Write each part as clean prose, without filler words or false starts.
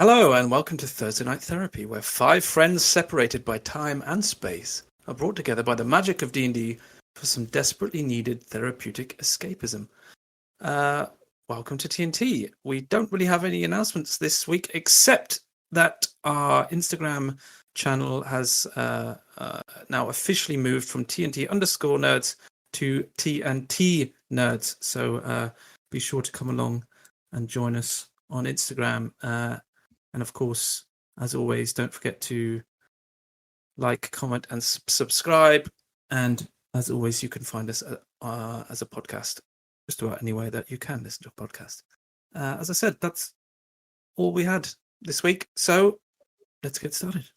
Hello and welcome to Thursday Night Therapy, where five friends separated by time and space are brought together by the magic of D&D for some desperately needed therapeutic escapism. Welcome to TNT. We don't really have any announcements this week, except that our Instagram channel has now officially moved from TNT_nerds to TNT nerds. So be sure to come along and join us on Instagram. And of course, as always, don't forget to like, comment, and subscribe. And as always, you can find us as a podcast, just about any way that you can listen to a podcast. As I said, that's all we had this week. So let's get started.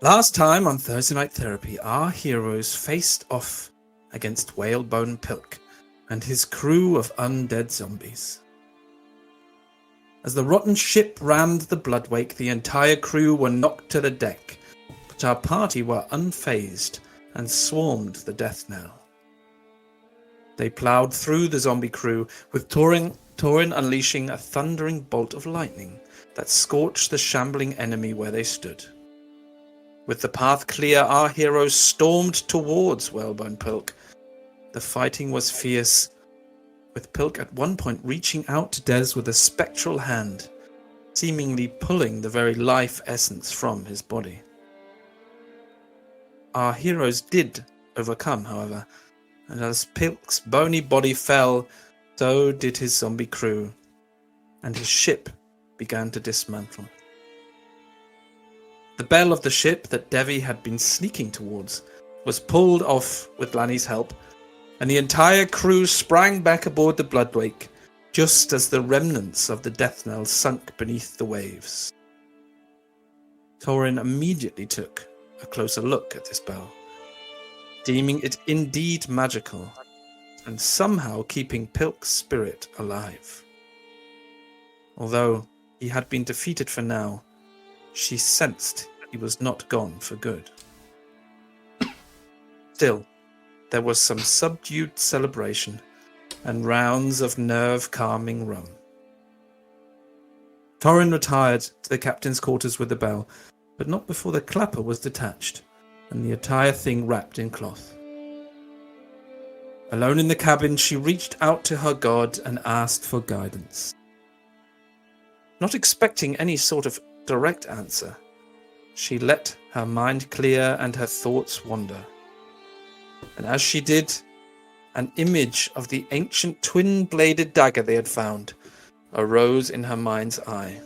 Last time on Thursday Night Therapy, our heroes faced off against Whalebone Pilk and his crew of undead zombies. As the rotten ship rammed the Bloodwake, the entire crew were knocked to the deck, but our party were unfazed and swarmed the death knell. They ploughed through the zombie crew, with Torrin unleashing a thundering bolt of lightning that scorched the shambling enemy where they stood. With the path clear, our heroes stormed towards Whalebone Pilk. The fighting was fierce, with Pilk at one point reaching out to Des with a spectral hand, seemingly pulling the very life essence from his body. Our heroes did overcome, however, and as Pilk's bony body fell, so did his zombie crew, and his ship began to dismantle. The bell of the ship that Devvie had been sneaking towards was pulled off with Lani's help, and the entire crew sprang back aboard the Bloodwake, just as the remnants of the death knell sunk beneath the waves. Torrin immediately took a closer look at this bell, deeming it indeed magical, and somehow keeping Pilk's spirit alive. Although he had been defeated for now, she sensed he was not gone for good. Still, there was some subdued celebration and rounds of nerve-calming rum. Torrin retired to the captain's quarters with the bell, but not before the clapper was detached and the entire thing wrapped in cloth. Alone in the cabin, she reached out to her god and asked for guidance. Not expecting any sort of direct answer, she let her mind clear and her thoughts wander. And as she did, an image of the ancient twin-bladed dagger they had found arose in her mind's eye.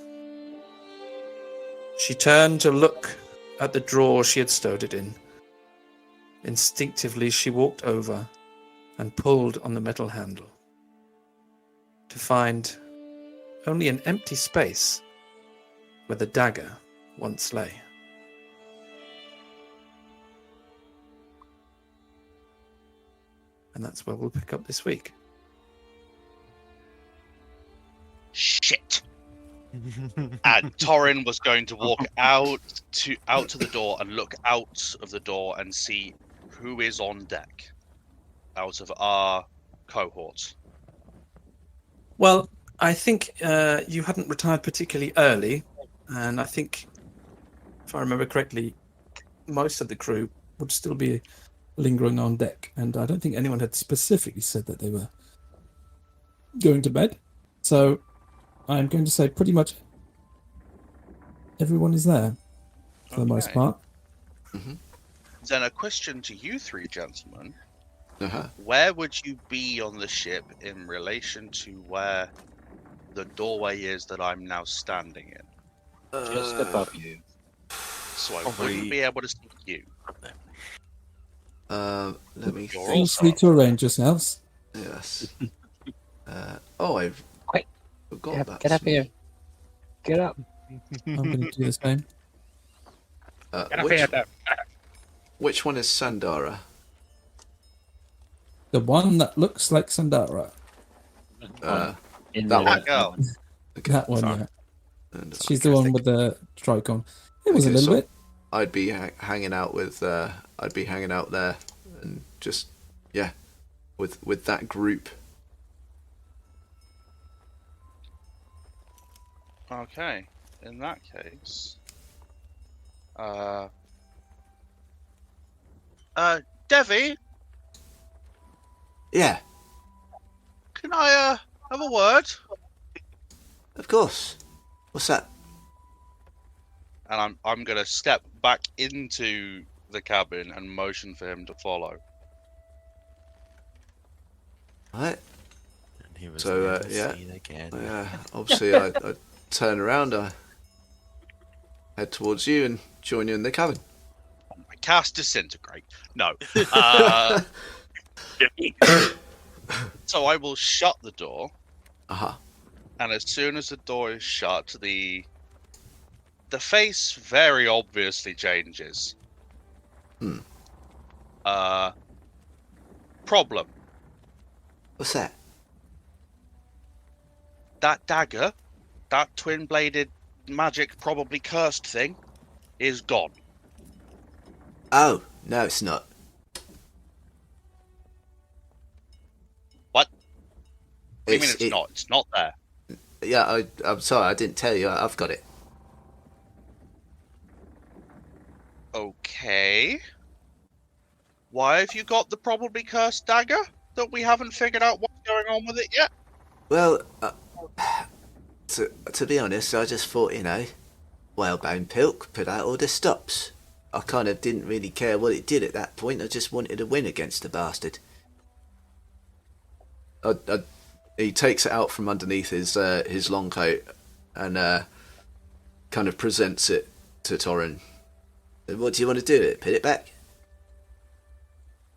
She turned to look at the drawer she had stowed it in. Instinctively, she walked over and pulled on the metal handle, to find only an empty space where the dagger once lay. And that's where we'll pick up this week. Shit. And Torrin was going to walk out to the door and look out of the door and see who is on deck out of our cohort. Well, I think you hadn't retired particularly early, and I think, if I remember correctly, most of the crew would still be lingering on deck, and I don't think anyone had specifically said that they were going to bed. So I'm going to say pretty much everyone is there for the most part. Mm-hmm. Then a question to you three gentlemen. Where would you be on the ship in relation to where the doorway is that I'm now standing in? Just above you. So I Probably- wouldn't be able to see you. Let me You're think. also Feel free to arrange yourselves. Yes. I've Quick, forgot that. get up here. Get up. I'm going to do the same. Get up here. Which one is Sandara? The one that looks like Sandara. In that the- that girl. Okay, That one, sorry. yeah. And She's the one with the tricon. It was a Okay, little so bit. I'd be hanging out with. I'd be hanging out there, and just with that group. Okay. In that case, Devvie, Yeah, can I have a word? of course. What's that? And I'm gonna step back into the cabin and motion for him to follow. Right. And he was So, never yeah. seen again. Obviously, I turn around, I head towards you, and join you in the cabin. I cast disintegrate. No. So I will shut the door, and as soon as the door is shut, the face very obviously changes. Problem. What's that? That dagger, that twin-bladed magic, probably cursed thing, is gone. Oh, no, it's not. What? What do you mean it's not? It's not there. Yeah, I'm sorry, I didn't tell you. I've got it. Okay. Why have you got the probably cursed dagger that we haven't figured out what's going on with it yet? Well, to be honest, I just thought, whalebone pilk put out all the stops. I kind of didn't really care what it did at that point. I just wanted to win against the bastard. He takes it out from underneath his long coat and kind of presents it to Torrin. What do you want to do? Put it back?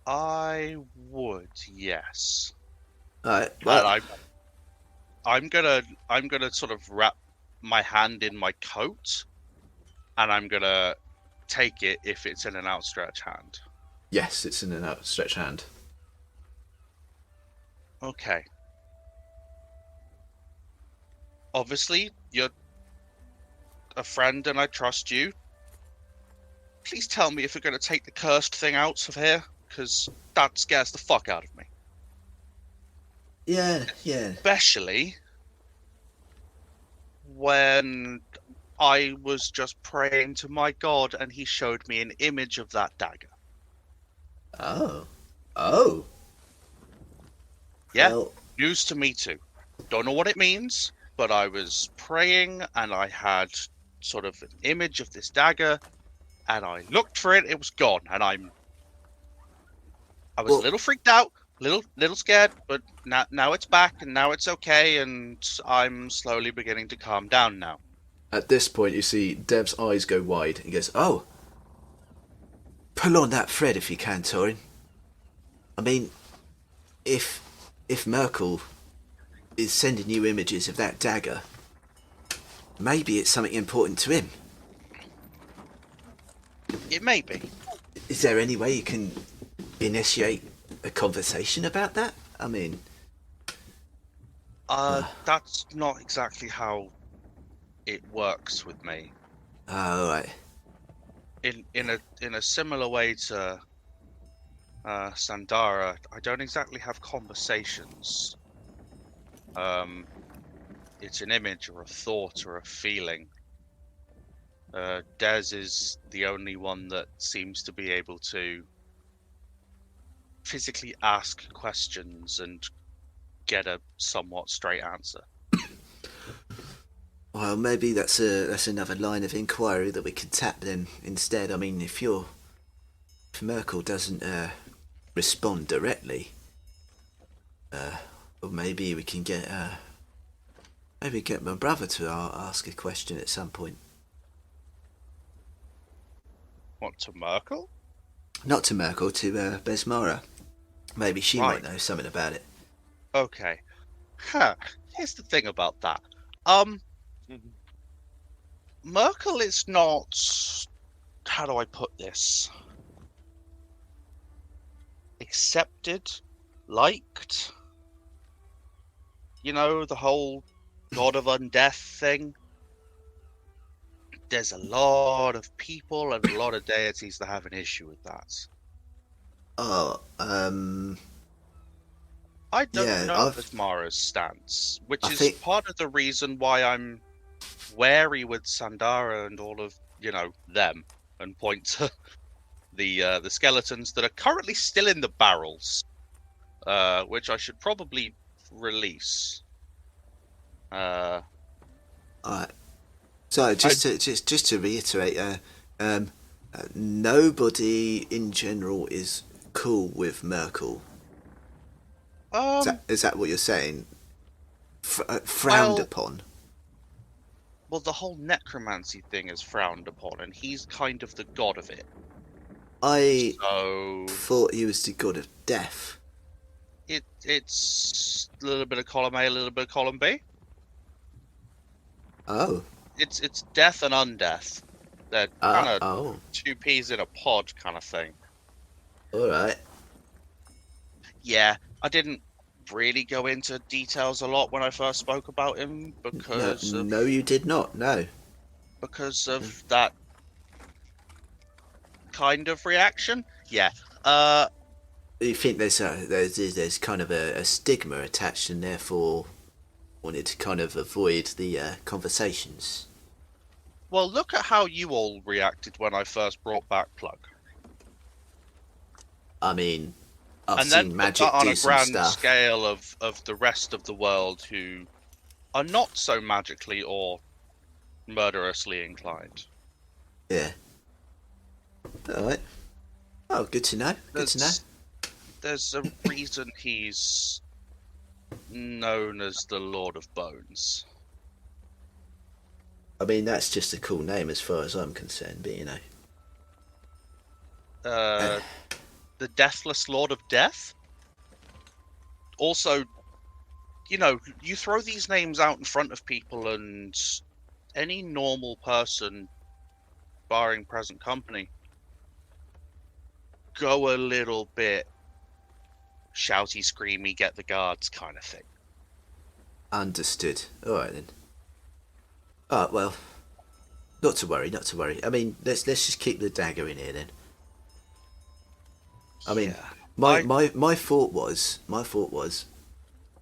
I would, yes. Alright, well, And I'm gonna sort of wrap my hand in my coat, and I'm gonna take it if it's in an outstretched hand. yes, it's in an outstretched hand. Okay. Obviously, you're a friend and I trust you. Please tell me if you're going to take the cursed thing out of here, because that scares the fuck out of me. Yeah. Especially when I was just praying to my god and he showed me an image of that dagger. Oh. Yeah, Well, news to me too. Don't know what it means, but I was praying and I had sort of an image of this dagger, and I looked for it. It was gone, and I was Well- a little freaked out, little scared, but now it's back, and now it's okay, and I'm slowly beginning to calm down now. at this point, you see Dev's eyes go wide. He goes, "Oh, pull on that thread if you can, Torrin. I mean, if Merkel is sending you images of that dagger, maybe it's something important to him. It may be. Is there any way you can initiate a conversation about that? I mean, That's not exactly how it works with me. all right. In a similar way to Sandara, I don't exactly have conversations. It's an image or a thought or a feeling. Des is the only one that seems to be able to physically ask questions and get a somewhat straight answer. Well, maybe that's another line of inquiry that we could tap then instead. I mean, if Merkel doesn't respond directly. Or maybe we can get my brother to ask a question at some point. What, to Merkel? Not to Merkel, to Besmara. Maybe she Right. might know something about it. Okay. Here's the thing about that. Merkel is not... How do I put this? Accepted? Liked? You know, the whole God of Undeath thing? There's a lot of people and a lot of deities that have an issue with that. Oh, I don't Yeah, know I've- Besmara's stance, which I is think- part of the reason why I'm wary with Sandara and all of, them, and point to the skeletons that are currently still in the barrels, which I should probably release. alright. So just to reiterate, nobody in general is cool with Merkel. Is that what you're saying? Frowned Well- upon. Well, the whole necromancy thing is frowned upon, and he's kind of the god of it. I So thought he was the god of death. it's a little bit of column A, a little bit of column B. Oh. It's death and undeath. They're kind of Oh. two peas in a pod kind of thing. Alright. Yeah, I didn't really go into details a lot when I first spoke about him No, you did not. No. because of that kind of reaction. Yeah. You think there's kind of a stigma attached, and therefore wanted to kind of avoid the conversations. Well, look at how you all reacted when I first brought back Plug. I mean, I've And then seen put magic that on do a some grand stuff. scale of the rest of the world who are not so magically or murderously inclined. Yeah. Alright. Oh, good to know. Good to know. There's a reason he's known as the Lord of Bones. I mean, that's just a cool name as far as I'm concerned, but you know. The Deathless Lord of Death? Also, you throw these names out in front of people and any normal person, barring present company, go a little bit shouty, screamy, get the guards kind of thing. Understood. Alright then. Oh, well. Not to worry, not to worry. I mean, let's just keep the dagger in here then. I mean, Yeah. my thought was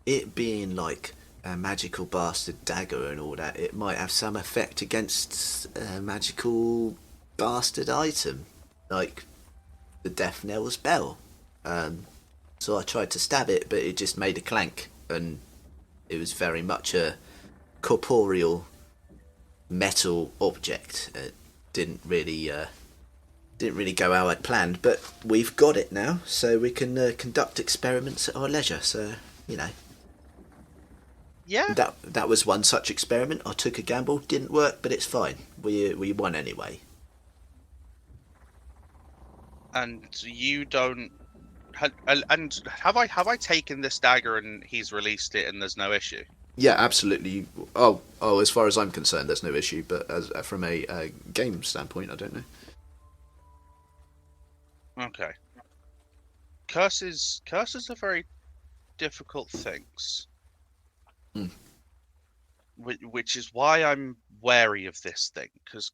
it being like a magical bastard dagger and all that, it might have some effect against a magical bastard item, like the Death Knell's bell. So I tried to stab it, but it just made a clank, and it was very much a corporeal metal object. It didn't really go how I'd planned, but we've got it now, so we can conduct experiments at our leisure. So Yeah. that was one such experiment. I took a gamble, didn't work, but it's fine. We won anyway. And you don't. And have I taken this dagger and he's released it and there's no issue? Yeah, absolutely. Oh, as far as I'm concerned, there's no issue. But as from a game standpoint, I don't know. Okay. Curses are very difficult things. Hmm. Which is why I'm wary of this thing, because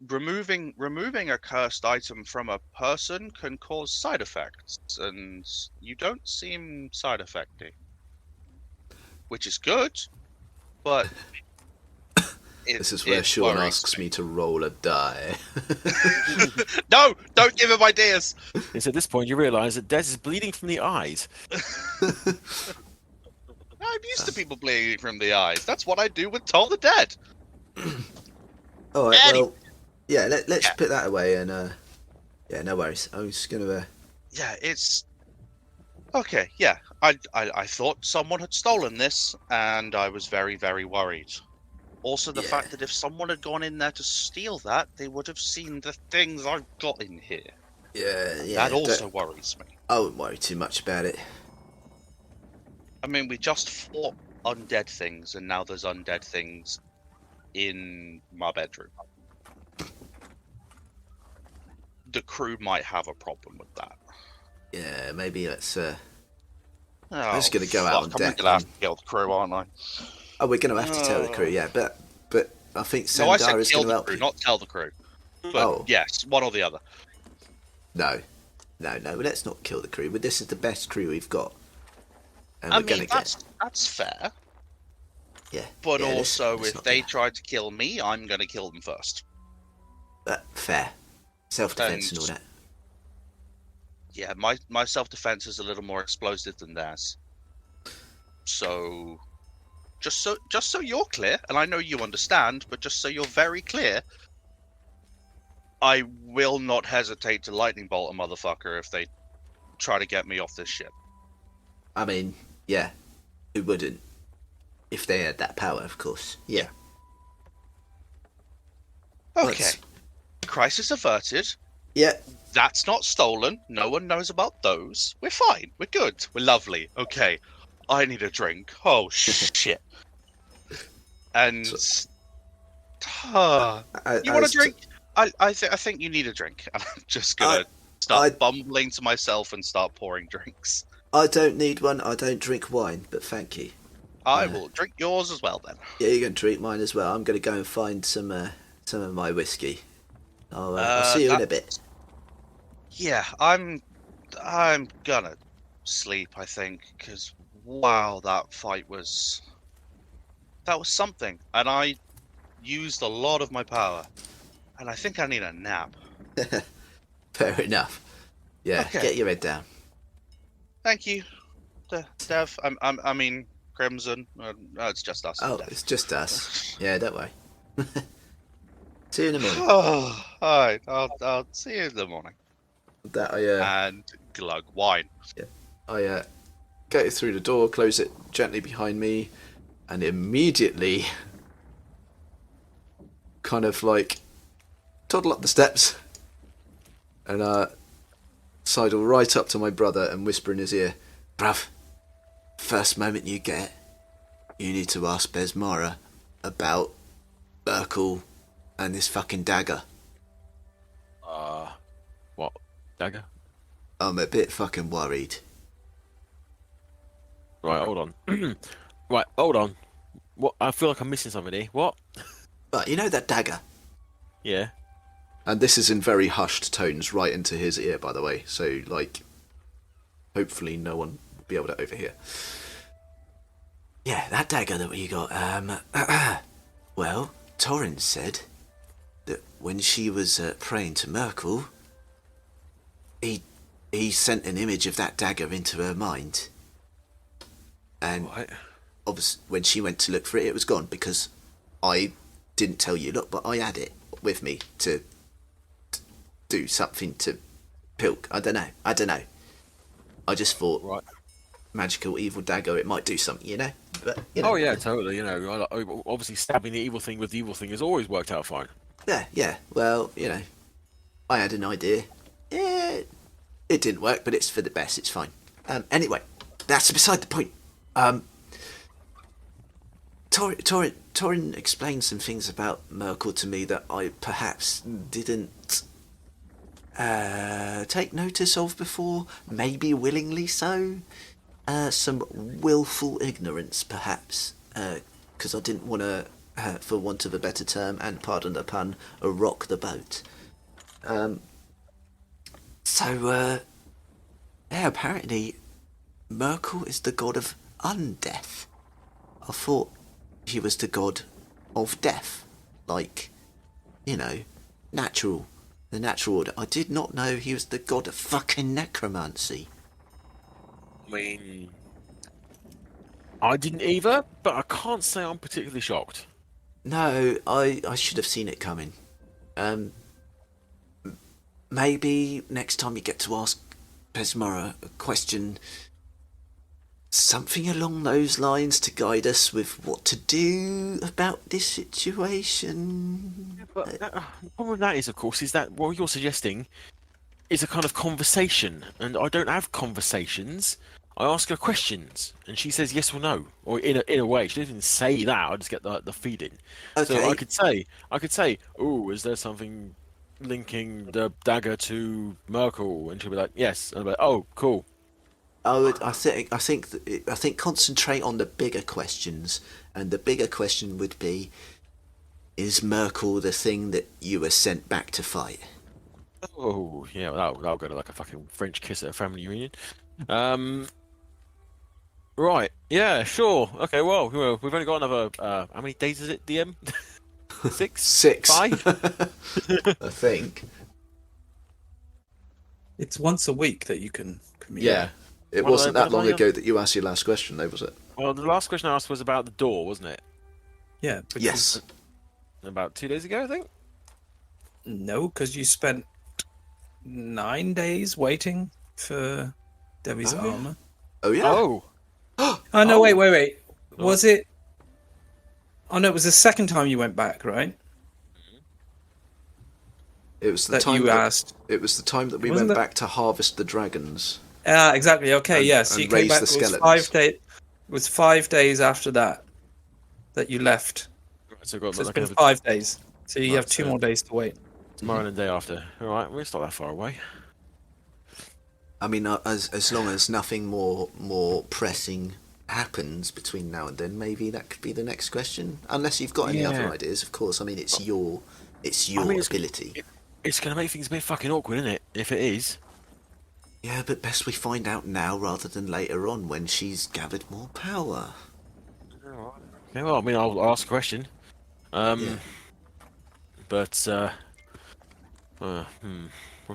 removing a cursed item from a person can cause side effects, and you don't seem side effecty. Which is good, but This is where Sean asks me to roll a die. No, don't give him ideas. It's at this point you realise that Des is bleeding from the eyes. I'm used to people bleeding from the eyes. That's what I do with Toll the Dead. All right, Eddie. well, yeah, let's put that away, and Yeah, no worries. I was gonna. Yeah, it's okay. Yeah, I thought someone had stolen this, and I was very, very worried. Also, the Yeah. fact that if someone had gone in there to steal that, they would have seen the things I've got in here. Yeah. That also worries me. I wouldn't worry too much about it. I mean, we just fought undead things, and now there's undead things in my bedroom. The crew might have a problem with that. Yeah, maybe let's. Oh, just gonna go out on fuck, deck I'm gonna have then. to kill the crew, aren't I? Oh, we're gonna have to tell the crew. Yeah, but I think No, I said Sandara's kill gonna the help crew, you. not tell the crew. But Oh. yes, one or the other. No. Let's not kill the crew. But this is the best crew we've got, and I we're mean, gonna that's fair. Yeah. But yeah, also, let's if not they do that. tried to kill me, I'm gonna kill them first. Fair, self-defense and And- all that. Yeah, my self-defense is a little more explosive than theirs. So, just so you're clear, and I know you understand, but just so you're very clear, I will not hesitate to lightning bolt a motherfucker if they try to get me off this ship. I mean, yeah, who wouldn't? If they had that power, of course. Yeah. Okay, Let's- crisis averted. Yeah. That's not stolen. No one knows about those. We're fine. We're good. We're lovely. Okay. I need a drink. Oh, shit. And... you want a drink? I think you need a drink. And I'm just gonna start bumbling to myself and start pouring drinks. I don't need one. I don't drink wine, but thank you. I will drink yours as well, then. Yeah, you're going to drink mine as well. I'm going to go and find some of my whiskey. I'll see you in a bit. Yeah, I'm gonna sleep, I think, because wow, that fight was something, and I used a lot of my power, and I think I need a nap. Fair enough. Yeah, Okay. Get your head down. Thank you, Dev. I mean Crimson. No, it's just us. Oh, Dev. it's just us. Yeah, don't worry. See you in the morning. Oh, all right. I'll see you in the morning. That I And glug wine. go through the door, close it gently behind me, and immediately kind of like toddle up the steps and sidle right up to my brother and whisper in his ear, "Bruv, first moment you get, you need to ask Besmara about Urkel and this fucking dagger. What? Dagger? I'm a bit fucking worried." Right, hold on. Right, hold on. What? I feel like I'm missing something here. What? But you know that dagger? Yeah. And this is in very hushed tones right into his ear, by the way. So, like, hopefully no one will be able to overhear. Yeah, that dagger that you got, well, Torrin said that when she was praying to Merkel, he sent an image of that dagger into her mind. And Right. obviously, when she went to look for it, it was gone because I didn't tell you, look, but I had it with me to do something to Pilk. I don't know. I just thought, Right. magical evil dagger, it might do something, you know? But, you know. Oh yeah, totally. You know, obviously stabbing the evil thing with the evil thing has always worked out fine. Yeah. Well, you know, I had an idea. Yeah, it didn't work, but it's for the best. It's fine. Anyway, that's beside the point. Torrin explained some things about Merkel to me that I perhaps didn't take notice of before, maybe willingly so. Some willful ignorance, perhaps, because I didn't want to, for want of a better term, and pardon the pun, rock the boat. Yeah, apparently Merkel is the god of undeath. I thought he was the god of death, like, you know, the natural order. I did not know he was the god of fucking necromancy. I mean, I didn't either, but I can't say I'm particularly shocked. No, I should have seen it coming. maybe next time you get to ask Besmara a question, something along those lines to guide us with what to do about this situation. But the problem with that is, of course, is that what you're suggesting is a kind of conversation, and I don't have conversations. I ask her questions, and she says yes or no, or in a way. She doesn't even say that. I just get the feeling. Okay. So I could say, "Oh, is there something linking the dagger to Merkel?" And she'll be like, "Yes." And I'll be like, "Oh, cool." I think concentrate on the bigger questions, and the bigger question would be: is Merkel the thing that you were sent back to fight? Oh, yeah, well, that'll go to like a fucking French kiss at a family reunion. Right, yeah, sure. Okay, well, we've only got another, how many days is it, DM? 6? 6. 5? I think. It's once a week that you can communicate. Yeah. It wasn't that long ago that you asked your last question, though, was it? Well, the last question I asked was about the door, wasn't it? Yeah. Yes. About 2 days ago, I think? No, because you spent 9 days waiting for Devvie's armor. Oh, yeah? Oh! Oh, no, wait. Was it... Oh, no, it was the second time you went back, right? It was the That time you asked. It was the time that we Wasn't went that- back to harvest the dragons. Exactly, okay, And- yes. So and you came raise back, the it was skeletons. It was 5 days after that you left. So, got So it's like been another 5 days. So you Right, have 2 so- more days to wait. tomorrow and the day after. Alright, well, it's not that far away. I mean, as long as nothing more pressing happens between now and then, maybe that could be the next question. Unless you've got any other Yeah. ideas, of course. I mean, it's your ability. It's going to make things a bit fucking awkward, isn't it? If it is. Yeah, but best we find out now rather than later on when she's gathered more power. Okay, well, I mean, I'll ask a question. Yeah. But, we'll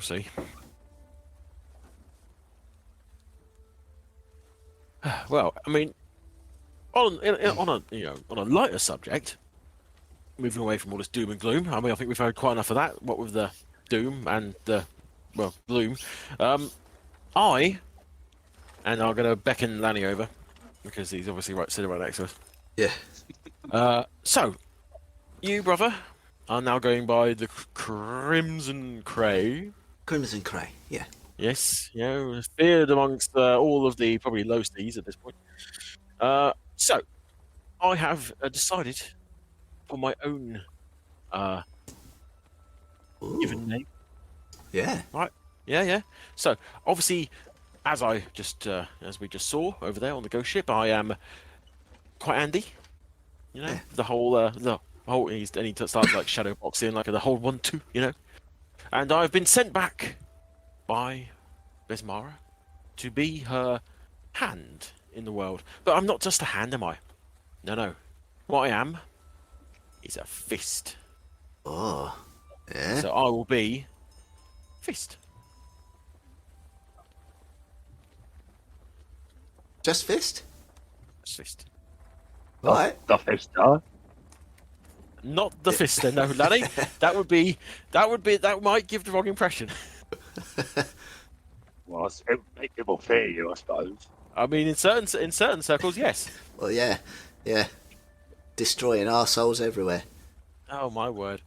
see. Well, I mean, on a lighter subject, moving away from all this doom and gloom. I mean, I think we've heard quite enough of that. What with the doom and the gloom. I'm going to beckon Lanny over because he's obviously sitting right next to us. Yeah. So, you, brother, are now going by the Crimson Cray. Crimson Cray, yeah. Yes, feared amongst all of the probably low seas at this point. So, I have decided for my own given name. Yeah. Right? Yeah. So, obviously, as we just saw over there on the ghost ship, I am quite Andy. Yeah. The whole he starts like shadow boxing, like the whole 1-2, And I've been sent back by Besmara to be her hand in the world. But I'm not just a hand, am I? No. What I am is a fist. Oh. Yeah. So I will be fist. Just fist? Just fist. Right. The fist, huh? Not the fister, no, Lanny. That might give the wrong impression. Well, it would make people fear you, I suppose. I mean, in certain circles, yes. Well, yeah. Destroying arseholes everywhere. Oh my word.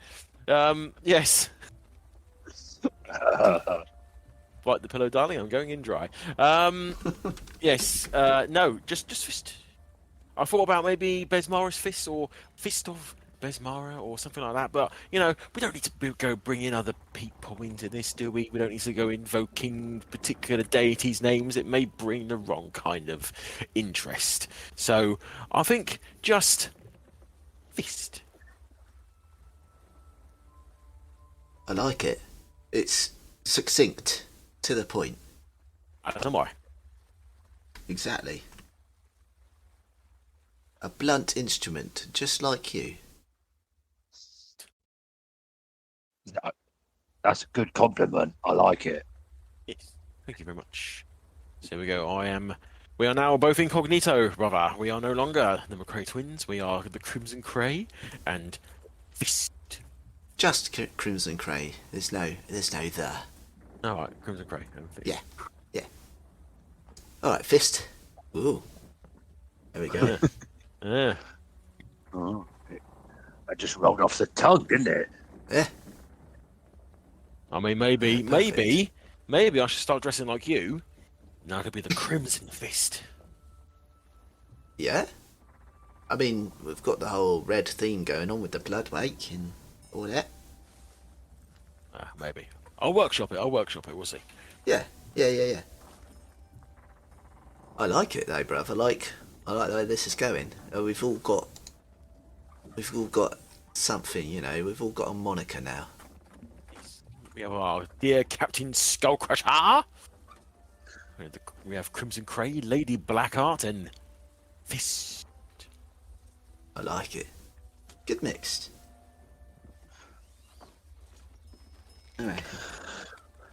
Yes. Bite the pillow, darling. I'm going in dry. Yes. No, just fist. I thought about maybe Besmara's fist or fist of Besmara or something like that, but we don't need to go bring in other people into this, do we? We don't need to go invoking particular deities' names. It may bring the wrong kind of interest. So I think just fist. I like it. It's succinct, to the point. I don't know why. Exactly. A blunt instrument, just like you. That's a good compliment. I like it. Yes. Thank you very much. So here we go. We are now both incognito, brother. We are no longer the McCrae twins. We are the Crimson Cray and Fist. Just Crimson Cray. There's no the. All right, Crimson Cray. Yeah. All right, fist. Ooh. There we go. Yeah. Oh, I just rolled off the tongue, didn't it? Yeah. I mean, maybe I should start dressing like you. Now I could be the Crimson Fist. Yeah. I mean, we've got the whole red theme going on with the blood wake and all that. Maybe. I'll workshop it. We'll see. Yeah. I like it though, bruv. I like the way this is going. We've all got something, you know. We've all got a moniker now. We have our dear Captain Skullcrusher. We have Crimson Cray, Lady Blackheart, and Fist. I like it. Good mix. Alright.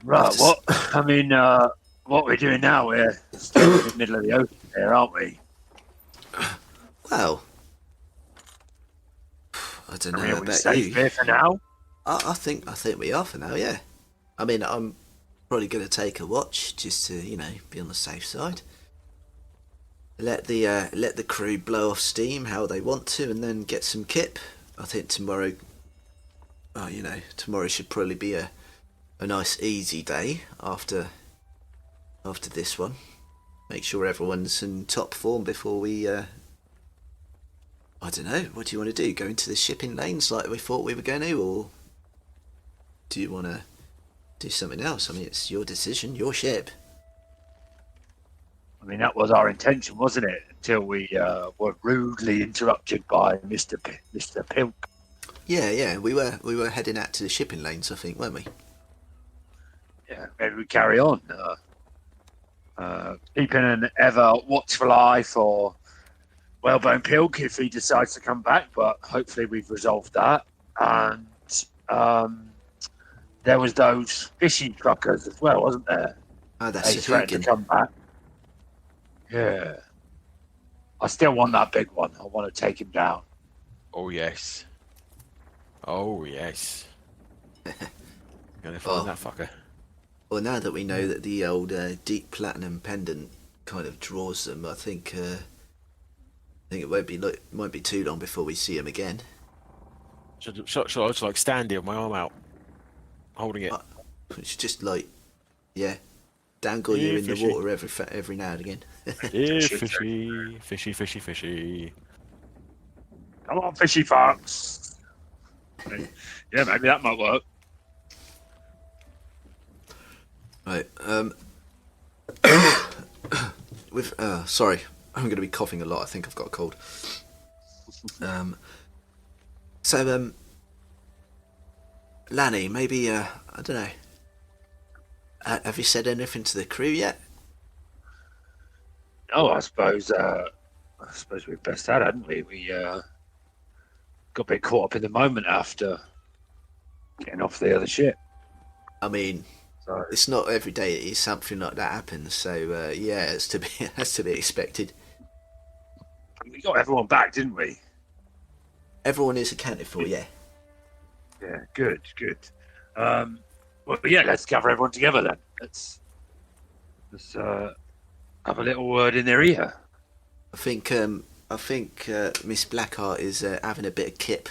Right, what? I mean, what we're doing now, we're still in the middle of the ocean here, aren't we? Well, I don't I know mean, are we about safe you. here for now? I think we are for now. Yeah. I mean, I'm probably going to take a watch just to, you know, be on the safe side. Let the crew blow off steam how they want to, and then get some kip. I think tomorrow. Oh, you know, tomorrow should probably be a nice easy day after this one. Make sure everyone's in top form before we. I don't know. What do you want to do? Go into the shipping lanes like we thought we were going to, or do you want to do something else? I mean, it's your decision, your ship. I mean, that was our intention, wasn't it? Until we were rudely interrupted by Mr. Pilk. Yeah. We were heading out to the shipping lanes, I think, weren't we? Yeah, maybe we carry on. Keeping an ever watchful eye for Whalebone Pilk if he decides to come back, but hopefully we've resolved that. And there was those fishing truckers as well, wasn't there? Oh, that's They a threatened to Hugan. come back. Yeah. I still want that big one. I want to take him down. Oh yes. Gonna find Oh. that fucker. Well, now that we know that the old deep platinum pendant kind of draws them, I think it might be too long before we see him again. Should I just like stand here with my arm out, holding it? It's just like, yeah, dangle Yeah, you in fishy. the water every now and again. Yeah, fishy. Come on, fishy fox. Yeah, maybe that might work. Right. With sorry, I'm going to be coughing a lot. I think I've got a cold. So Lanny, maybe I don't know. Have you said anything to the crew yet? Oh, I suppose we've best had, hadn't we? We got a bit caught up in the moment after getting off the other ship. I mean, So it's not every day something like that happens. So yeah, it's to be that's to be expected. we got everyone back, didn't we? Everyone is accounted for. Yeah. Yeah, good. Well, yeah, let's gather everyone together then. Let's have a little word in their ear. I think Miss Blackheart is having a bit of kip,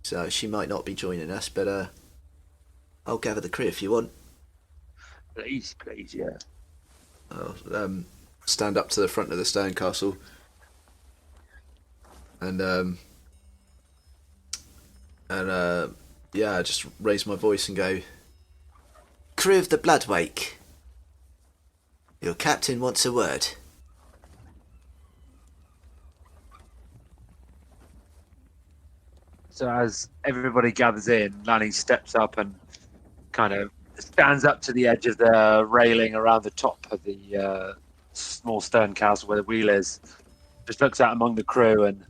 so she might not be joining us. But I'll gather the crew if you want. Please, yeah. I'll stand up to the front of the stone castle, and yeah, I just raise my voice and go, "Crew of the Bloodwake, your captain wants a word." So as everybody gathers in, Lanny steps up and kind of stands up to the edge of the railing around the top of the small stone castle where the wheel is. Just looks out among the crew and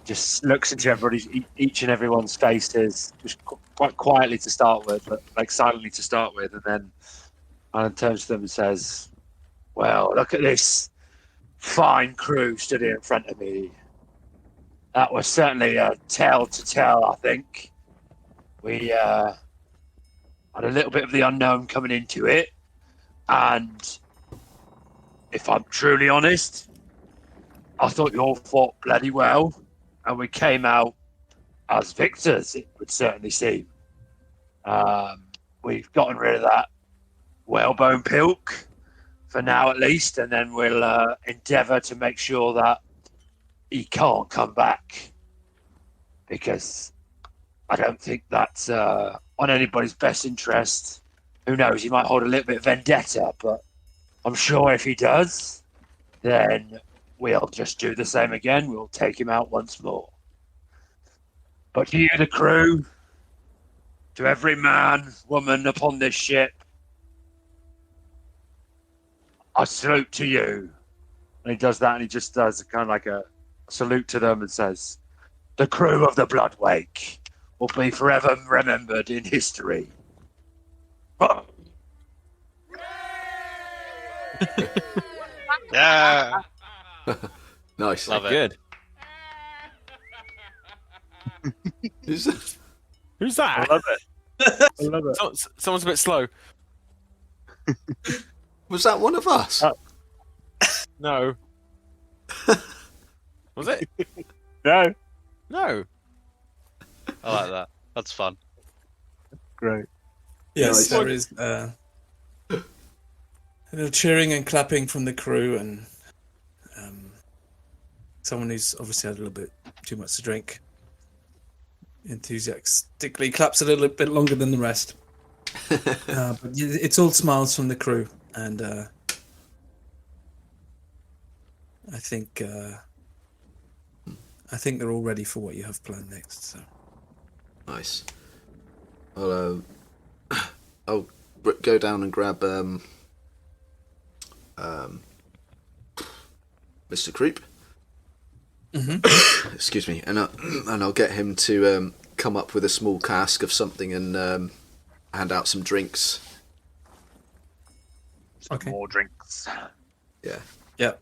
just looks into each and everyone's faces, just quite quietly to start with, but like silently to start with, and then Alan turns to them and says, "Well, look at this fine crew stood here in front of me. That was certainly a tale to tell, I think. We had a little bit of the unknown coming into it, and if I'm truly honest, I thought you all fought bloody well, and we came out as victors, it would certainly seem. We've gotten rid of that whalebone pilk, for now at least, and then we'll endeavour to make sure that he can't come back, because I don't think that's on anybody's best interest. Who knows, he might hold a little bit of vendetta, but I'm sure if he does, then we'll just do the same again. We'll take him out once more. But to you, the crew, to every man, woman upon this ship, I salute to you. And he does that, and he just does kind of like a salute to them and says, the crew of the Bloodwake will be forever remembered in history. Yeah. Nice. Love it. Good. Who's that? Who's that? I love it. I love it. Someone's a bit slow. Was that one of us? No. Was it? No. No. I like that. That's fun. Great. Yes, Nice. there is a little cheering and clapping from the crew, and someone who's obviously had a little bit too much to drink enthusiastically claps a little bit longer than the rest. But it's all smiles from the crew, and I think they're all ready for what you have planned next. So Nice. I'll go down and grab Mr. Creep. Mm-hmm. Excuse me, and I'll get him to come up with a small cask of something and hand out some drinks. Okay. More drinks. Yeah. Yeah.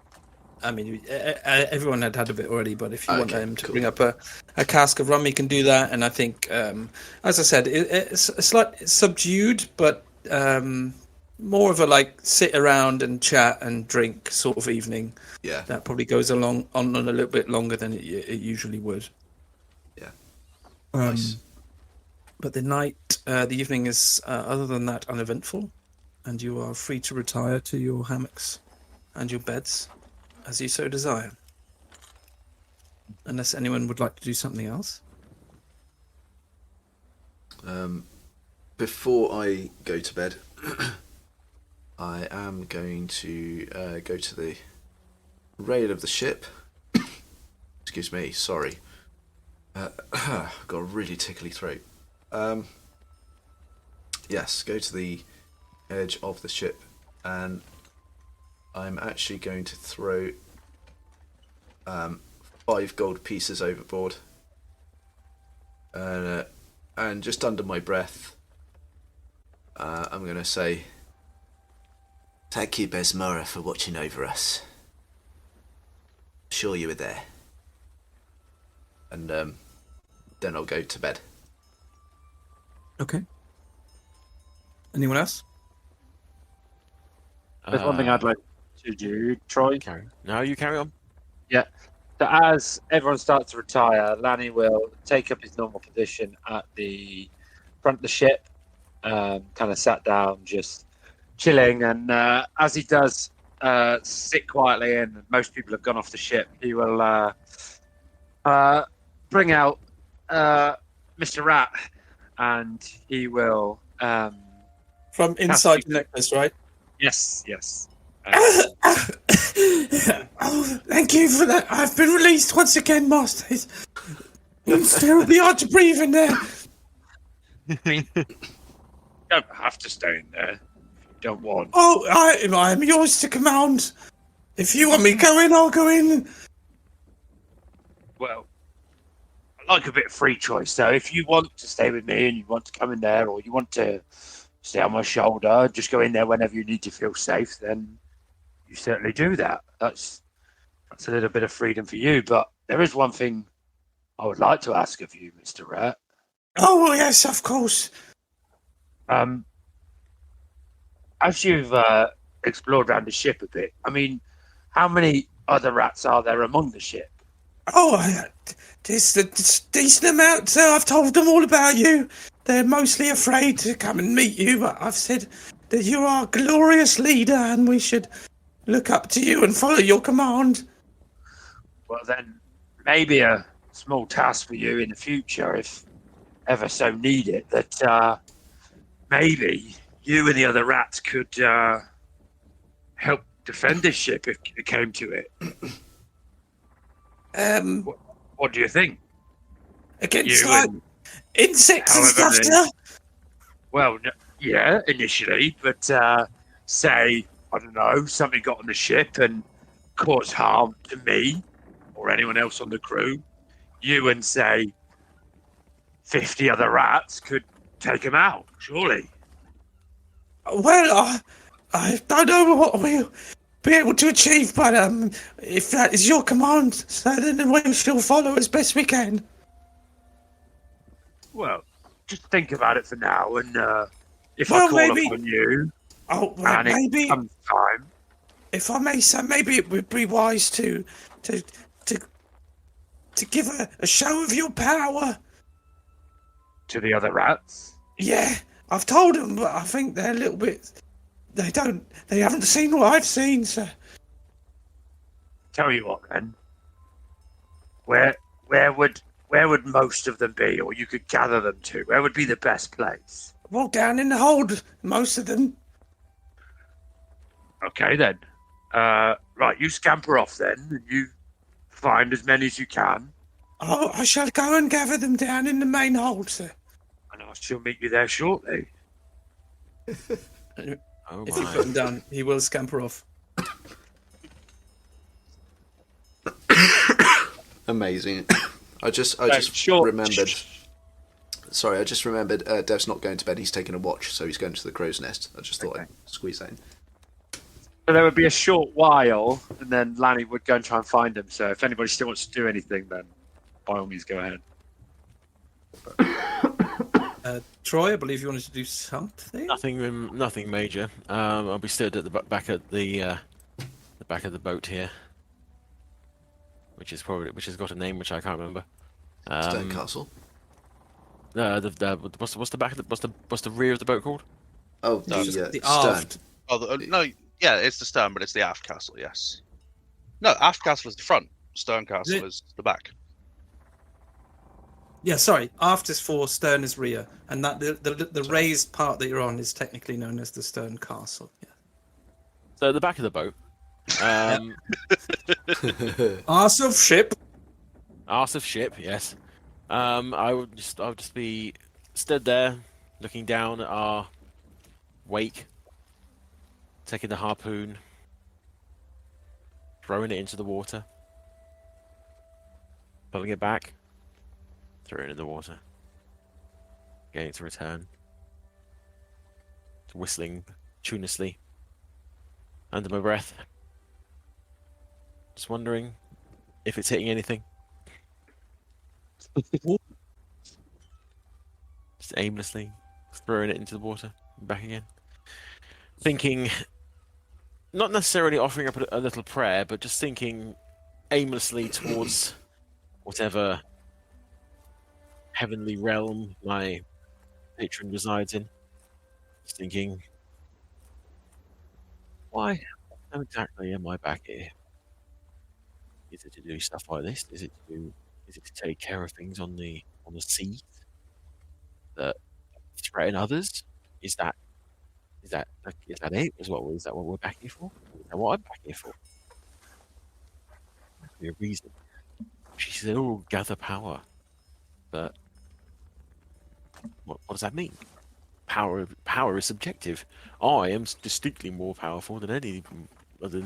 I mean, everyone had a bit already, but if you want Okay, him to cool. bring up a cask of rum, he can do that. And I think, as I said, it's slightly subdued, but more of a like sit around and chat and drink sort of evening. Yeah. That probably goes on a little bit longer than it usually would. Yeah. Um, Nice. But the evening is, other than that, uneventful, and you are free to retire to your hammocks and your beds as you so desire. Unless anyone would like to do something else. Before I go to bed, I am going to go to the rail of the ship. Excuse me, sorry. I've got a really tickly throat. Yes, go to the edge of the ship, and I'm actually going to throw 5 gold pieces overboard. And just under my breath, I'm going to say, thank you, Besmara, for watching over us. Sure you were there. And then I'll go to bed. Okay. Anyone else? There's one thing I'd like to do, Troy. No, you carry on. So as everyone starts to retire, Lanny will take up his normal position at the front of the ship, kind of sat down, just chilling. And as he does sit quietly, and most people have gone off the ship, he will bring out Mr. Rat, and he will... From inside the necklace, right? yes. Oh, thank you for that. I've been released once again, Master. It's terribly hard to breathe in there. You don't have to stay in there if you don't want. Oh, I'm yours to command. If you want me to go in, I'll go in. Well, I like a bit of free choice. So if you want to stay with me and you want to come in there, or you want to stay on my shoulder, just go in there whenever you need to feel safe, then you certainly do that. That's a little bit of freedom for you. But there is one thing I would like to ask of you, Mr. Rat. Oh, yes, of course. As you've explored around the ship a bit, I mean, how many other rats are there among the ship? Oh, there's a decent amount, sir. I've told them all about you. They're mostly afraid to come and meet you, but I've said that you are a glorious leader and we should look up to you and follow your command. Well, then, maybe a small task for you in the future, if ever so needed, that maybe you and the other rats could help defend this ship if it came to it. What do you think? Against You like and insects and however stuff, many- sir? Well, yeah, initially, but say, I don't know, something got on the ship and caused harm to me or anyone else on the crew. You and, say, 50 other rats could take them out, surely. Well, I don't know what we'll be able to achieve, but if that is your command, sir, then we shall follow as best we can. Well, just think about it for now, and if Well, I call maybe- upon you, Oh, well, and maybe, it comes time, if I may, sir, maybe it would be wise to give a show of your power. to the other rats. Yeah, I've told them, but I think they're a little bit. They haven't seen what I've seen, sir. Tell you what, then. Where would most of them be, or you could gather them to? Where would be the best place? Well, down in the hold, most of them. Okay, then. Right, you scamper off then, and you find as many as you can, Oh, I shall go and gather them down in the main hold, sir. and I shall meet you there shortly. Oh If you my. put them down, he will scamper off. Amazing. I just short- remembered. Sorry, I just remembered. Dev's not going to bed. He's taking a watch, so he's going to the crow's nest. I just thought I'd squeeze that in. So there would be a short while, and then Lanny would go and try and find him. So if anybody still wants to do anything, then by all means go ahead. Troy, I believe you wanted to do something. Nothing major. I'll be stood at the back of the back of the boat here, which has got a name which I can't remember. Stone Castle. What's the back of what's the rear of the boat called? Oh, No, the the stern. aft. Oh, no, yeah, it's the stern, but it's the aft castle. Yes. No, aft castle is the front. Stern castle is the back. Yeah, sorry. Aft is for, stern is rear, and that the raised part that you're on is technically known as the stern castle. Yeah. So the back of the boat. Arse of ship. Arse of ship, yes. I would just be stood there, looking down at our wake, taking the harpoon, throwing it into the water, pulling it back, throwing it in the water, getting it to return, whistling tunelessly under my breath, just wondering if it's hitting anything. Just aimlessly throwing it into the water and back again. Thinking, not necessarily offering up a little prayer, but just thinking aimlessly towards whatever heavenly realm my patron resides in. Just thinking, why exactly am I back here? Is it to do stuff like this? Is it to take care of things on the sea that threaten others? Is that it? Is that what we're back here for? Is that what I'm back here for? Must be a reason. She said, "Oh, gather power," but what does that mean? Power is subjective. I am distinctly more powerful than any other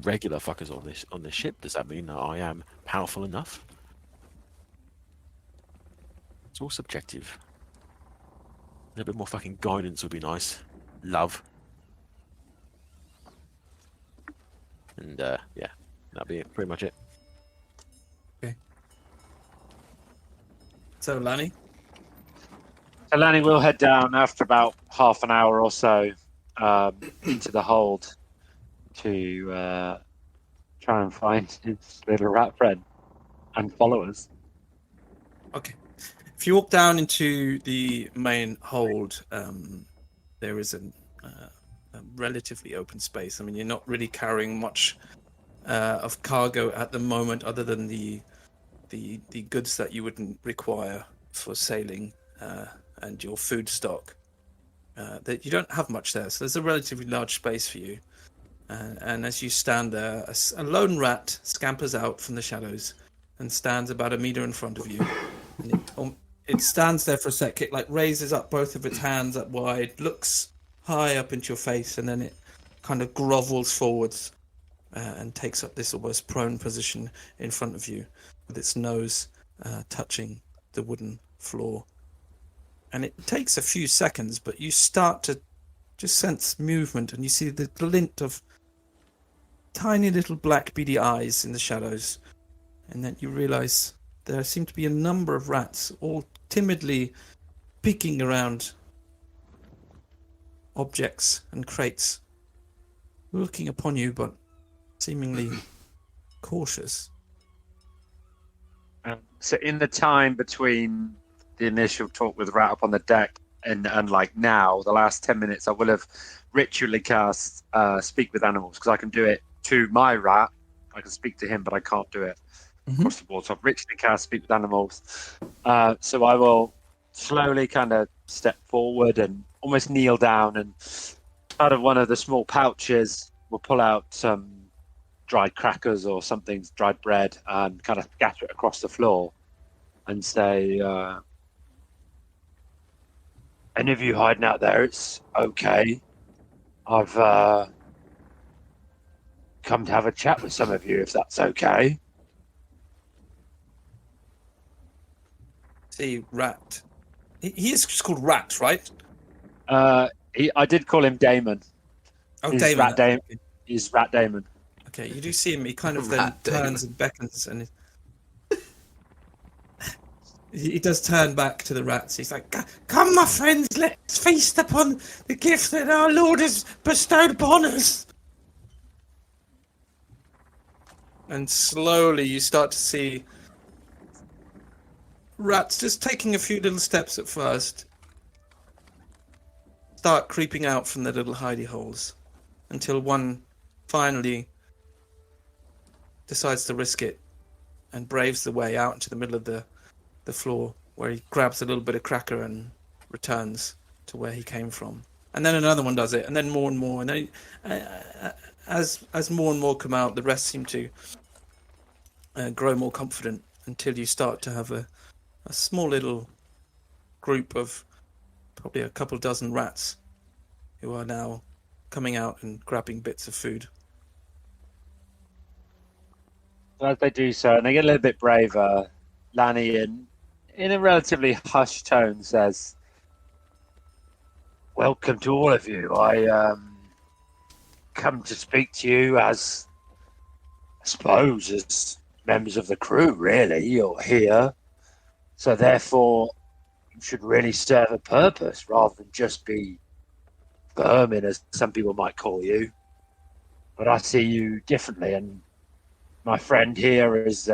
regular fuckers on this ship. Does that mean that I am powerful enough? It's all subjective. A little bit more fucking guidance would be nice. Love. And yeah, that'd be pretty much it. So, Lanny? So Lanny will head down after about half an hour or so into the hold to try and find his little rat friend and followers. Okay. If you walk down into the main hold, there is a relatively open space. I mean, you're not really carrying much of cargo at the moment, other than the goods that you wouldn't require for sailing and your food stock. That you don't have much there, so there's a relatively large space for you. And as you stand there, a lone rat scampers out from the shadows and stands about a meter in front of you. And it stands there for a sec. It raises up both of its hands up wide, looks high up into your face, and then it kind of grovels forwards and takes up this almost prone position in front of you, with its nose touching the wooden floor. And it takes a few seconds, but you start to just sense movement, and you see the glint of tiny little black beady eyes in the shadows. And then you realize there seem to be a number of rats all timidly peeking around objects and crates, looking upon you, but seemingly cautious. So in the time between the initial talk with Rat up on the deck and now, the last 10 minutes, I will have ritually cast Speak with Animals, because I can do it to my rat. I can speak to him, but I can't do it across the board. So I've ritually cast Speak with Animals. So I will slowly kind of step forward and almost kneel down, and out of one of the small pouches, we'll pull out some dried crackers or something, dried bread, and kind of scatter it across the floor and say, any of you hiding out there, it's okay. I've come to have a chat with some of you, if that's okay. See, Rat. He is just called Rat, right? I did call him Damon. Oh, He's Damon. Rat Damon. He's Rat Damon. Okay, you do see him. He kind of then Rat Damon. turns and beckons, and he does turn back to the rats. He's like, "Come, my friends, let's feast upon the gift that our Lord has bestowed upon us." And slowly you start to see rats just taking a few little steps at first, start creeping out from their little hidey holes, until one finally decides to risk it and braves the way out into the middle of the floor, where he grabs a little bit of cracker and returns to where he came from. And then another one does it, and then more and more, and then as more and more come out, the rest seem to grow more confident, until you start to have a small little group of probably a couple dozen rats who are now coming out and grabbing bits of food. As they do so, and they get a little bit braver, Lanny, in a relatively hushed tone, says, "Welcome to all of you. I come to speak to you as, I suppose, as members of the crew, really. You're here. So therefore, you should really serve a purpose rather than just be vermin, as some people might call you. But I see you differently, and my friend here has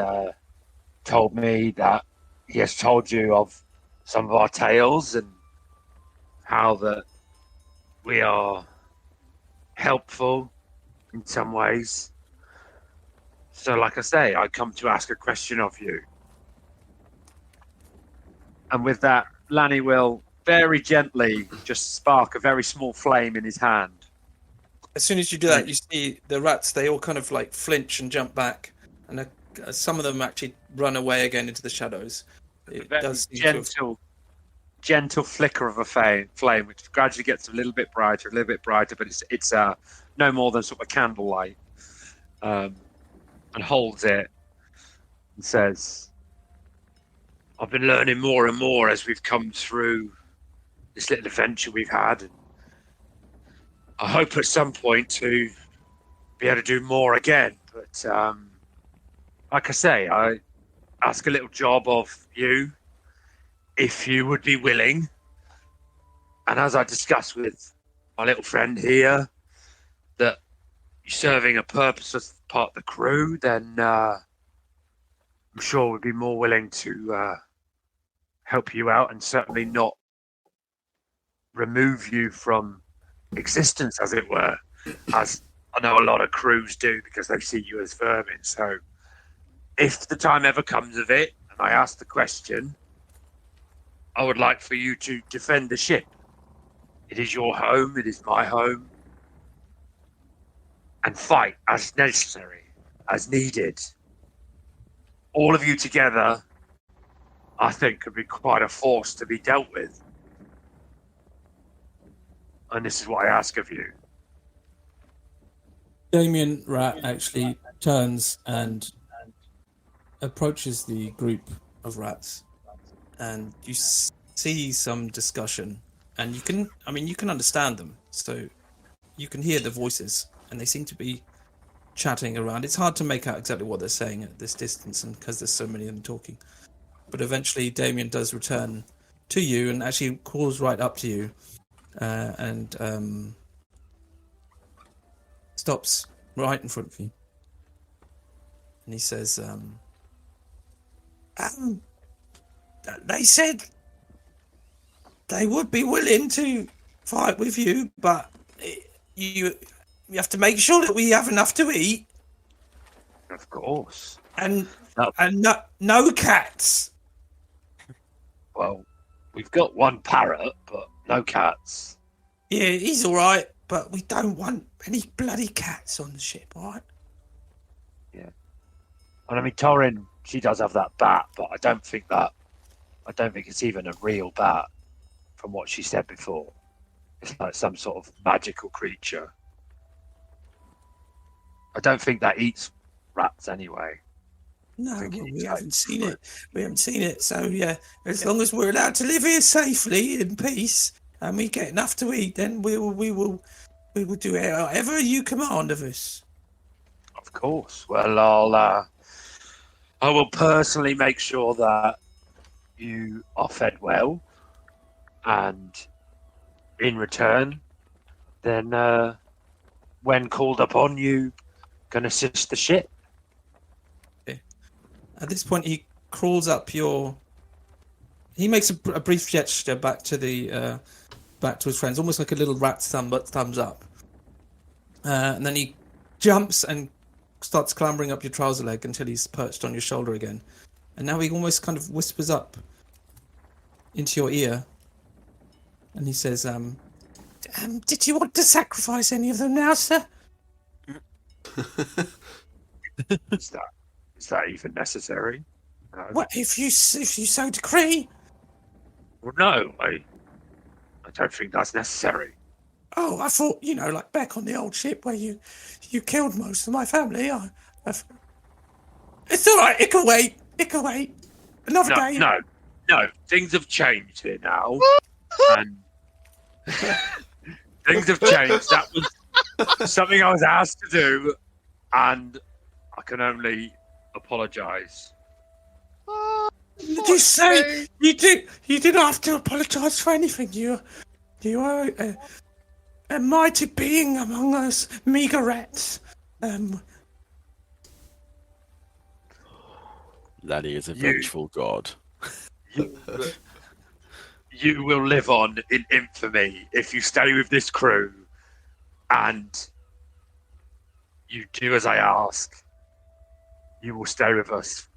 told me that he has told you of some of our tales and how that we are helpful in some ways. So, like I say, I come to ask a question of you." And with that, Lanny will very gently just spark a very small flame in his hand. As soon as you do that, you see the rats, they all kind of flinch and jump back, and some of them actually run away again into the shadows. It does seem gentle flicker of a flame, which gradually gets a little bit brighter, but it's no more than sort of a candlelight, and holds it and says, "I've been learning more and more as we've come through this little adventure we've had, and I hope at some point to be able to do more again. But like I say, I ask a little job of you, if you would be willing And as I discussed with my little friend here, that you're serving a purpose as part of the crew, then I'm sure we'd be more willing to help you out and certainly not remove you from existence, as it were, as I know a lot of crews do because they see you as vermin. So if the time ever comes of it, and I ask the question, I would like for you to defend the ship. It is your home, it is my home, and fight as necessary, as needed. All of you together, I think, could be quite a force to be dealt with. And this is what I ask of you. Damien Rat actually turns and approaches the group of rats, and you see some discussion, and you can understand them, so you can hear the voices, and they seem to be chatting around. It's hard to make out exactly what they're saying at this distance, and because there's so many of them talking. But eventually, Damien does return to you and actually calls right up to you, and stops right in front of you, and he says, "They said they would be willing to fight with you, but you have to make sure that we have enough to eat, Of course. and No. and no cats." Well, we've got one parrot, but no cats. Yeah, he's all right, but we don't want any bloody cats on the ship, all right? And I mean, Torrin, she does have that bat, but I don't think it's even a real bat from what she said before. It's like some sort of magical creature. I don't think that eats rats anyway. No, think well, he we takes haven't seen it. it. We haven't seen it. So, yeah, as long as we're allowed to live here safely in peace and we get enough to eat, then we will do whatever you command of us. Of course. Well, I will personally make sure that you are fed well, and in return, then when called upon, you can assist the ship. At this point, he crawls up he makes a brief gesture back to his friends, almost like a little rat's thumbs up. And then he jumps and starts clambering up your trouser leg until he's perched on your shoulder again. And now he almost kind of whispers up into your ear. And he says, did you want to sacrifice any of them now, sir? Is that even necessary? No. What, if you so decree? Well, no, I don't think that's necessary. Oh, I thought, like back on the old ship where you killed most of my family. It's all right. It can wait. Another day. No. Things have changed here now, and things have changed. That was something I was asked to do, and I can only apologise. Did you say you didn't have to apologise for anything? You are a mighty being among us meager rats. Lanny is a vengeful god. You will live on in infamy if you stay with this crew, and you do as I ask. You will stay with us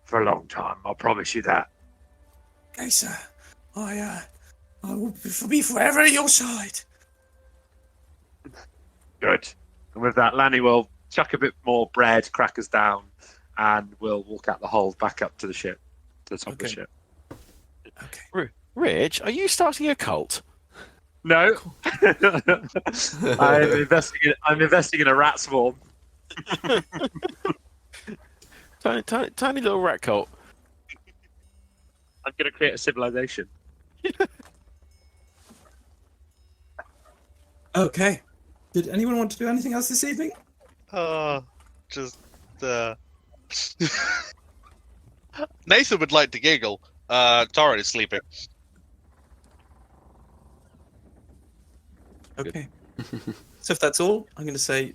for a long time. I'll promise you that. Okay, sir. I will be forever at your side. Good. And with that, Lanny will chuck a bit more bread, crackers down, and we'll walk out the hold back up to the ship, to the top of the ship. Okay. Rich, are you starting a cult? No. I'm investing in a rat swarm. Tiny little rat cult. I'm going to create a civilization. Okay. Did anyone want to do anything else this evening? Nathan would like to giggle. Torrin is sleeping. Okay. So if that's all, I'm going to say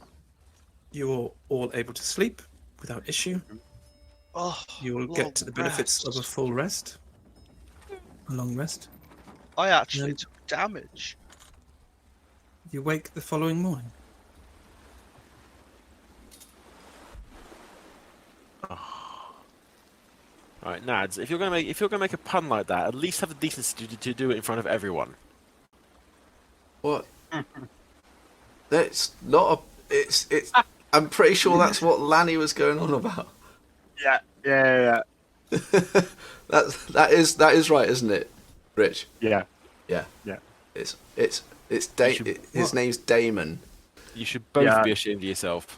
you're all able to sleep without issue. Oh, You will get to the benefits of a full rest, a long rest. I actually And- took damage. You wake the following morning. All right, Nadz, if you're gonna make a pun like that, at least have the decency to do it in front of everyone. What? That's not a. It's. I'm pretty sure that's what Lanny was going on about. Yeah. that is right, isn't it, Rich? Yeah. Yeah. Yeah. It's should- his name's Damon You should both Yeah. be ashamed of yourself.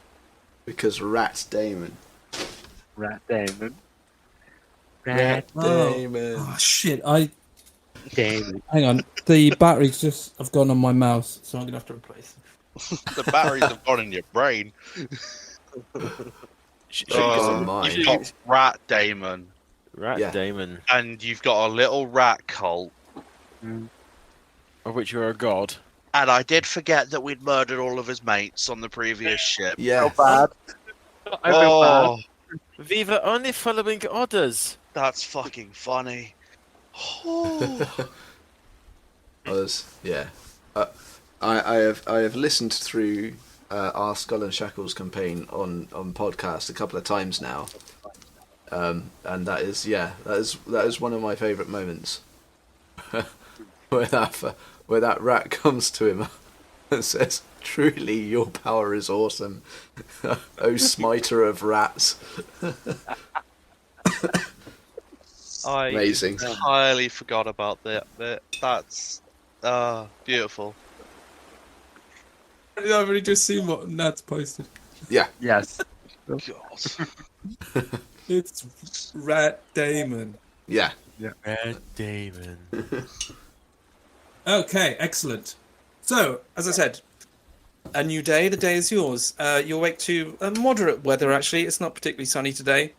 because Rat's Damon. Rat Damon. Rat Oh. Damon. Oh shit! Damon. Hang on. The batteries just have gone on my mouse, so I'm gonna have to replace them. The batteries have gone in your brain. Oh, mine. You've got Rat Damon, Rat Yeah. Damon, and you've got a little rat cult. of which you're a god. And I did forget that we'd murdered all of his mates on the previous ship. Yeah. Bad. I feel Oh, We were only following orders. that's fucking funny. Oh. Yeah. I have listened through our Skull and Shackles campaign on podcast a couple of times now, and that is one of my favourite moments, where that rat comes to him and says, "Truly, your power is awesome, oh smiter of rats." I Amazing. entirely forgot about that bit. That's beautiful. I've already just seen what Nad's posted. Yeah. Yes. God. It's Rat Damon. Yeah. Rat Damon. Okay, excellent. So, as I said, a new day. The day is yours. You awake to moderate weather. Actually, it's not particularly sunny today.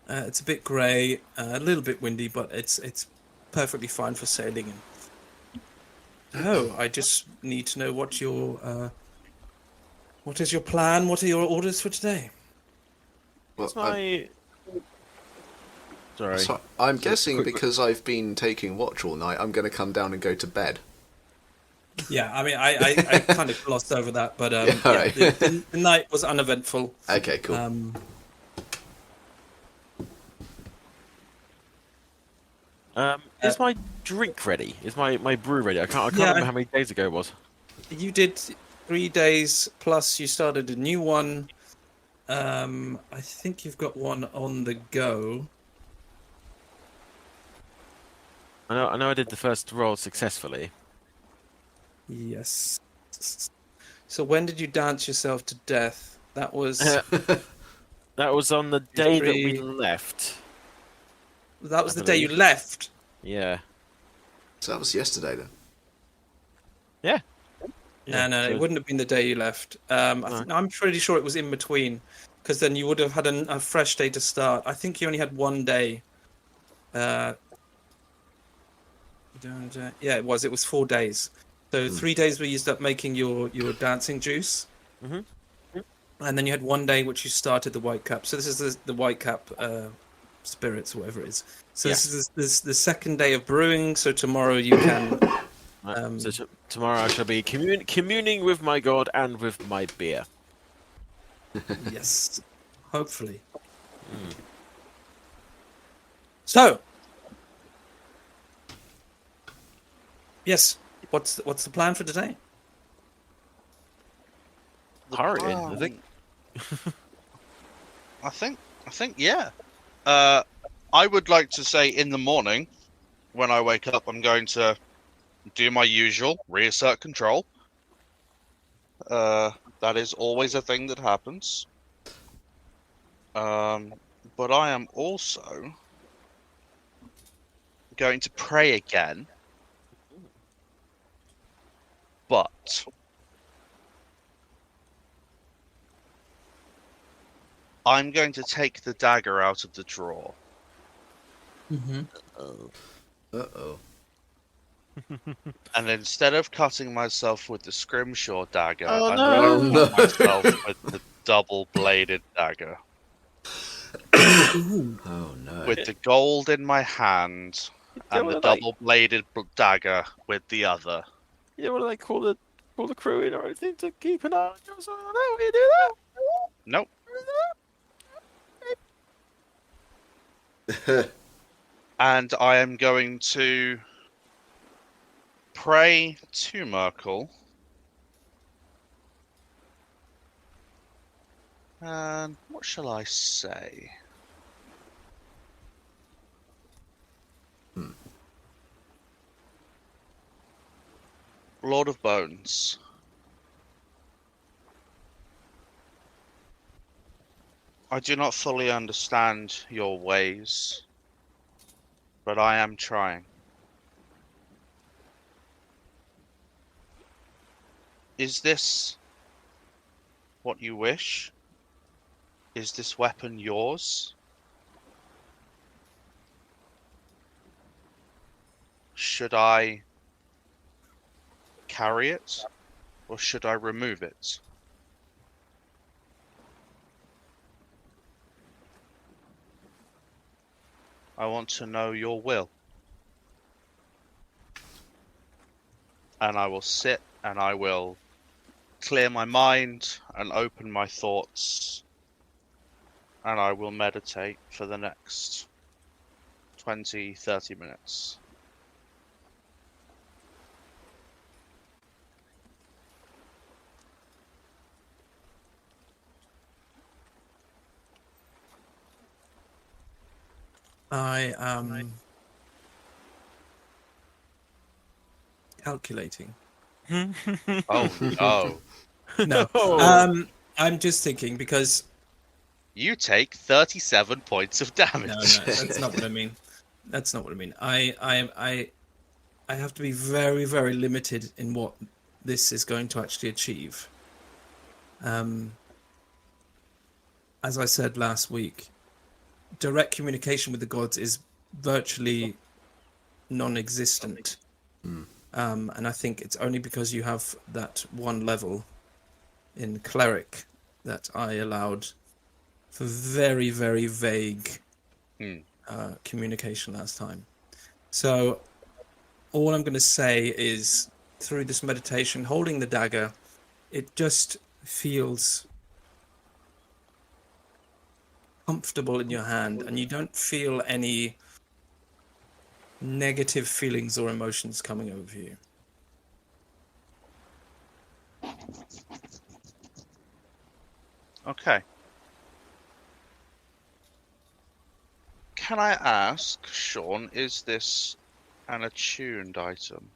It's a bit grey, a little bit windy, but it's perfectly fine for sailing. Oh, I just need to know what is your plan? What are your orders for today? Well, That's my. Sorry. So I'm guessing quick- because I've been taking watch all night, I'm going to come down and go to bed. Yeah, I mean, I kind of glossed over that, but Yeah, all right. the night was uneventful. Okay, cool. Is my drink ready? Is my brew ready? I can't Yeah, remember how many days ago it was. You did 3 days, plus you started a new one. I think you've got one on the go. I know I did the first roll successfully. Yes. So when did you dance yourself to death? That was That was on the day that we Three. left. that was I the day you believe. left. Yeah. So that was yesterday then. Yeah. No, so- it wouldn't have been the day you left. I'm pretty sure it was in between, because then you would have had a fresh day to start. I think you only had 1 day. Yeah, it was. It was 4 days. So 3 days were used up making your dancing juice. Mhm. And then you had 1 day which you started the white cap. So this is the white cap spirits, or whatever it is. So this is the second day of brewing. So tomorrow you can. So tomorrow I shall be communing with my god and with my beer. Yes, hopefully. So, yes, what's the plan for today? Hurry in, I think. I think, yeah. I would like to say in the morning, when I wake up, I'm going to do my usual, reassert control. That is always a thing that happens. But I am also going to pray again. But I'm going to take the dagger out of the drawer. Mm-hmm. Uh-oh. And instead of cutting myself with the scrimshaw dagger, Oh, I'm no. going to cut myself with the double-bladed dagger. Oh no. With the gold in my hand and the double-bladed dagger with the other. You don't want to call the crew in or anything to keep an eye on you or something like that? Will you do that? Nope. And I am going to pray to Merkel. And what shall I say? Lord of Bones. I do not fully understand your ways, but I am trying. Is this what you wish? Is this weapon yours? Should I carry it, or should I remove it? I want to know your will. And I will sit and I will clear my mind and open my thoughts. And I will meditate for the next 20-30 minutes. I am calculating. Oh no. No, Oh. I'm just thinking because You take 37 points of damage. no, that's not what I mean. That's not what I mean. I have to be very, very limited in what this is going to actually achieve. As I said last week, direct communication with the gods is virtually non-existent. And I think it's only because you have that one level in cleric that I allowed for very, very vague communication last time. So all I'm going to say is through this meditation, holding the dagger, it just feels comfortable in your hand, and you don't feel any negative feelings or emotions coming over you. Okay. Can I ask, Sean, is this an attuned item?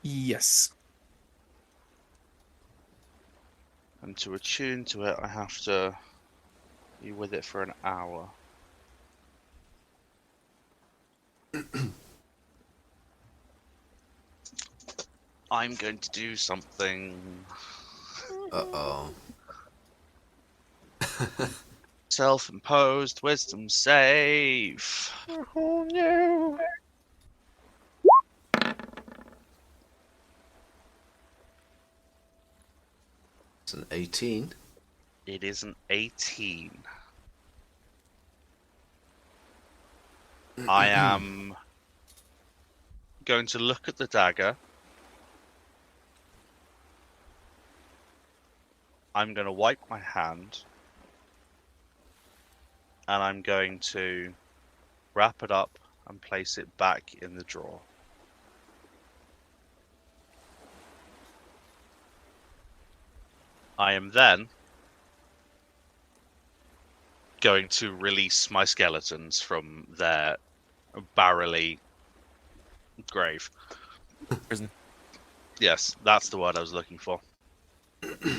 Yes. And to attune to it, I have to be with it for an hour. I'm going to do something. Uh-oh. Self-imposed wisdom save. Oh no. It's an 18. It is an 18. I am going to look at the dagger. I'm going to wipe my hand. And I'm going to wrap it up and place it back in the drawer. I am then going to release my skeletons from their barrelly grave. Prison. Yes, that's the word I was looking for.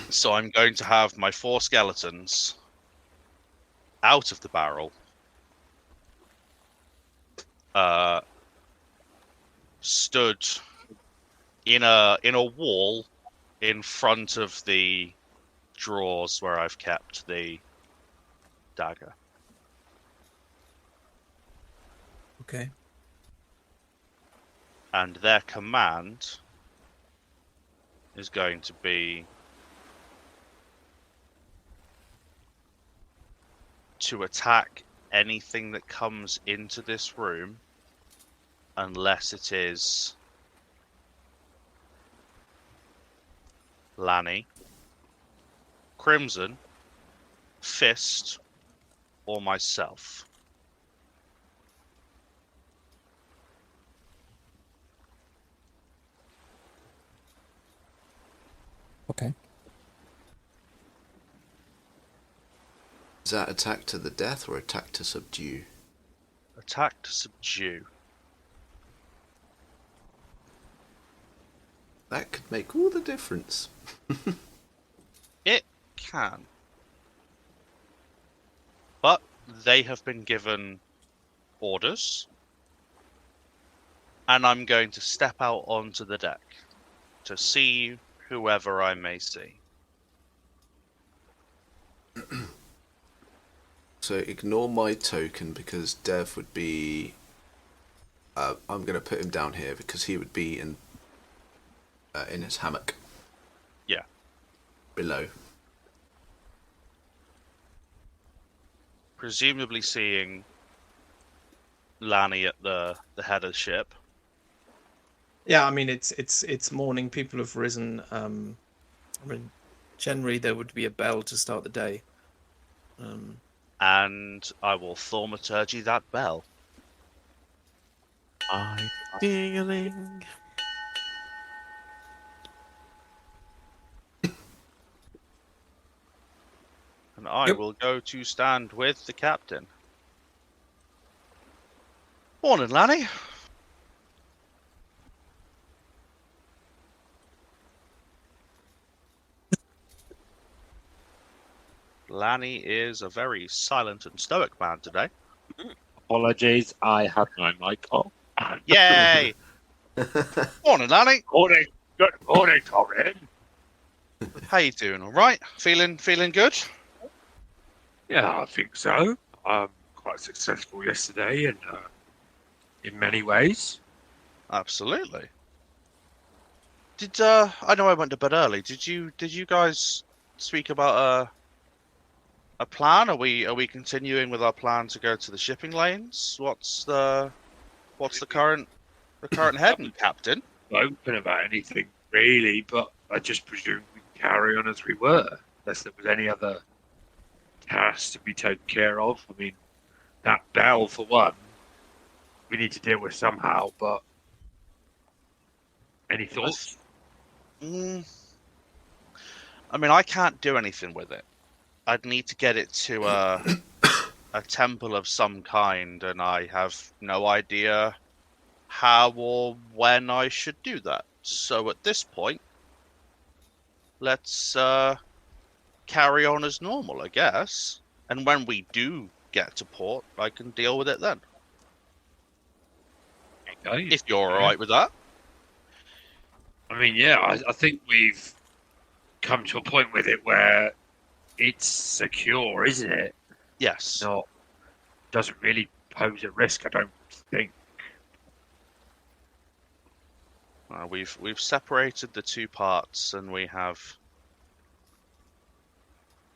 So I'm going to have my 4 skeletons out of the barrel, stood in a wall in front of the drawers where I've kept the dagger. Okay. And their command is going to be to attack anything that comes into this room unless it is Lani, Crimson, Fist, or myself. Okay. Is that attack to the death or attack to subdue? Attack to subdue. That could make all the difference. It can. But they have been given orders. And I'm going to step out onto the deck to see whoever I may see. So ignore my token because Dev would be... I'm going to put him down here because he would be in his hammock. Yeah. Below. Presumably seeing Lani at the head of the ship. Yeah, I mean it's morning. People have risen. I mean, generally there would be a bell to start the day. And I will thaumaturgy that bell. I'm feeling. And I Yep. will go to stand with the captain. Morning, Lani. Lani is a very silent and stoic man today. Apologies, I had my mic off. Yay! Morning, Lani. Morning. Good morning, Torrin. How you doing? All right? Feeling good? Yeah, I think so. Quite successful yesterday in many ways. Absolutely. Did I know I went to bed early. Did you guys speak about a plan? Are we continuing with our plan to go to the shipping lanes? What's the current heading, Captain? Open about anything really, but I just presumed we'd carry on as we were, unless there was any other tasks to be taken care of. I mean, that bell for one, we need to deal with somehow. But any thoughts? I mean, I can't do anything with it. I'd need to get it to a temple of some kind, and I have no idea how or when I should do that. So at this point, let's carry on as normal, I guess. And when we do get to port, I can deal with it then. Okay. If you're all right with that. I mean, yeah, I think we've come to a point with it where it's secure, isn't it? Yes. Not doesn't really pose a risk, I don't think. We've separated the two parts, and we have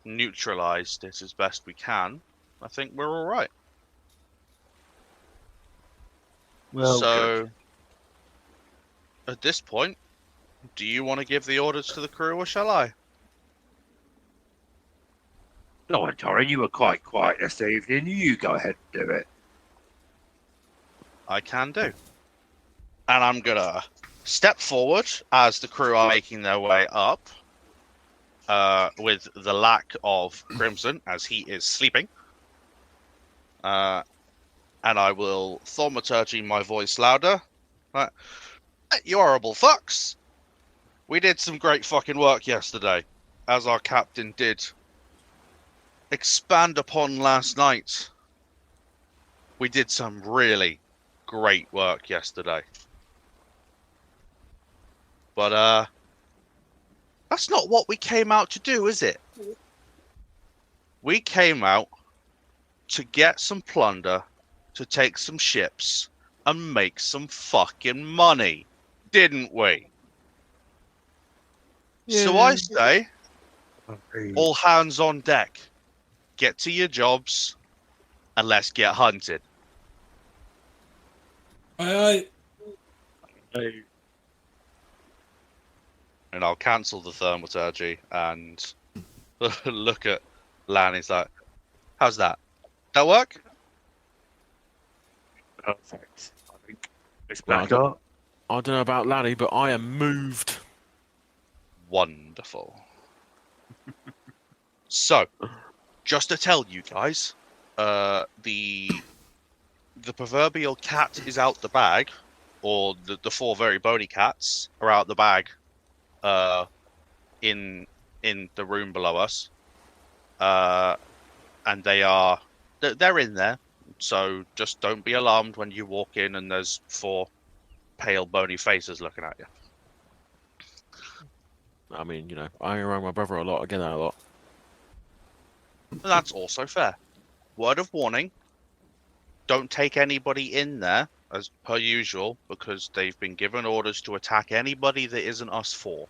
neutralized it as best we can. I think we're all right. Well, so, at this point, do you want to give the orders to the crew, or shall I? no, Torrin, you were quite quiet yesterday evening. You go ahead and do it. I can do. And I'm gonna step forward as the crew are making their way up, with the lack of Crimson as he is sleeping. And I will thaumaturgy my voice louder. You horrible fucks! We did some great fucking work yesterday, as our captain did expand upon last night. We did some really great work yesterday. But, that's not what we came out to do, is it? We came out to get some plunder, to take some ships and make some fucking money, didn't we? So I say, all hands on deck. Get to your jobs, and let's get hunted. Aye. And I'll cancel the thaumaturgy and look at Lanny's like, how's that? That work? Perfect. I think it's Well, back up. I don't know about Lanny, but I am moved. Wonderful. So, just to tell you guys, the proverbial cat is out the bag, or the four very bony cats are out the bag, in the room below us, and they're in there. So just don't be alarmed when you walk in and there's four pale bony faces looking at you. I mean, I hang around my brother a lot. I get that a lot. And that's also fair. Word of warning, don't take anybody in there, as per usual, because they've been given orders to attack anybody that isn't us four.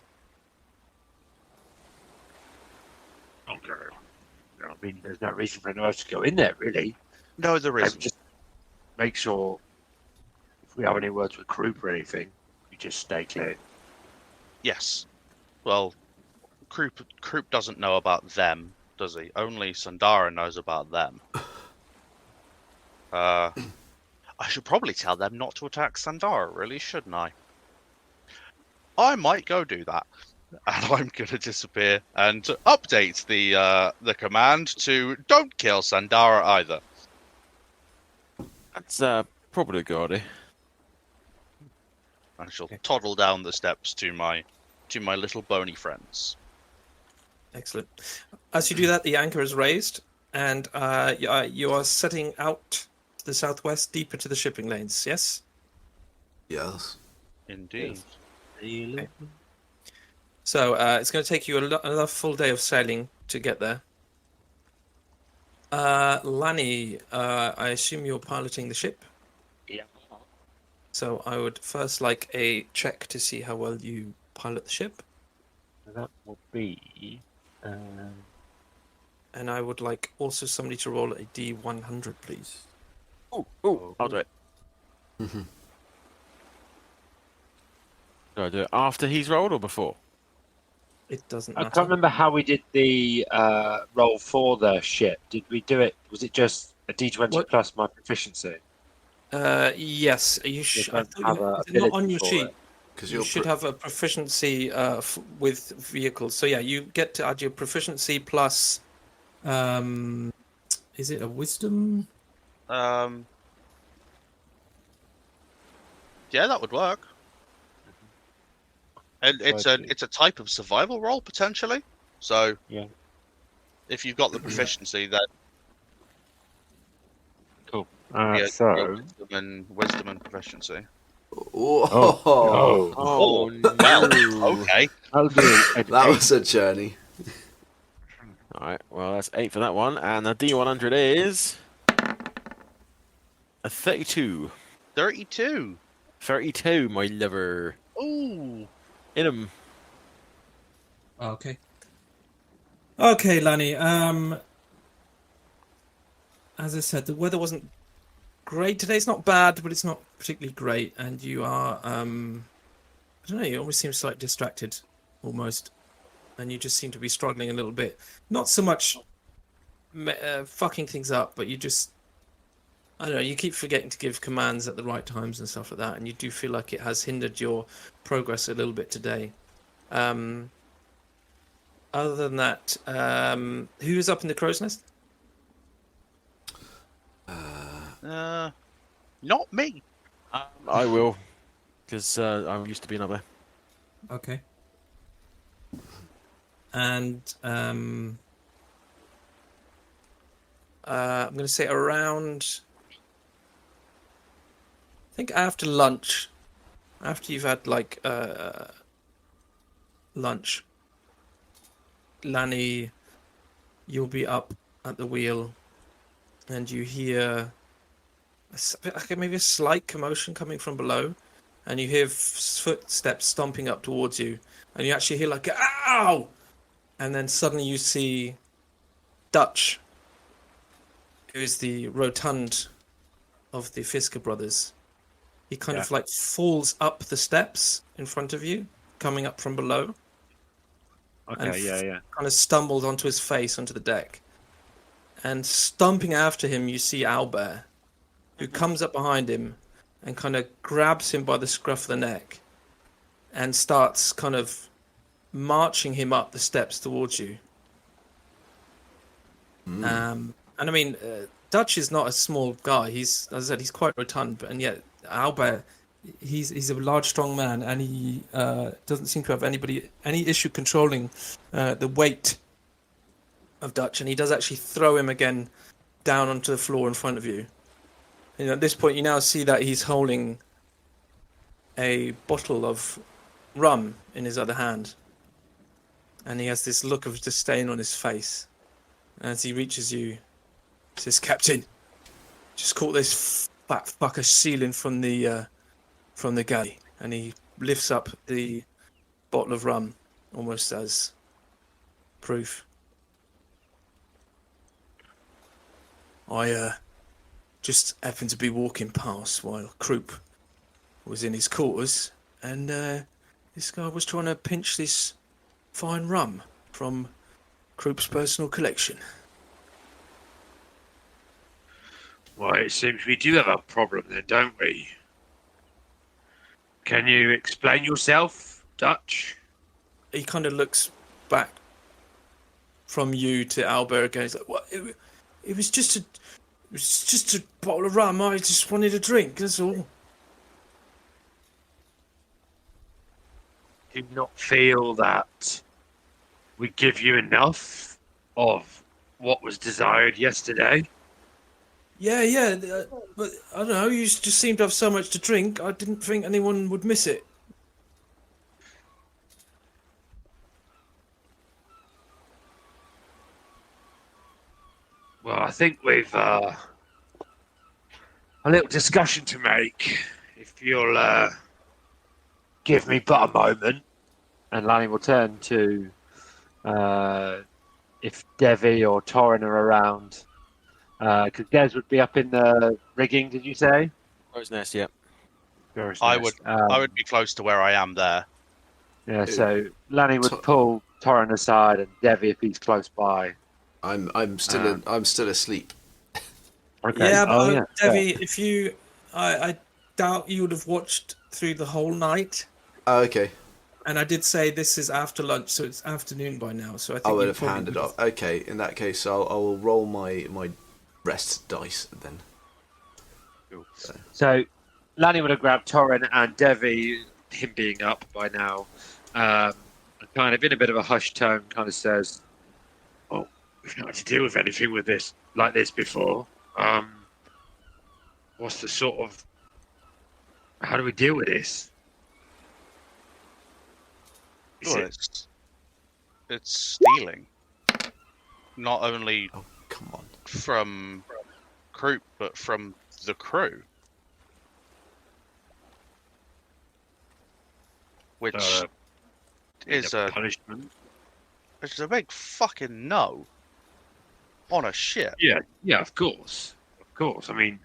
Okay. I mean, there's no reason for anyone else to go in there, really. No, there Maybe isn't. just make sure if we have any words with Croup or anything, we just stay clear. Yes. Well, Croup doesn't know about them, does he? Only Sandara knows about them. I should probably tell them not to attack Sandara, really, shouldn't I? I might go do that. And I'm going to disappear and update the command to don't kill Sandara either. That's probably a good idea. I shall toddle down the steps to my little bony friends. Excellent. As you do that, the anchor is raised, and you are setting out to the southwest, deeper to the shipping lanes. Yes. Yes. Indeed. Okay. So it's going to take you another full day of sailing to get there. Lanny, I assume you're piloting the ship. Yeah. So I would first like a check to see how well you pilot the ship. That will be. And I would like also somebody to roll a D100, please. Oh, I'll do it. Mm-hmm. Do I do it after he's rolled or before? It doesn't I matter. can't remember how we did the roll for the ship. Did we do it? Was it just a D20 What? plus my proficiency? Yes. You don't have a is it not on ability your for sheet? it. Because You should have a proficiency with vehicles. So yeah, you get to add your proficiency plus. Is it a wisdom? Yeah, that would work. And it's a type of survival roll potentially. So Yeah. if you've got the proficiency, then Cool. yeah, So. wisdom and proficiency. Oh, Oh, Well, okay. I'll do it. that was a journey. Alright, well, that's 8 for that one. And the D100 is a 32. 32. 32, my lover. Ooh. In him. Okay. Okay, Lanny. As I said, the weather wasn't great today. It's not bad, but it's not particularly great. And you are, I don't know, you always seem slightly distracted, almost. And you just seem to be struggling a little bit. Not so much fucking things up, but you just, I don't know, you keep forgetting to give commands at the right times and stuff like that. And you do feel like it has hindered your progress a little bit today. Other than that, who's up in the crow's nest? Not me. I will. Because I'm used to being up there. Okay. And I'm going to say around, I think after lunch, after you've had like lunch, Lanny, you'll be up at the wheel and you hear maybe a slight commotion coming from below, and you hear footsteps stomping up towards you, and you actually hear like "ow," and then suddenly you see Dutch, who is the rotund of the Fisker brothers. He kind of like falls up the steps in front of you, coming up from below. Okay, yeah. Kind of stumbles onto his face onto the deck. And stomping after him, you see Owlbear, who comes up behind him and kind of grabs him by the scruff of the neck and starts kind of marching him up the steps towards you. And I mean, Dutch is not a small guy. As I said, he's quite rotund, and yet Owlbear, he's a large, strong man, and he doesn't seem to have any issue controlling the weight of Dutch, and he does actually throw him again down onto the floor in front of you. And at this point, you now see that he's holding a bottle of rum in his other hand, and he has this look of disdain on his face. As he reaches you, he says, "Captain, just caught this fat fucker stealing from the galley," and he lifts up the bottle of rum almost as proof. I just happened to be walking past while Croup was in his quarters, and this guy was trying to pinch this fine rum from Croup's personal collection. Well, it seems we do have a problem then, don't we? Can you explain yourself, Dutch? He kind of looks back from you to Owlbear again. He's like, "What? It was just a bottle of rum. I just wanted a drink. That's all." Do you not feel that we give you enough of what was desired yesterday? Yeah, but I don't know. You just seem to have so much to drink. I didn't think anyone would miss it. Well, I think we've a little discussion to make. If you'll give me but a moment, and Lanny will turn to if Devvie or Torrin are around. Because Des would be up in the rigging, did you say? Crow's Nest, yeah. I would be close to where I am there. Yeah, so Lanny would pull Torrin aside, and Devvie, if he's close by. I'm still asleep. Okay. Yeah, but yeah. Devvie, if you, I doubt you would have watched through the whole night. Oh, okay. And I did say this is after lunch, so it's afternoon by now. So I think I would you have probably handed would off. Okay, in that case, I'll roll my rest dice then. So Lanny would have grabbed Torrin and Devvie, him being up by now, and kind of in a bit of a hushed tone, kind of says, "Oh, we've not had to deal with anything with this like this before. What's the sort of? How do we deal with this?" Well, it's stealing. Not only Oh, come on. from Croup, but from the crew. Which is a punishment. which is a big fucking no on a ship. Yeah, of course. I mean,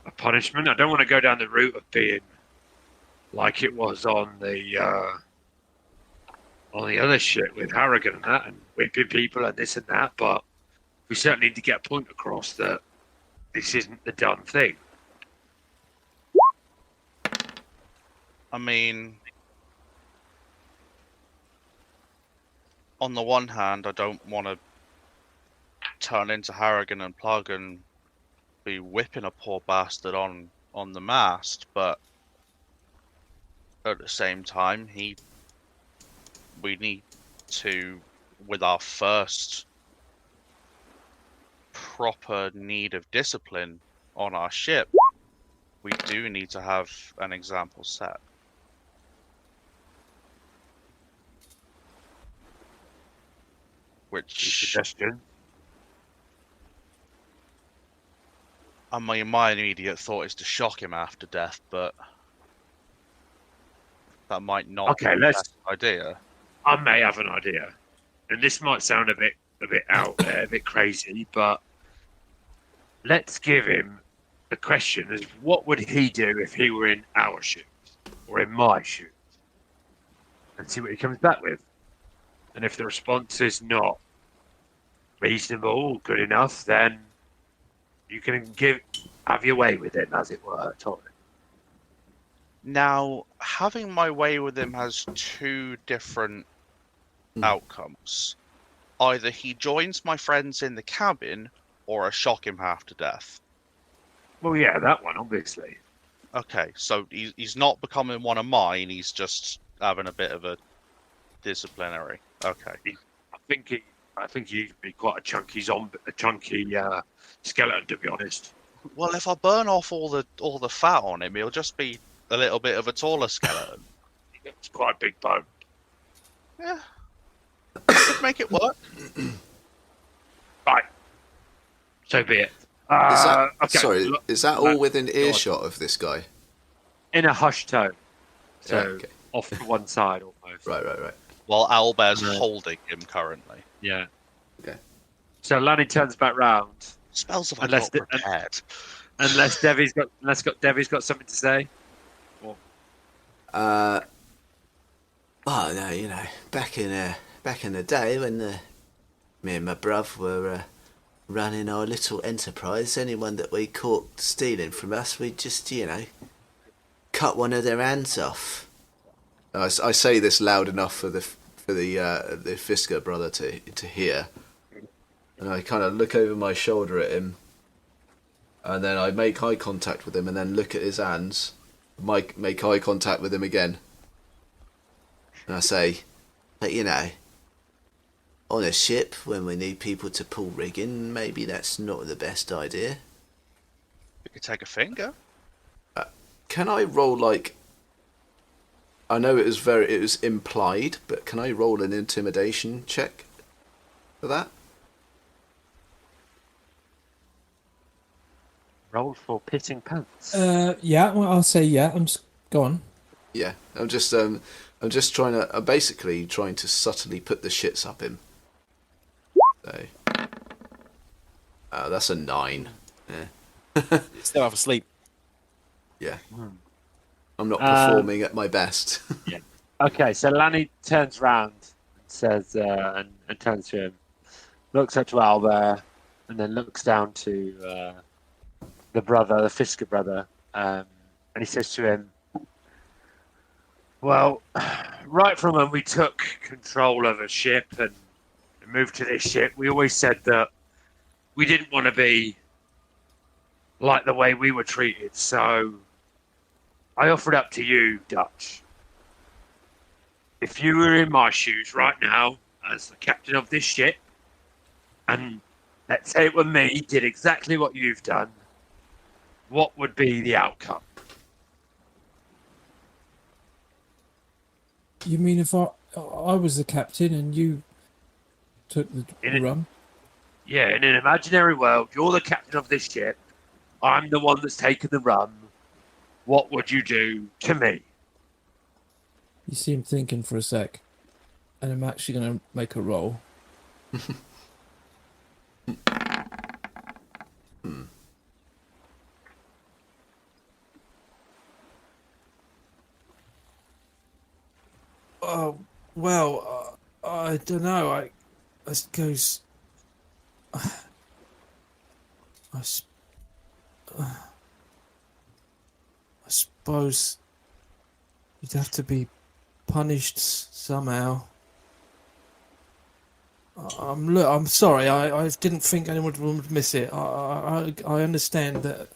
a punishment. I don't want to go down the route of being like it was on the other shit with Harrigan and that, and whipping people and this and that. But we certainly need to get a point across that this isn't the done thing. I mean, on the one hand, I don't want to turn into Harrigan and Plug and be whipping a poor bastard on the mast, but at the same time, we need to, with our first proper need of discipline on our ship, we do need to have an example set. Suggestion. I mean, my immediate thought is to shock him after death, but that might not Okay, be the best idea. I may have an idea, and this might sound a bit out there, a bit crazy, but let's give him the question: is what would he do if he were in our shoes or in my shoes, and see what he comes back with. And if the response is not reasonable, good enough, then you can have your way with it, as it were, Torrin. Now, having my way with him has two different outcomes. Either he joins my friends in the cabin, or I shock him half to death. Well, yeah, that one, obviously. Okay, so he's not becoming one of mine, he's just having a bit of a disciplinary. Okay. I think he'd be quite a chunky skeleton, to be honest. Well, if I burn off all the fat on him, he'll just be a little bit of a taller skeleton. It's quite a big bone. Yeah. Could make it work. Right. So be it. Okay. Sorry, is that all within earshot of this guy? In a hushed tone. So Okay. off to one side almost. Right. While Owlbear's holding him currently. Yeah. Okay. So Lanny turns back round. Spells have I Unless got prepared. Unless Devvie's got something to say. Oh no, you know, back in the day when me and my bruv were running our little enterprise, anyone that we caught stealing from us, we'd just, you know, cut one of their hands off. I say this loud enough for the Fisker brother to hear, and I kind of look over my shoulder at him, and then I make eye contact with him, and then look at his hands, make eye contact with him again, and I say, but you know, on a ship when we need people to pull rigging, maybe that's not the best idea. You could take a finger. Can I roll, like, I know it was implied, but can I roll an intimidation check for that? Roll for pissing pants. Yeah, well, I'll say yeah. Go on. Yeah, I'm just trying to, I'm basically trying to subtly put the shits up him. So, that's a 9. Yeah. Still half asleep. Yeah. I'm not performing at my best. Yeah. Okay, so Lanny turns round and says, and turns to him, looks up to Albert, and then looks down to the Fisker brother, and he says to him, well, right from when we took control of a ship and moved to this ship, we always said that we didn't want to be like the way we were treated, so I offer it up to you, Dutch. If you were in my shoes right now as the captain of this ship, and let's say it were me, did exactly what you've done, what would be the outcome? You mean if I was the captain and you took the rum? Yeah, in an imaginary world, you're the captain of this ship, I'm the one that's taken the rum, what would you do to me? You see him thinking for a sec, and I'm actually going to make a roll. Oh, well, I don't know. I suppose. I suppose you'd have to be punished somehow. I'm sorry. I didn't think anyone would miss it. I understand that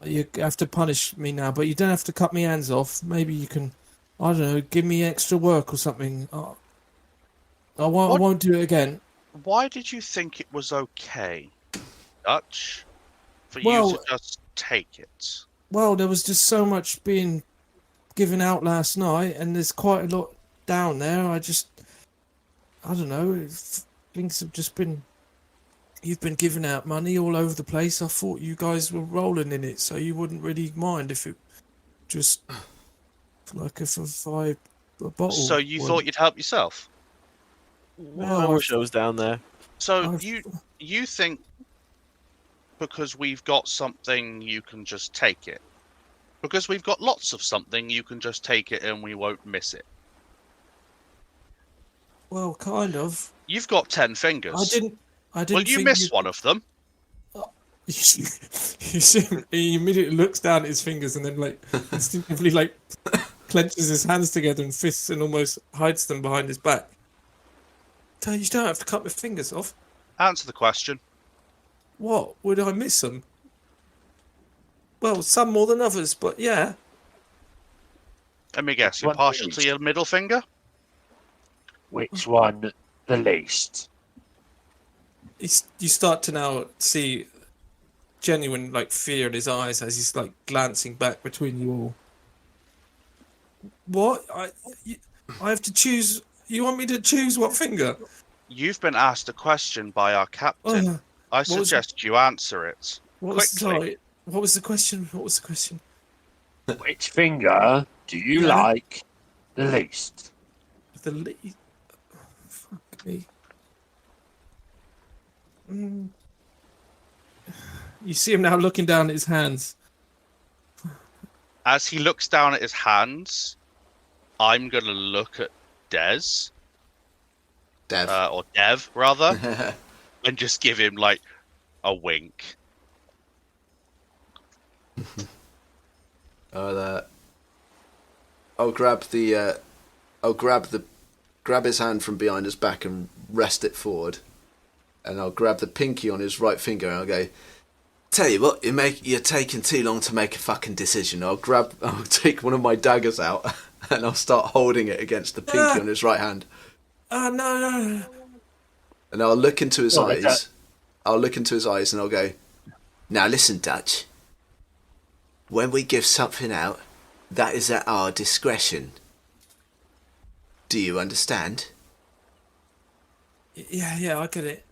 you have to punish me now, but you don't have to cut me hands off. Maybe you can, I don't know, give me extra work or something. I won't do it again. Why did you think it was okay, Dutch, for you to just take it? Well, there was just so much being given out last night, and there's quite a lot down there. I don't know. Things have just been you've been giving out money all over the place. I thought you guys were rolling in it, so you wouldn't really mind if it just like if I a bottle. So you thought you'd help yourself? I wish I was down there. So I've- you think because we've got something you can just take it? Because we've got lots of something you can just take it and we won't miss it. Well, kind of. You've got 10 fingers. I didn't. Well, you think missed one of them. You see him, he immediately looks down at his fingers and then like instinctively like clenches his hands together and fists and almost hides them behind his back. So you don't have to cut my fingers off. Answer the question. What? Would I miss them? Well, some more than others, but yeah. Let me guess, you're One partial each. to your middle finger? Which one the least? You start to now see genuine like fear in his eyes as he's like glancing back between you all. What? I have to choose. You want me to choose what finger? You've been asked a question by our captain. Oh, I was- suggest you answer it. what was, Quickly. sorry, what was the question? What was the question? Which finger do you Yeah. like the least? The lead. Fuck me. Mm. You see him now looking down at his hands. As he looks down at his hands, I'm going to look at Des, Dev. or Dev, rather, and just give him, like, a wink. I'll grab his hand from behind his back and rest it forward, and I'll grab the pinky on his right finger and I'll go, tell you what, you're taking too long to make a fucking decision. I'll take one of my daggers out and I'll start holding it against the pinky on his right hand. No. And I'll look into his Oh, eyes. that- I'll look into his eyes and I'll go, now listen, Dutch. When we give something out, that is at our discretion. Do you understand? Yeah, I get it.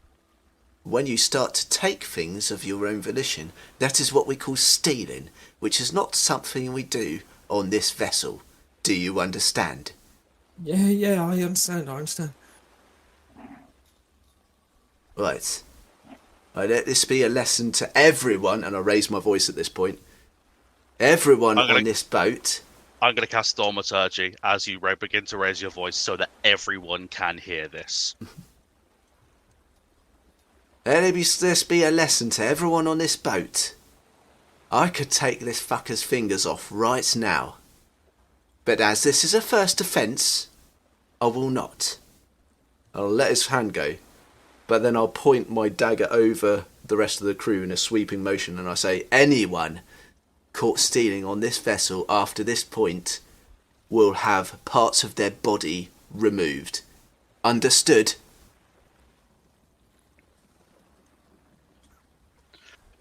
When you start to take things of your own volition, that is what we call stealing, which is not something we do on this vessel. Do you understand? Yeah, I understand. Right. I let this be a lesson to everyone, and I raise my voice at this point. Everyone I'm gonna- on this boat. I'm going to cast Thaumaturgy as you begin to raise your voice so that everyone can hear this. Let this be a lesson to everyone on this boat. I could take this fucker's fingers off right now. But as this is a first offence, I will not. I'll let his hand go. But then I'll point my dagger over the rest of the crew in a sweeping motion and I say, anyone caught stealing on this vessel after this point will have parts of their body removed. Understood?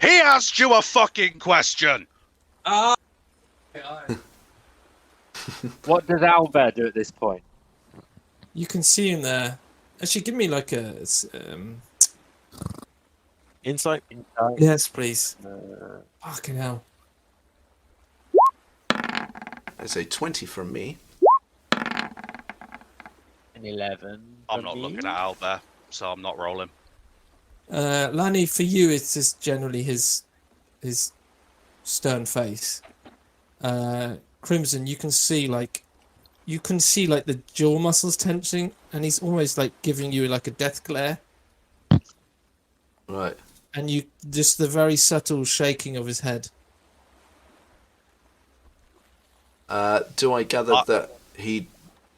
He asked you a fucking question! What does Albert do at this point? You can see him there. Actually, give me like a. Insight. Yes, please. Fucking hell. That's a 20 from me. An 11. I'm from not me. looking at Albert, so I'm not rolling. Lani, for you, it's just generally his stern face. Crimson, you can see like the jaw muscles tensing, and he's almost like giving you like a death glare. Right. And you just the very subtle shaking of his head. Do I gather that he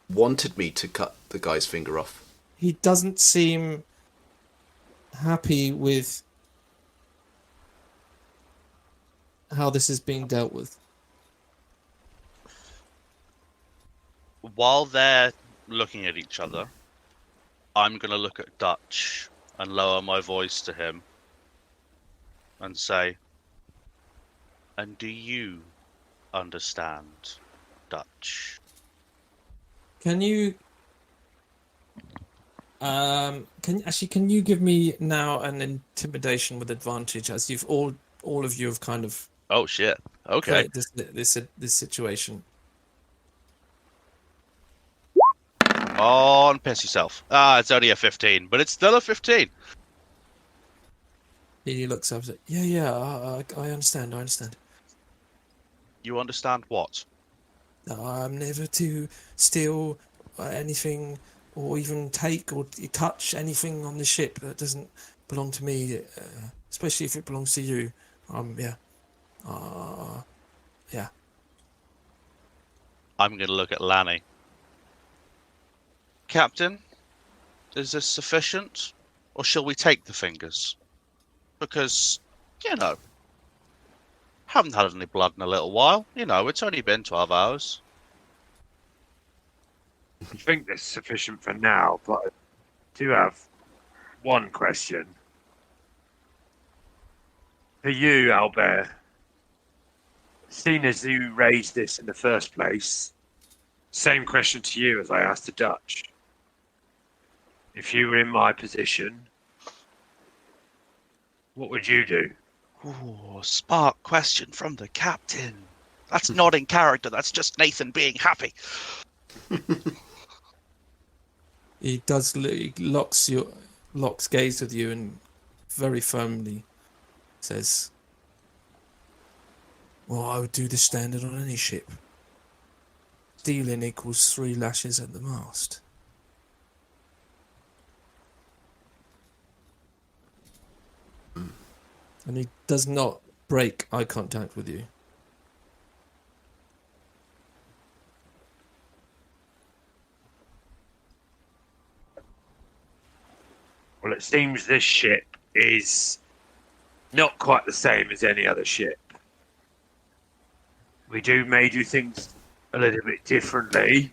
wanted me to cut the guy's finger off? He doesn't seem happy with how this is being dealt with. While they're looking at each other, I'm going to look at Dutch and lower my voice to him and say, and do you understand Dutch? Can you Can you give me now an intimidation with advantage, as you've all of you have kind of Oh shit. Okay. created this situation. On piss yourself. Ah, it's only a 15, but it's still a 15. He looks up. And says, yeah, I understand. I understand. You understand what? I'm never to steal anything, or even take or touch anything on the ship that doesn't belong to me, especially if it belongs to you. Yeah. Yeah. I'm going to look at Lanny. Captain, is this sufficient? Or shall we take the fingers? Because, haven't had any blood in a little while. It's only been 12 hours. I think this is sufficient for now, but I do have one question. For you, Albert, seeing as you raised this in the first place, same question to you as I asked the Dutch. If you were in my position, what would you do? Ooh, spark question from the captain. That's not in character. That's just Nathan being happy. He does. He locks gaze with you and very firmly says, "Well, I would do the standard on any ship. Stealing equals 3 lashes at the mast." And he does not break eye contact with you. Well, it seems this ship is not quite the same as any other ship. We may do things a little bit differently.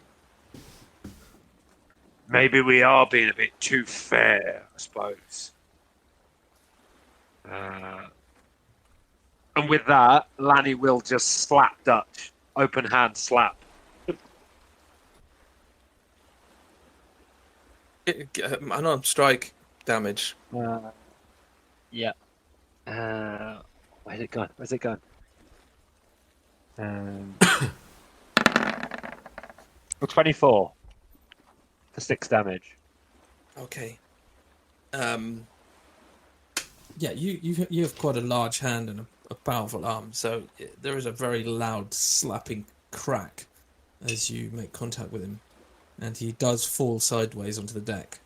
Maybe we are being a bit too fair, I suppose. And with that, Lanny will just slap Dutch. Open hand slap. Unarmed strike damage. Yeah. Where's it gone? Where's it gone? For 24 for 6 damage. Okay. Yeah, you have quite a large hand and a powerful arm, so there is a very loud slapping crack as you make contact with him, and he does fall sideways onto the deck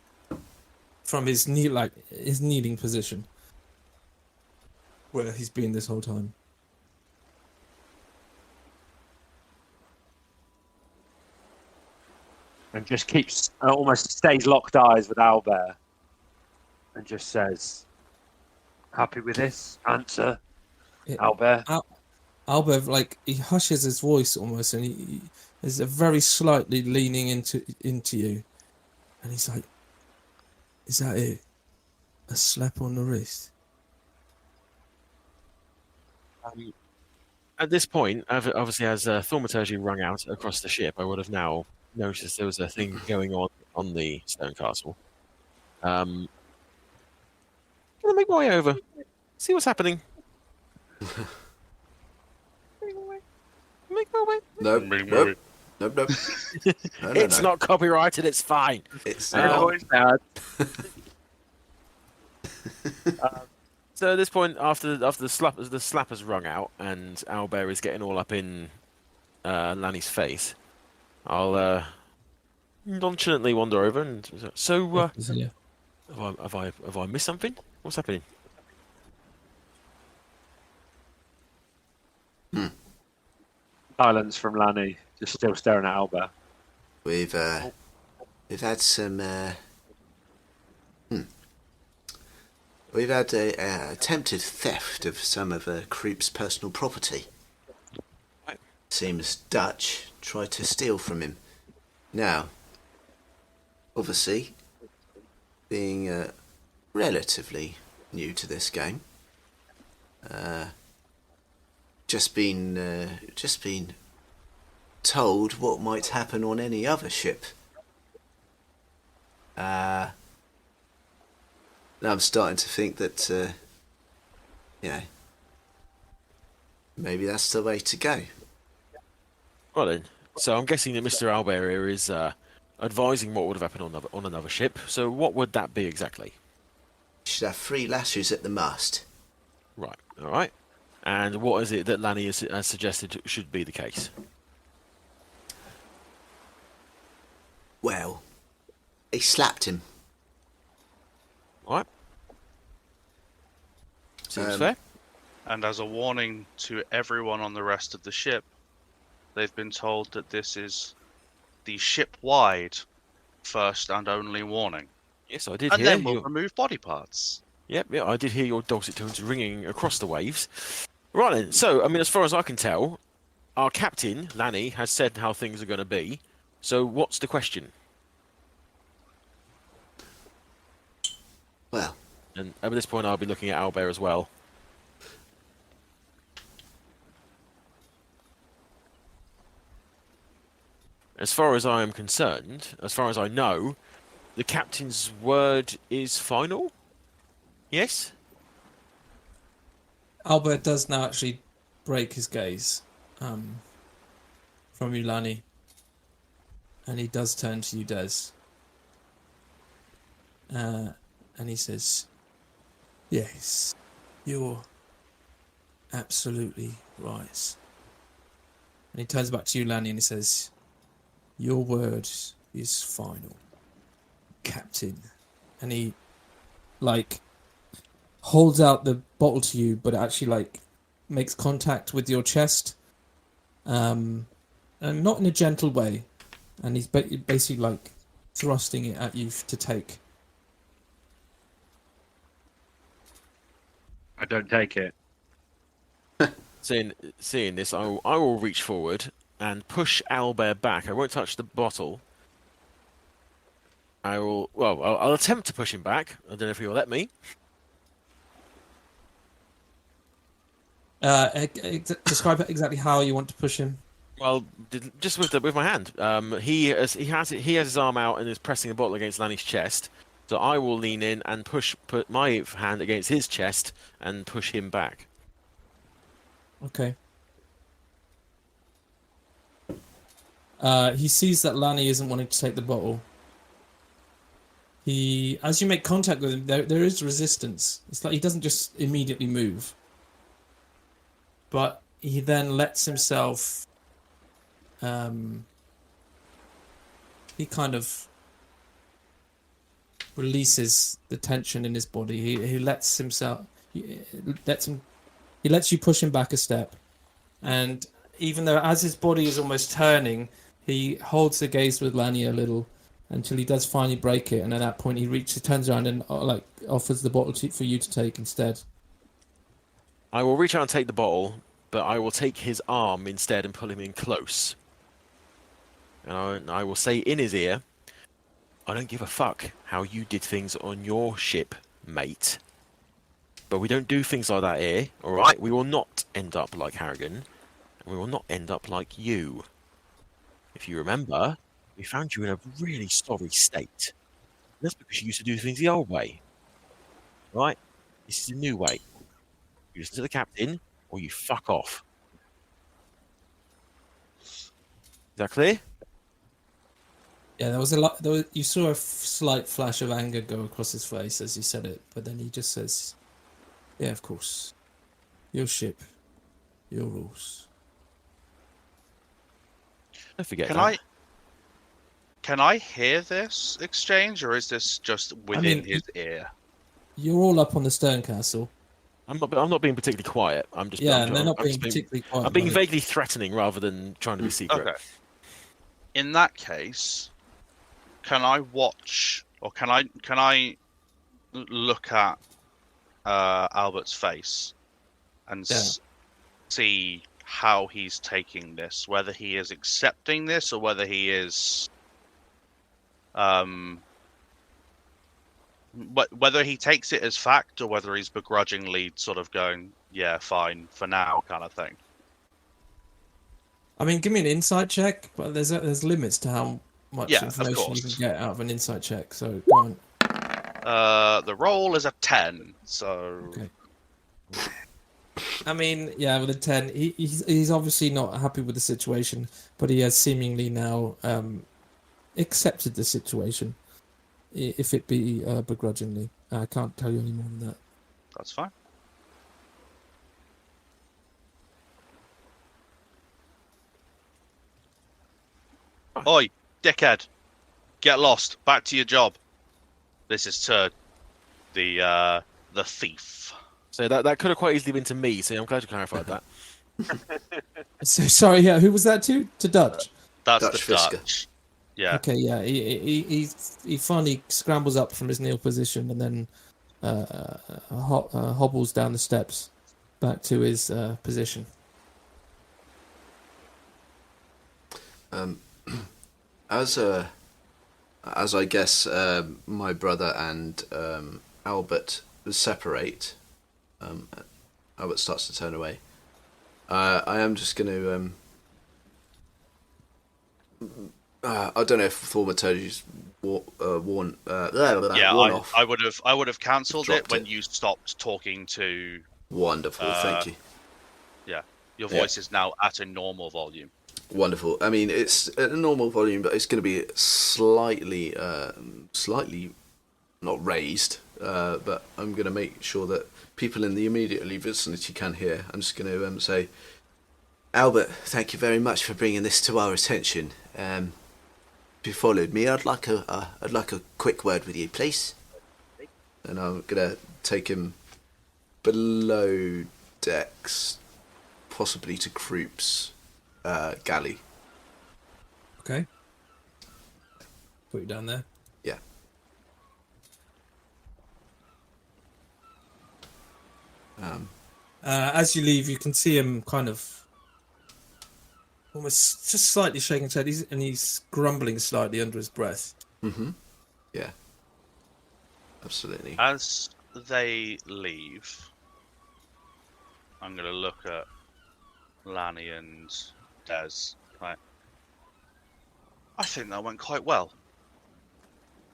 from his kneeling position where he's been this whole time. And just keeps, almost stays locked eyes with Albert. And just says, happy with this answer, Albert? Albert, he hushes his voice almost, and he is very slightly leaning into you. And he's like, "Is that it? A slap on the wrist?" At this point, obviously, as thaumaturgy rung out across the ship, I would have now noticed there was a thing going on the stone castle. Gonna make my way over, see what's happening. Make my way. Nope. No. It's not copyrighted. It's fine. It's It's bad. So at this point, after the slap has rung out and Albert is getting all up in Lanny's face, I'll nonchalantly wander over and so. Yeah. Have I missed something? What's happening? Silence from Lanny, just still staring at Albert. We've had some. We've had a attempted theft of some of Creep's personal property. Right. Seems Dutch tried to steal from him. Now, obviously, being relatively new to this game, just been told what might happen on any other ship. And I'm starting to think that, you know, maybe that's the way to go. Well then, so I'm guessing that Mr. Albert here is advising what would have happened on another ship. So what would that be exactly? Should have 3 lassos at the mast. Right. All right. And what is it that Lanny has suggested should be the case? Well, he slapped him. All right. Seems Um, fair. And as a warning to everyone on the rest of the ship, they've been told that this is the ship-wide first and only warning. Yes, I did And hear. then we'll remove body parts. Yep, yeah, I did hear your dulcet tones ringing across the waves. Right then, so, I mean, as far as I can tell, our captain, Lanny, has said how things are going to be. So what's the question? Well, And at this point, I'll be looking at Albert as well. As far as I am concerned, as far as I know, the captain's word is final? Yes? Albert does now actually break his gaze from you, Lani. And he does turn to you, Des. And he says, yes, you're absolutely right. And he turns back to you, Lani, and he says, your word is final, Captain. And he, like, holds out the bottle to you, but it actually, like, makes contact with your chest. And not in a gentle way. And he's basically, like, thrusting it at you to take. I don't take it. Seeing this, I will reach forward and push Albert back. I won't touch the bottle. I'll attempt to push him back. I don't know if he'll let me. Describe exactly how you want to push him. Well, just with my hand. He has his arm out and is pressing the bottle against Lanny's chest. So I will lean in and put my hand against his chest and push him back. Okay. He sees that Lanny isn't wanting to take the bottle. As you make contact with him, there is resistance. It's like he doesn't just immediately move. But he then lets himself... he kind of releases the tension in his body. He lets himself... He lets you push him back a step. And even though as his body is almost turning, he holds the gaze with Lanny a little until he does finally break it. And at that point, he turns around and offers the bottle for you to take instead. I will reach out and take the bottle, but I will take his arm instead and pull him in close. And I will say in his ear, I don't give a fuck how you did things on your ship, mate. But we don't do things like that here, alright? We will not end up like Harrigan, and we will not end up like you. If you remember, we found you in a really sorry state. That's because you used to do things the old way. Right? This is a new way. You listen to the captain, or you fuck off. Is that clear? Yeah, there was a lot. You saw a slight flash of anger go across his face as you said it, but then he just says, "Yeah, of course. Your ship, your rules." Don't forget Can that. Can I hear this exchange, or is this just within his ear? You're all up on the stern castle. I'm not being particularly quiet. I'm just Yeah, I'm, and they're not I'm being just particularly quiet. I'm being about it. vaguely threatening rather than trying to be secret. Okay. In that case, can I watch, or can I look at Albert's face and see how he's taking this? Whether he is accepting this, or whether he is, whether he takes it as fact, or whether he's begrudgingly sort of going, "Yeah, fine for now," kind of thing. I mean, give me an insight check, but there's limits to how much Yeah, of information you course. can get out of an insight check. So go on. The roll is a 10, so... Okay. I mean, yeah, with a 10, he's obviously not happy with the situation, but he has seemingly now accepted the situation, if it be begrudgingly. I can't tell you any more than that. That's fine. Oi, dickhead. Get lost. Back to your job. This is to the thief. So that could have quite easily been to me, so I'm glad you clarified that. So sorry, yeah, who was that to? To Dutch? That's Dutch the Fisker. Dutch. Yeah. Okay, yeah, he finally scrambles up from his kneel position and then hobbles down the steps back to his position. As I guess my brother and Albert separate, Albert starts to turn away. I am just going to. I don't know if Thaumaturgy's warn off. I would have cancelled it Dropped when it. you stopped talking to. Wonderful, thank you. Yeah, your Yeah. voice is now at a normal volume. Wonderful. I mean, it's at a normal volume, but it's going to be slightly not raised. But I'm going to make sure that people in the immediately vicinity can hear. I'm just going to say, Albert, thank you very much for bringing this to our attention. If you followed me, I'd like a quick word with you, please. And I'm going to take him below decks, possibly to Kroop's galley. Okay. Put you down there. Yeah. As you leave, you can see him kind of almost just slightly shaking his head, and he's grumbling slightly under his breath. Mm-hmm. Yeah. Absolutely. As they leave, I'm going to look at Lanny and Des. Right. I think that went quite well,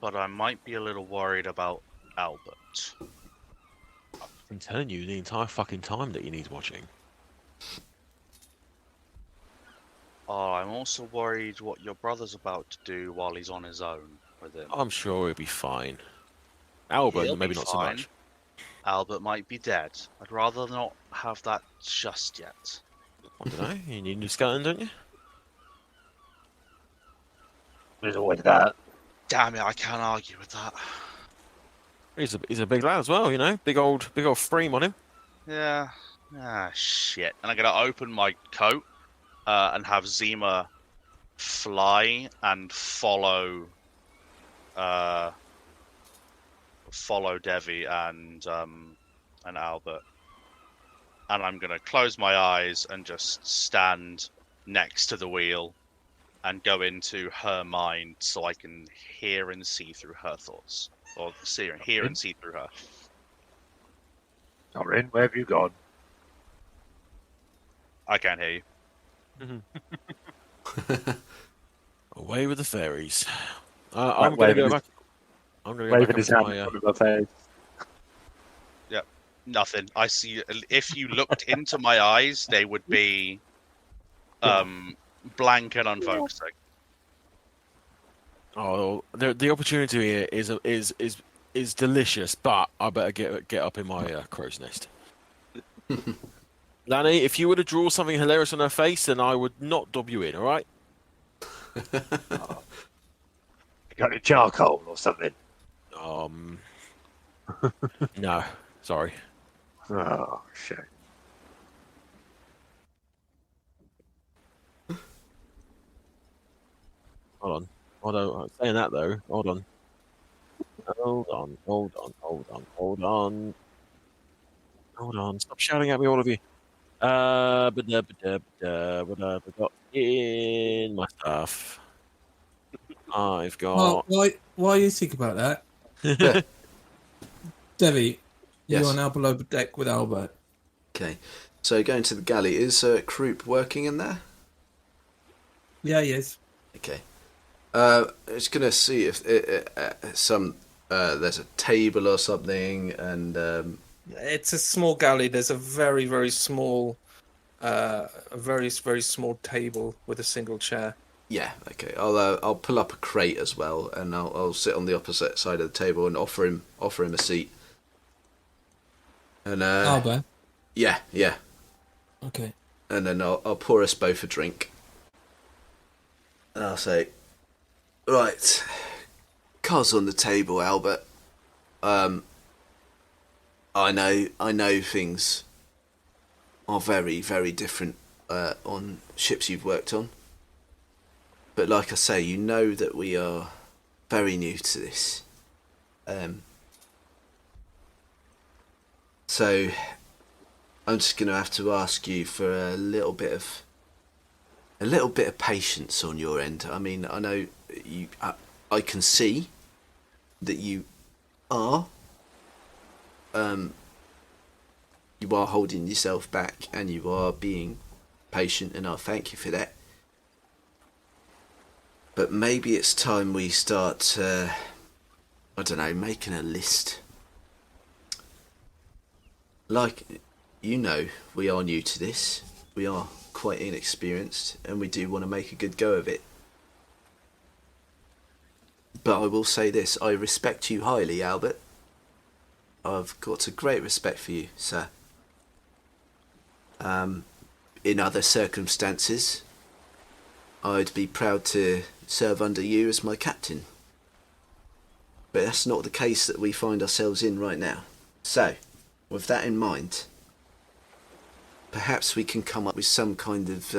but I might be a little worried about Albert. I'm telling you the entire fucking time that you need watching. Oh, I'm also worried what your brother's about to do while he's on his own with him. I'm sure he'll be fine. Albert, He'll maybe be not fine. so much. Albert might be dead. I'd rather not have that just yet. I don't know. You need a new skeleton, don't you? There's always that. Damn it, I can't argue with that. He's a big lad as well, you know. Big old frame on him. Yeah. Ah, shit. And I'm going to open my coat and have Zima fly and follow Devvie and Albert. And I'm going to close my eyes and just stand next to the wheel and go into her mind so I can hear and see through her thoughts. Or hear and see through her. Torrin, where have you gone? I can't hear you. Away with the fairies. Right, I'm going to go waving back. I'm going to go Waving back his up hand to in my. front of my face. Nothing. I see. If you looked into my eyes, they would be blank and unfocusing. Oh, the opportunity here is delicious, but I better get up in my crow's nest. Lanny, if you were to draw something hilarious on her face, then I would not dob you in. All right? You got a charcoal or something? No, sorry. Oh, shit. Hold on. Saying that though, hold on. Stop shouting at me, all of you. What have I got in my stuff? I've got. Well, while you think about that, Yeah. Devvie, you Yes. are now below deck with Albert. Okay. So going to the galley, is Kroop working in there? Yeah, he is. Okay. It's going to see if some there's a table or something, and It's a small galley. There's a very, very small, very small table with a single chair. yeah, okay. I'll pull up a crate as well, and I'll sit on the opposite side of the table and offer him a seat. And Albert. yeah. Okay. And then I'll pour us both a drink. And I'll say, right, cards on the table, Albert. I know things are very, very different on ships you've worked on. But like I say, you know that we are very new to this. So I'm just going to have to ask you for a little bit of patience on your end. I mean, I know you. I can see that you are holding yourself back, and you are being patient, and I thank you for that. But maybe it's time we start, I don't know, making a list. Like, you know, we are new to this. We are quite inexperienced, and we do want to make a good go of it. But I will say this, I respect you highly, Albert. I've got a great respect for you, sir. In other circumstances, I'd be proud to serve under you as my captain. But that's not the case that we find ourselves in right now. So, with that in mind, perhaps we can come up with some kind of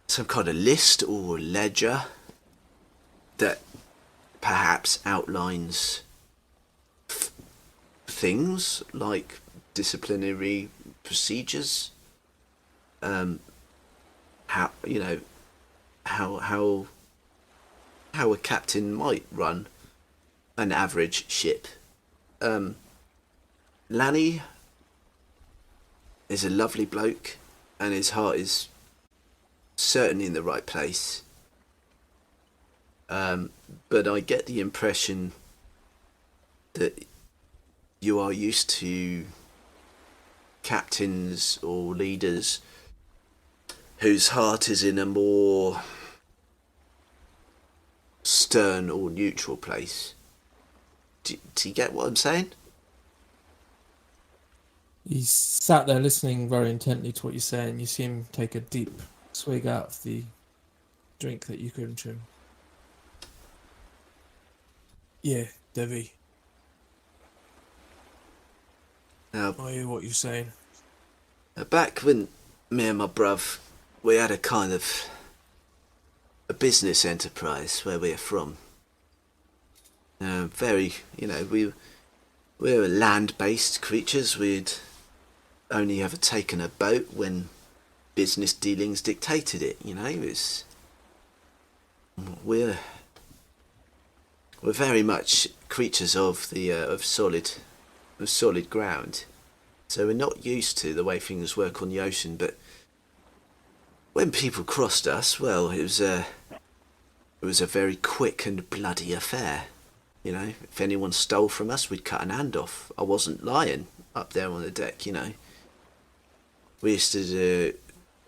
list or ledger that perhaps outlines things like disciplinary procedures, how a captain might run an average ship. Lanny is a lovely bloke, and his heart is certainly in the right place. But I get the impression that you are used to captains or leaders whose heart is in a more stern or neutral place. Do you get what I'm saying? He sat there listening very intently to what you're saying. You see him take a deep swig out of the drink that you given to him. Yeah, Devvie. Now, I hear what you're saying. back when me and my bruv, we had a kind of a business enterprise where we're from. We were land-based creatures. We'd only ever taken a boat when business dealings dictated it. You know, we're very much creatures of the of solid ground. So we're not used to the way things work on the ocean. But when people crossed us, well, it was a very quick and bloody affair. You know, if anyone stole from us, we'd cut an hand off. I wasn't lying up there on the deck, you know. We used to do,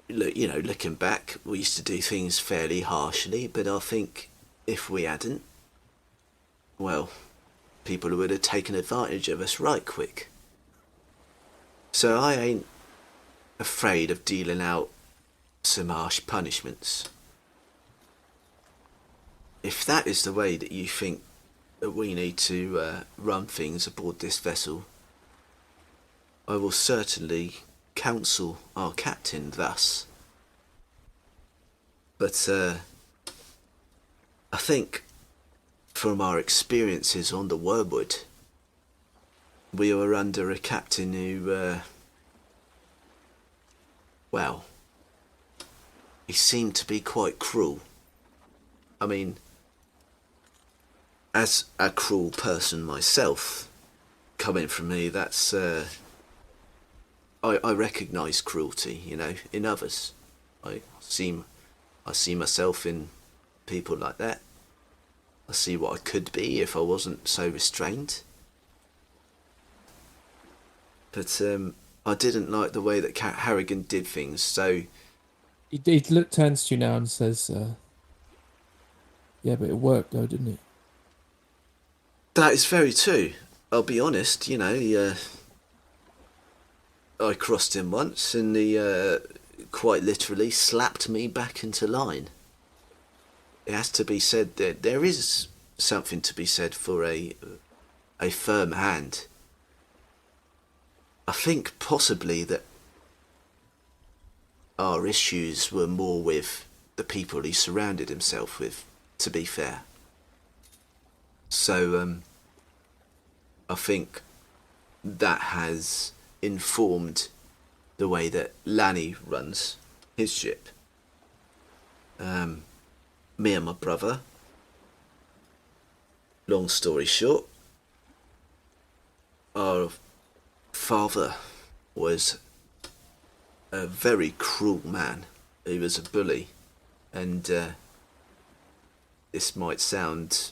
looking back, we used to do things fairly harshly, but I think if we hadn't, well, people would have taken advantage of us right quick. So I ain't afraid of dealing out some harsh punishments. If that is the way that you think that we need to run things aboard this vessel, I will certainly counsel our captain thus. But I think from our experiences on the Wormwood, we were under a captain who, he seemed to be quite cruel. I mean, as a cruel person myself, coming from me, that's I recognise cruelty, you know, in others. I see myself in people like that. I see what I could be if I wasn't so restrained. But I didn't like the way that Harrigan did things, so turns to you now and says, yeah, but it worked though, didn't it? that is very true. I'll be honest, you know, I crossed him once and he quite literally slapped me back into line. It has to be said that there is something to be said for a firm hand. I think possibly that our issues were more with the people he surrounded himself with, to be fair. So I think that has informed the way that Lanny runs his ship. Me and my brother, long story short, our father was a very cruel man. He was a bully, and this might sound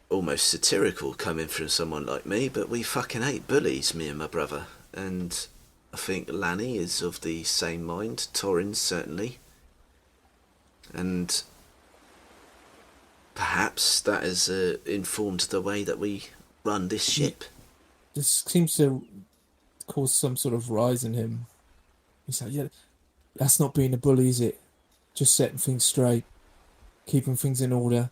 almost satirical coming from someone like me, but we fucking hate bullies, me and my brother. And I think Lanny is of the same mind, Torrin certainly. And perhaps that has informed the way that we run this ship. This seems to cause some sort of rise in him. He's like, yeah, that's not being a bully, is it? Just setting things straight, keeping things in order,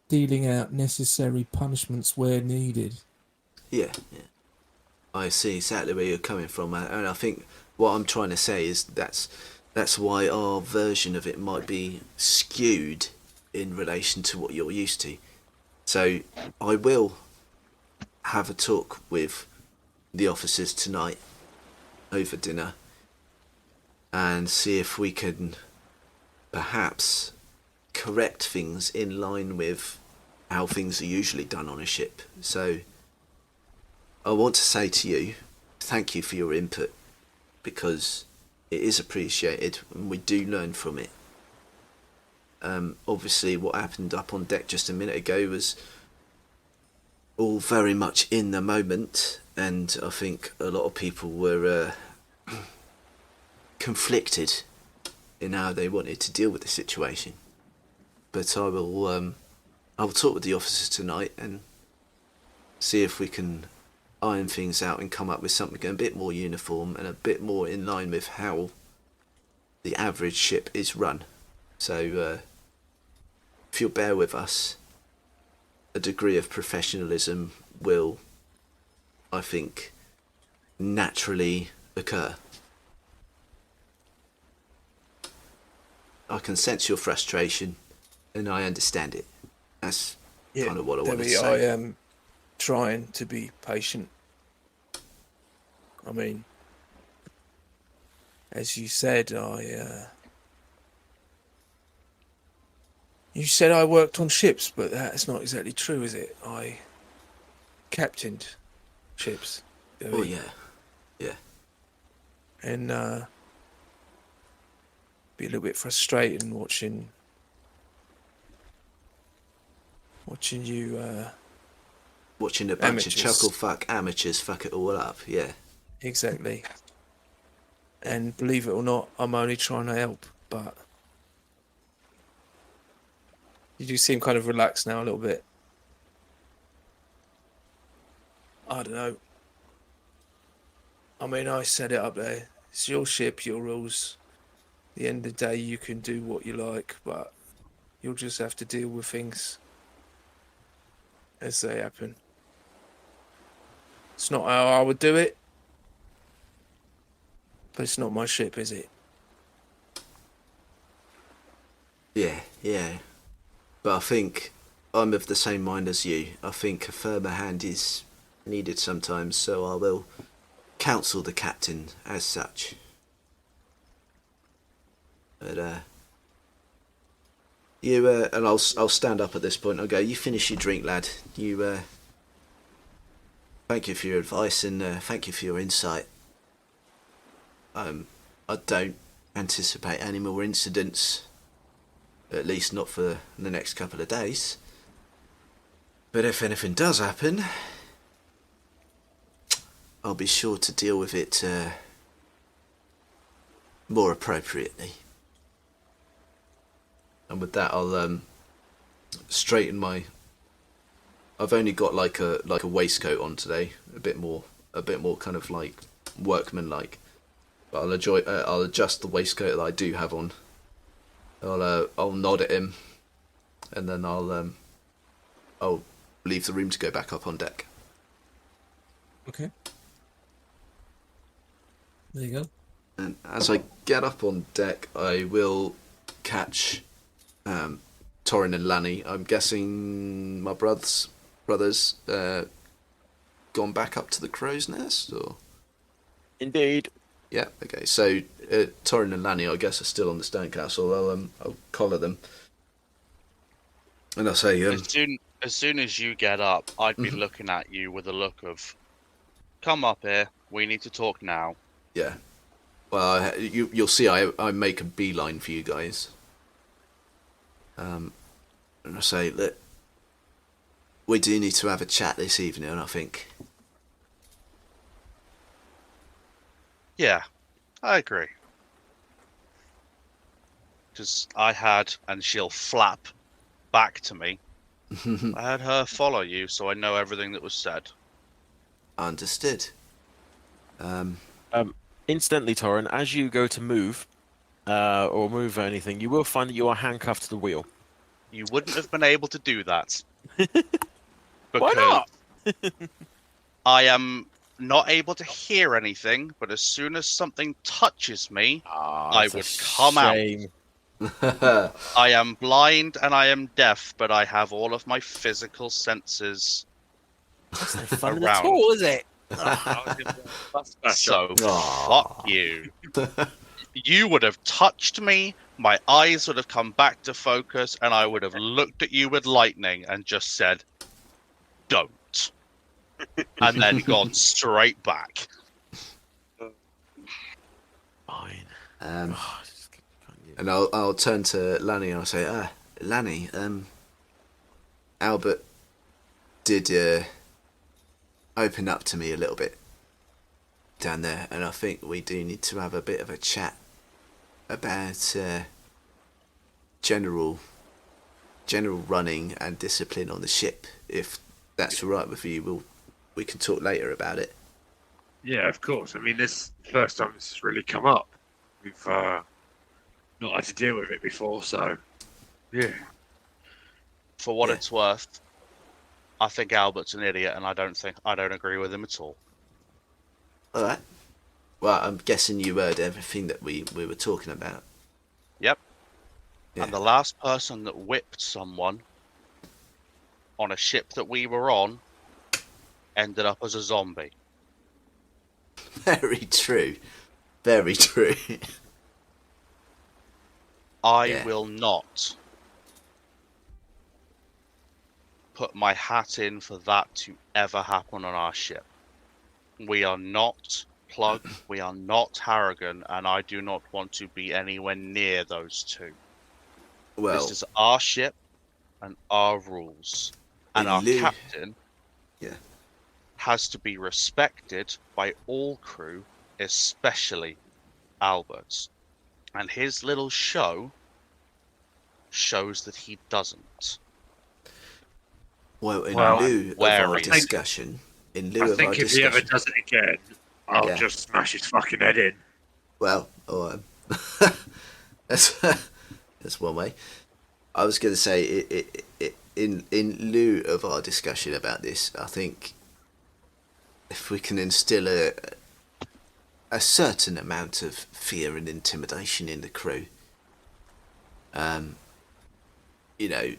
dealing out necessary punishments where needed. Yeah. I see exactly where you're coming from, and I think what I'm trying to say is that's why our version of it might be skewed in relation to what you're used to. So I will have a talk with the officers tonight over dinner and see if we can perhaps correct things in line with how things are usually done on a ship. So I want to say to you, thank you for your input, because it is appreciated and we do learn from it. Obviously what happened up on deck just a minute ago was all very much in the moment, and I think a lot of people were conflicted in how they wanted to deal with the situation. But I will talk with the officers tonight and see if we can iron things out and come up with something a bit more uniform and a bit more in line with how the average ship is run. So if you'll bear with us, a degree of professionalism will, I think, naturally occur. I can sense your frustration and I understand it. That's kind of what I want to Devvie, say. I am trying to be patient. I mean, as you said, you said I worked on ships, but that's not exactly true, is it? I captained ships. Devvie. Oh yeah. And be a little bit frustrating watching you. Watching a bunch Amateurs. of chuckle fuck amateurs fuck it all up, yeah. Exactly. And believe it or not, I'm only trying to help, but you do seem kind of relaxed now a little bit. I don't know. I mean, I set it up there. It's your ship, your rules. At the end of the day, you can do what you like, but you'll just have to deal with things as they happen. It's not how I would do it, but it's not my ship, is it? Yeah. But I think I'm of the same mind as you. I think a firmer hand is needed sometimes, so I will counsel the captain as such. But you and I'll stand up at this point. I'll go. You finish your drink, lad. You thank you for your advice and thank you for your insight. I don't anticipate any more incidents At least not for the next couple of days. But if anything does happen, I'll be sure to deal with it more appropriately. And with that, I'll straighten my. I've only got like a waistcoat on today, a bit more kind of like workman-like. But I'll adjust the waistcoat that I do have on. I'll nod at him, and then I'll leave the room to go back up on deck. Okay. There you go. And as I get up on deck, I will catch Torrin and Lani. I'm guessing my brothers gone back up to the crow's nest, or? Indeed. Yeah. Okay. So Torrin and Lani, I guess, are still on the stone castle. I'll collar them, and I'll say, As soon as you get up, I'd be looking at you with a look of, "Come up here. We need to talk now." yeah. Well, you'll see. I make a beeline for you guys. And I say, look, we do need to have a chat this evening, I think. Yeah, I agree. Because I had, and she'll flap back to me. I had her follow you, so I know everything that was said. Understood. Incidentally, Torrin, as you go to move, or move anything, you will find that you are handcuffed to the wheel. You wouldn't have been able to do that. Why not? I am not able to hear anything, but as soon as something touches me, I would come out. I am blind and I am deaf, but I have all of my physical senses That's no fun around. at all, is it? So, fuck you. You would have touched me, my eyes would have come back to focus, and I would have looked at you with lightning and just said, "Don't." And then gone straight back. Fine. And I'll turn to Lani and I'll say, Lani, Albert did open up to me a little bit down there, and I think we do need to have a bit of a chat about general running and discipline on the ship. If that's all right with you, we can talk later about it. Yeah, of course. I mean, this first time this has really come up. We've not had to deal with it before, so yeah. For what it's worth, I think Albert's an idiot, and I don't agree with him at all. All right. Well, I'm guessing you heard everything that we were talking about. Yep. Yeah. And the last person that whipped someone on a ship that we were on ended up as a zombie. Very true. Very true. I will not put my hat in for that to ever happen on our ship. We are not Plug, we are not Harrigan, and I do not want to be anywhere near those two. Well, this is our ship and our rules. And our captain has to be respected by all crew, especially Albert's. And his little show shows that he doesn't. Well, in lieu of our discussion, I think if he ever does it again, I'll just smash his fucking head in. Well, that's one way. I was going to say, in lieu of our discussion about this, I think if we can instill a certain amount of fear and intimidation in the crew,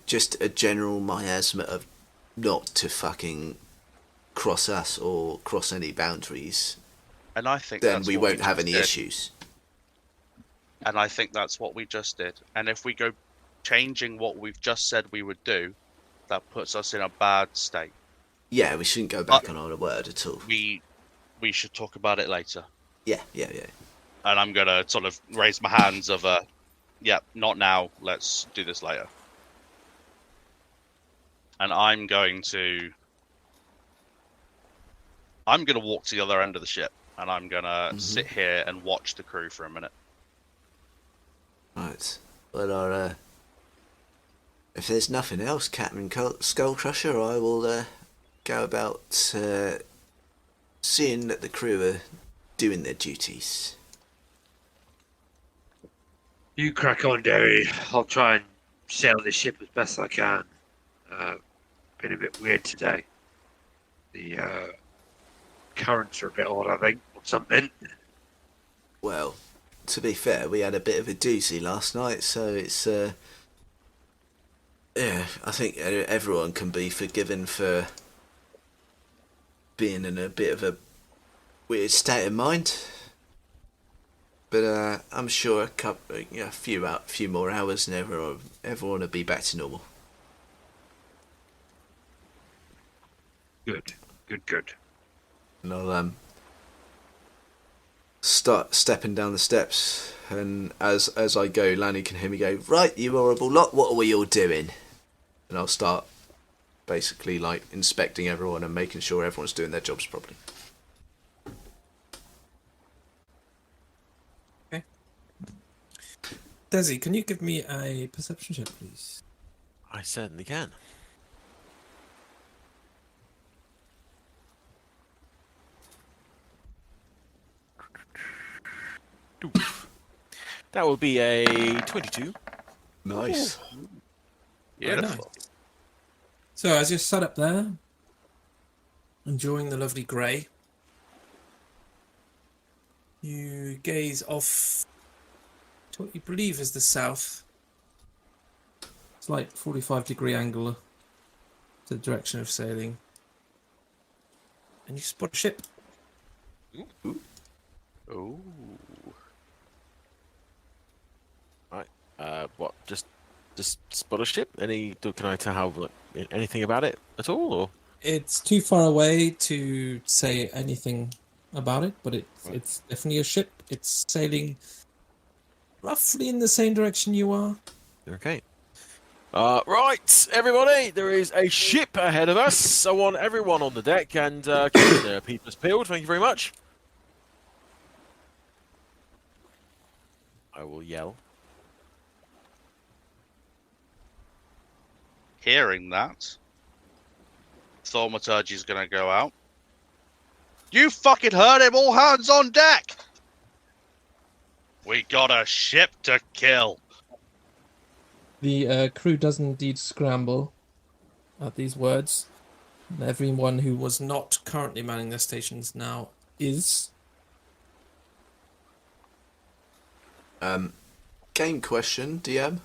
just a general miasma of not to fucking cross us or cross any boundaries, and I think then we won't have any issues. And I think that's what we just did. And if we go changing what we've just said we would do, that puts us in a bad state. Yeah, we shouldn't go back on our word at all. We should talk about it later. Yeah. And I'm gonna sort of raise my hands of yeah, not now. Let's do this later. And I'm going to walk to the other end of the ship, and I'm gonna sit here and watch the crew for a minute. Right. Well, if there's nothing else, Captain Skullcrusher, I will go about seeing that the crew are doing their duties. You crack on, Derry. I'll try and sail this ship as best I can. Been a bit weird today. The currents are a bit odd, I think, or something. Well, to be fair, we had a bit of a doozy last night, so it's yeah, I think everyone can be forgiven for being in a bit of a weird state of mind. But I'm sure a few more hours and everyone will be back to normal. Good. And I'll start stepping down the steps, and as I go, Lanny can hear me go, "Right, you horrible lot, what are we all doing?" And I'll start basically like inspecting everyone and making sure everyone's doing their jobs properly. Okay. Desi, can you give me a perception check, please? I certainly can. Oof. That will be a 22. Nice. Very nice. So as you're sat up there, enjoying the lovely grey, you gaze off to what you believe is the south. Slight 45-degree angle to the direction of sailing. And you spot a ship. Ooh. Right. What? Just spot a ship? Can I tell how anything about it at all, or? It's too far away to say anything about it, but it's definitely a ship. It's sailing roughly in the same direction you are. Okay. Right, everybody, there is a ship ahead of us. I want everyone on the deck and keep their peepers peeled. Thank you very much. I will yell. Hearing that, Thaumaturgy's gonna go out. You fucking heard him! All hands on deck! We got a ship to kill. The crew does indeed scramble at these words. And everyone who was not currently manning their stations now is. Game question, DM.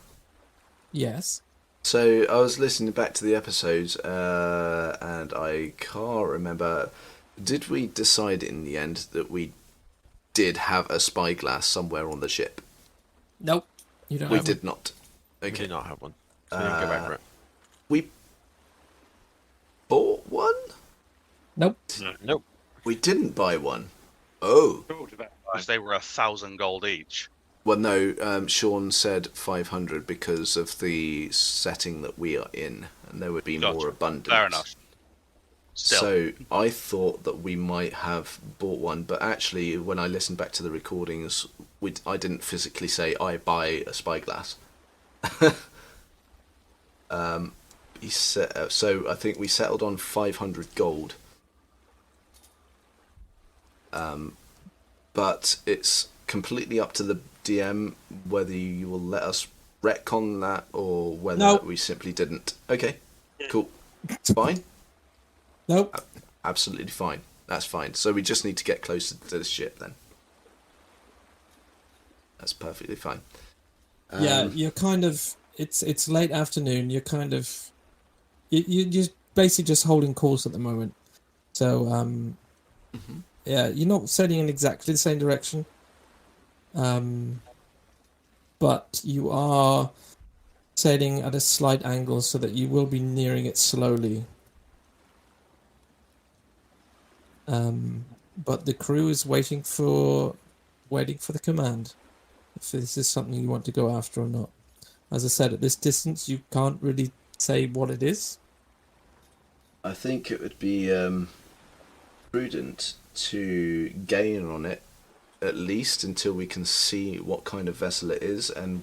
Yes. So I was listening back to the episodes, and I can't remember. Did we decide in the end that we did have a spyglass somewhere on the ship? Nope. You don't We have did not. We Okay. did not have one. So we didn't go back for it. We bought one? Nope. Nope. We didn't buy one. Oh. Because they were 1,000 gold each. Well, no, Sean said 500 because of the setting that we are in, and there would be Gotcha. more abundance. Fair enough. Still. So I thought that we might have bought one, but actually, when I listened back to the recordings, I didn't physically say I buy a spyglass. So I think we settled on 500 gold. But it's completely up to the DM whether you will let us retcon that or whether Nope. we simply didn't. Okay, cool. It's fine. Nope. Absolutely fine. That's fine. So we just need to get closer to the ship then. That's perfectly fine. Yeah, you're kind of. It's late afternoon. You're kind of. You're basically just holding course at the moment. So yeah, you're not sailing in exactly the same direction. But you are sailing at a slight angle so that you will be nearing it slowly. But the crew is waiting for the command. if this is something you want to go after or not. As I said, at this distance, you can't really say what it is. I think it would be prudent to gain on it at least until we can see what kind of vessel it is and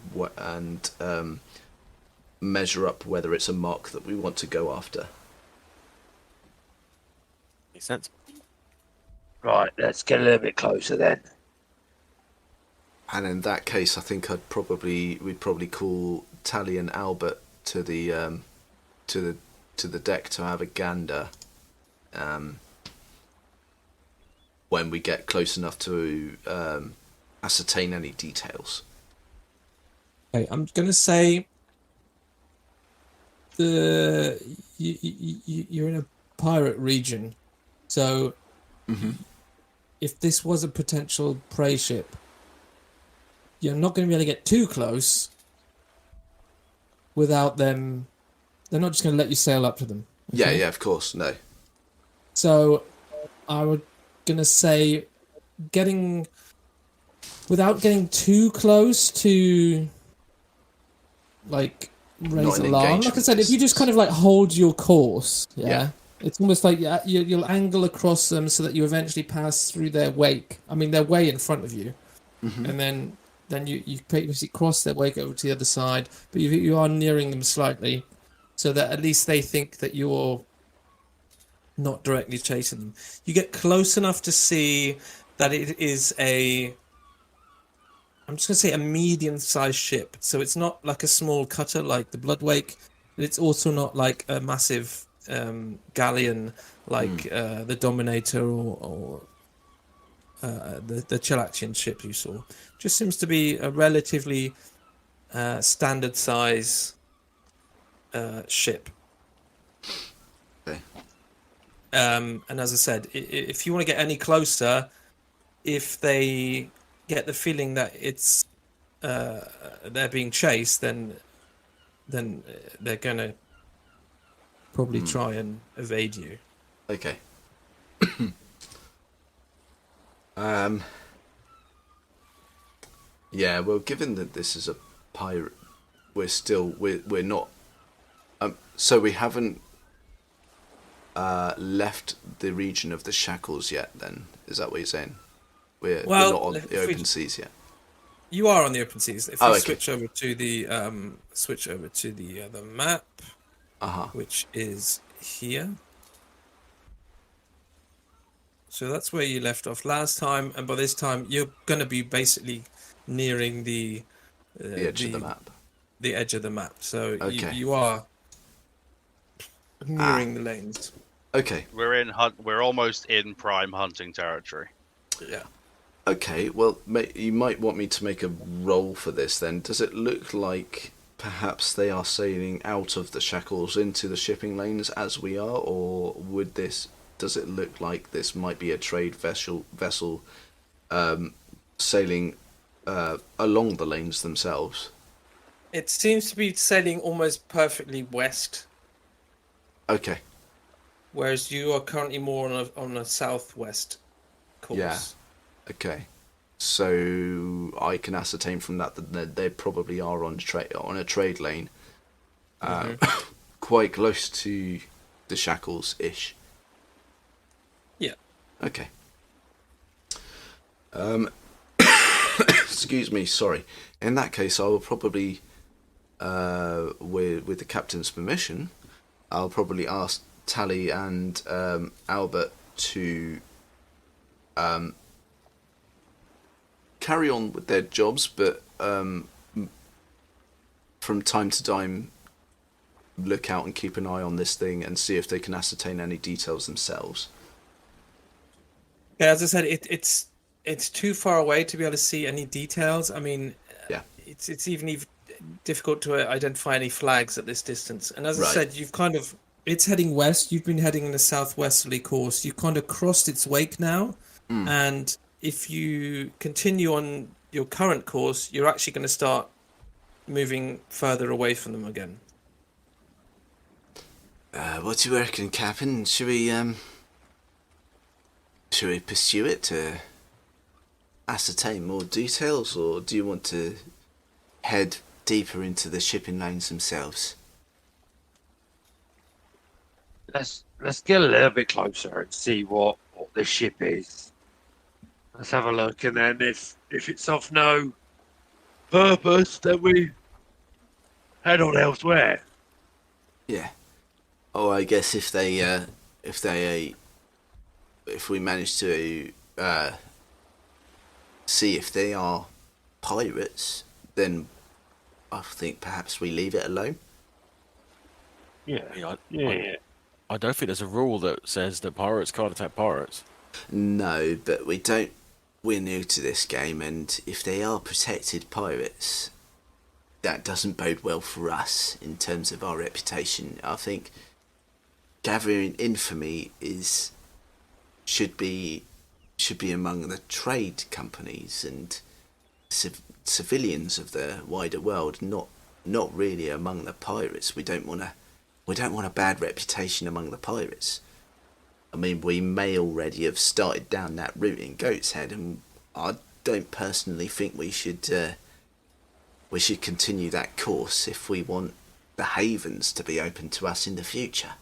measure up whether it's a mark that we want to go after. Makes sense. Right, let's get a little bit closer then. And in that case, I think we'd probably call Tally and Albert to the deck to have a gander. When we get close enough to ascertain any details. Okay, I'm going to say you're in a pirate region, so if this was a potential prey ship, you're not going to be able to get too close without them. They're not just going to let you sail up to them. Okay? Yeah, of course, no. So I would gonna say without getting too close to like raise Not an alarm. Like I said, if you just kind of like hold your course, yeah. It's almost like you'll angle across them so that you eventually pass through their wake. I mean, they're way in front of you, and then you basically cross their wake over to the other side, but you are nearing them slightly, so that at least they think that you're not directly chasing them. You get close enough to see that it is I'm just going to say a medium-sized ship. So it's not like a small cutter like the Bloodwake, but it's also not like a massive galleon like the Dominator or the Chilaxian ship you saw. Just seems to be a relatively standard size ship. Okay. And as I said, if you want to get any closer, if they get the feeling that it's they're being chased, then they're gonna probably try and evade you. Okay. Yeah, well, given that this is a pirate, we're not. So we haven't left the region of the Shackles yet. Then is that what you're saying? We're not on the open seas yet. You are on the open seas. If you okay. switch over to the map, which is here. So that's where you left off last time, and by this time you're going to be basically nearing the edge of the map. The edge of the map. So okay. you are nearing the lanes. Okay. We're almost in prime hunting territory. Yeah. Okay. Well, you might want me to make a roll for this. Then, does it look like perhaps they are sailing out of the Shackles into the shipping lanes as we are, or does it look like this might be a trade vessel sailing along the lanes themselves? It seems to be sailing almost perfectly west. Okay. Whereas you are currently more on a southwest course. Yeah. Okay. So I can ascertain from that they probably are on a trade lane, quite close to the Shackles-ish. Yeah. Okay. Excuse me. Sorry. In that case, I will probably, with the captain's permission, I'll probably ask Tally and Albert to carry on with their jobs, but from time to time look out and keep an eye on this thing and see if they can ascertain any details themselves. Yeah, as I said, it's too far away to be able to see any details. I mean, it's even difficult to identify any flags at this distance. And as I said, it's heading west. You've been heading in a southwesterly course. You've kind of crossed its wake now, and if you continue on your current course, you're actually going to start moving further away from them again. What do you reckon, Captain? Should we pursue it? ascertain more details, or do you want to head deeper into the shipping lanes themselves? Let's get a little bit closer and see what this ship is. Let's have a look, and then if it's of no purpose, then we head on elsewhere. Yeah. Oh, I guess if we manage to see if they are pirates, then I think perhaps we leave it alone. Yeah. I don't think there's a rule that says that pirates can't attack pirates. No, but we're new to this game, and if they are protected pirates, that doesn't bode well for us in terms of our reputation. I think gathering infamy should be among the trade companies and civilians of the wider world, not really among the pirates. We don't want a bad reputation among the pirates. I mean, we may already have started down that route in Goat's Head, and I don't personally think we should continue that course if we want the havens to be open to us in the future.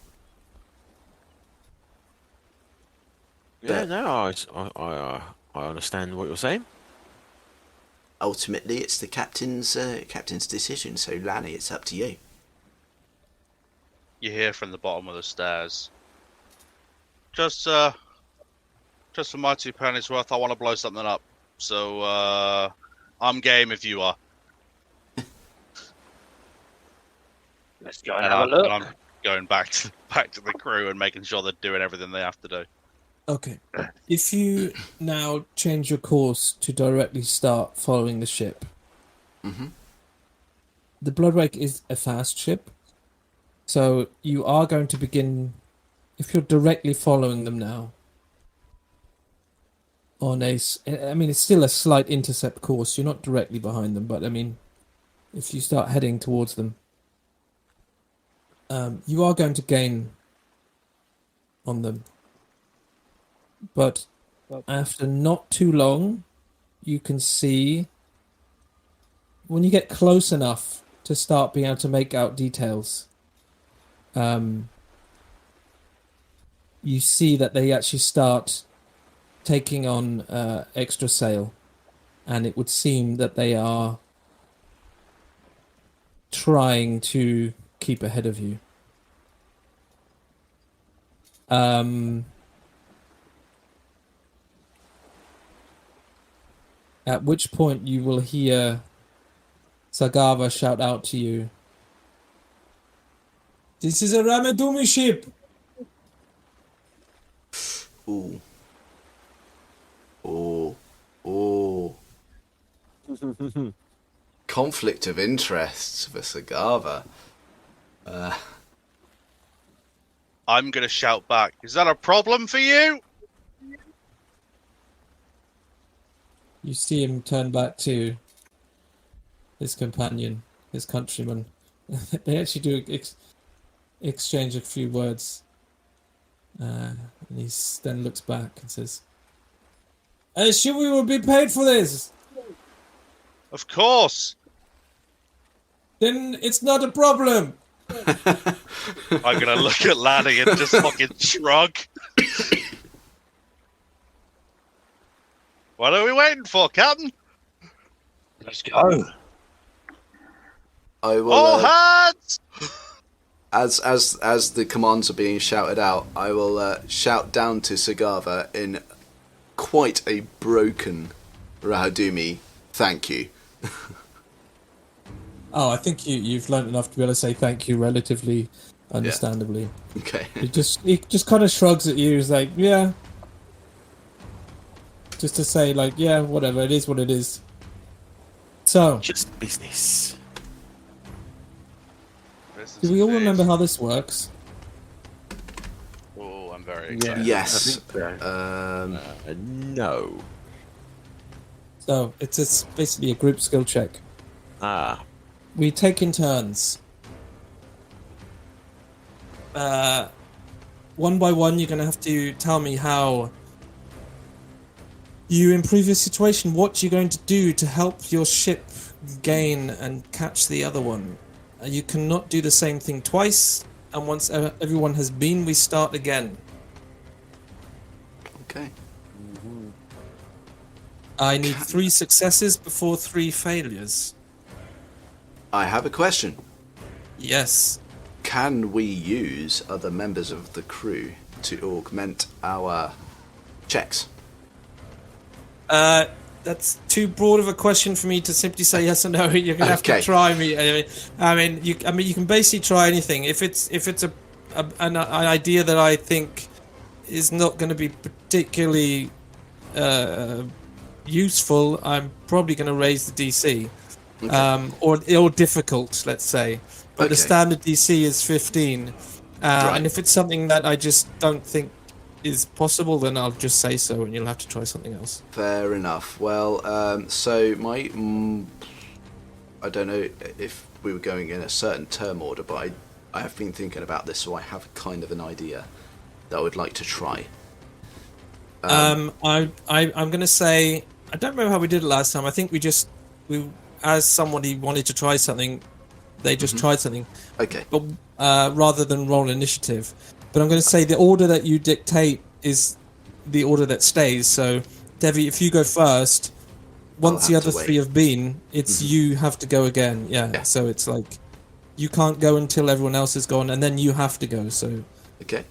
Yeah, But no, I understand what you're saying. ultimately, it's the captain's decision. So, Lanny, it's up to you. You hear from the bottom of the stairs. Just for my 2 pennies worth, I want to blow something up. So, I'm game if you are. Let's go and have a look. And I'm going back to the crew and making sure they're doing everything they have to do. Okay. If you now change your course to directly start following the ship, the Bloodwake is a fast ship, so you are going to begin. If you're directly following them now, it's still a slight intercept course. You're not directly behind them, but I mean, if you start heading towards them, you are going to gain on them. But after not too long, you can see when you get close enough to start being able to make out details. You see that they actually start taking on extra sail, and it would seem that they are trying to keep ahead of you. At which point you will hear Sagava shout out to you, "This is a Ramadumi ship!" Ooh. Ooh. Conflict of interests for Sagava. I'm going to shout back, is that a problem for you? You see him turn back to his companion, his countryman. They actually do exchange a few words. And he then looks back and says, "I assume we will be paid for this. Of course. Then it's not a problem." I'm going to look at Lanny and just fucking shrug. What are we waiting for, Captain? Let's go. I will. All hands! As the commands are being shouted out, I will shout down to Sagava in quite a broken Rahadumi, "Thank you." Oh, I think you've learned enough to be able to say thank you relatively understandably. Okay. He just kind of shrugs at you. He's like, "Yeah." Just to say, like, "Yeah, whatever. It is what it is." So, Just business. do we all remember how this works? Oh, I'm very excited. Yes. I think so. No. So, it's basically a group skill check. We take in turns. One by one, you're going to have to tell me how you improve your situation, what you're going to do to help your ship gain and catch the other one. You cannot do the same thing twice, and once everyone has been, we start again. Okay. I need 3 successes before 3 failures. I have a question. Yes. Can we use other members of the crew to augment our checks? That's too broad of a question for me to simply say yes or no. You're gonna have Okay. to try me. I mean, you can basically try anything. If it's an idea that I think is not going to be particularly useful, I'm probably going to raise the DC, or difficult, let's say. But the Okay. standard DC is 15, Right. and if it's something that I just don't think is possible, then I'll just say so, and you'll have to try something else. Fair enough. Well, so my... I don't know if we were going in a certain term order, but I have been thinking about this, so I have kind of an idea that I would like to try. I'm going to say, I don't remember how we did it last time. I think we as somebody wanted to try something, they just tried something. Okay. But rather than roll initiative. But I'm going to say the order that you dictate is the order that stays. So, Devvie, if you go first, once the have to other wait. 3 have been, it's you have to go again. Yeah. So it's like you can't go until everyone else is gone, and then you have to go. So. Okay.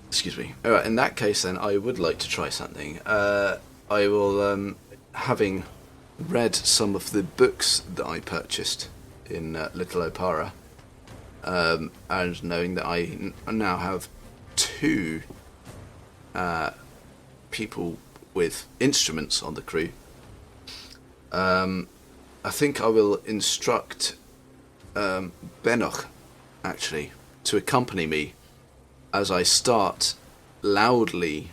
Excuse me. All right. In that case, then I would like to try something. I will, having read some of the books that I purchased in Little Opara, and knowing that I now have 2 people with instruments on the crew, I think I will instruct Benoch, actually, to accompany me as I start loudly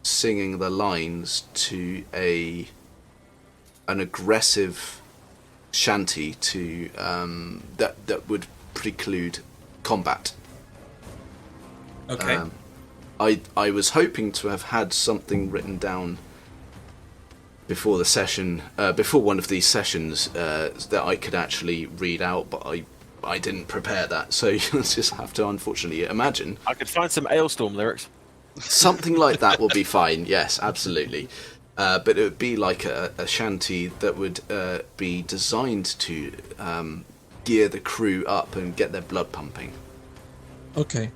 singing the lines to an aggressive shanty to that would preclude combat. Okay. I was hoping to have had something written down before the session, before one of these sessions, that I could actually read out, but I didn't prepare that, so you'll just have to unfortunately imagine. I could find some Ailstorm lyrics. Something like that will be fine, yes, absolutely. But it would be like a shanty that would be designed to gear the crew up and get their blood pumping. Okay.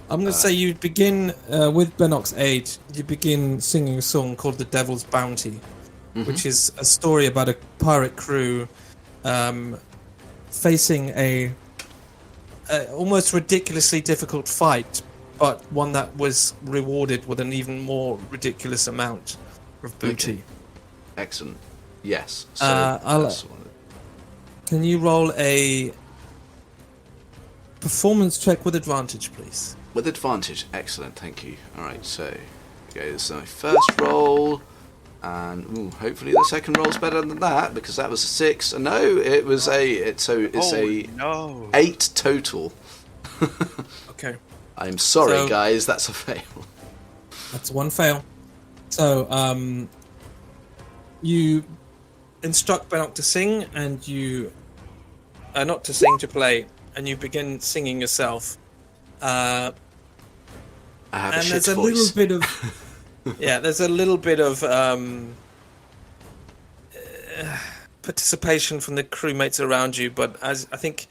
I'm going to say you begin, with Benoch's aid, you begin singing a song called The Devil's Bounty, which is a story about a pirate crew facing a almost ridiculously difficult fight, but one that was rewarded with an even more ridiculous amount of booty. Okay. Excellent. Yes. So that's Can you roll a performance check with advantage, please? with advantage. Excellent. Thank you. All right. So, okay, this is my first roll, and hopefully the second roll's better than that because that was a 6. No, it was it's no. 8 total. Okay. I'm sorry, So- guys. That's a fail. That's 1 fail. So, you instruct Benoch to sing, and you... not to sing, to play, and you begin singing yourself. I have a And shit there's a voice. little bit of... yeah, there's a little bit of participation from the crewmates around you, but as I think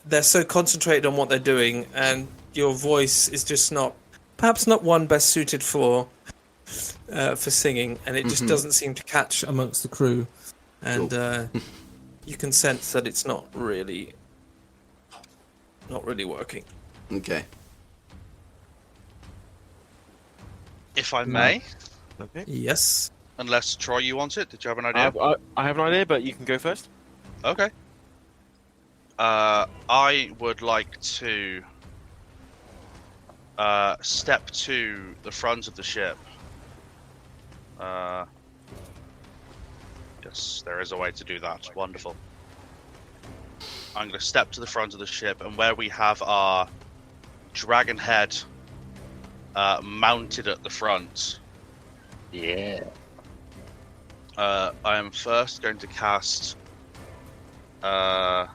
they're so concentrated on what they're doing, and your voice is just not... perhaps not one best suited for singing, and it just doesn't seem to catch amongst the crew, and you can sense that it's not really working. Okay. If I may, Okay. Yes. unless Troy, you want it? Did you have an I idea? have an idea, but you can go first. Okay. I would like to step to the front of the ship. Yes, there is a way to do that. Wonderful. I'm going to step to the front of the ship, and where we have our dragon head mounted at the front, Yeah. I am first going to cast. Actually,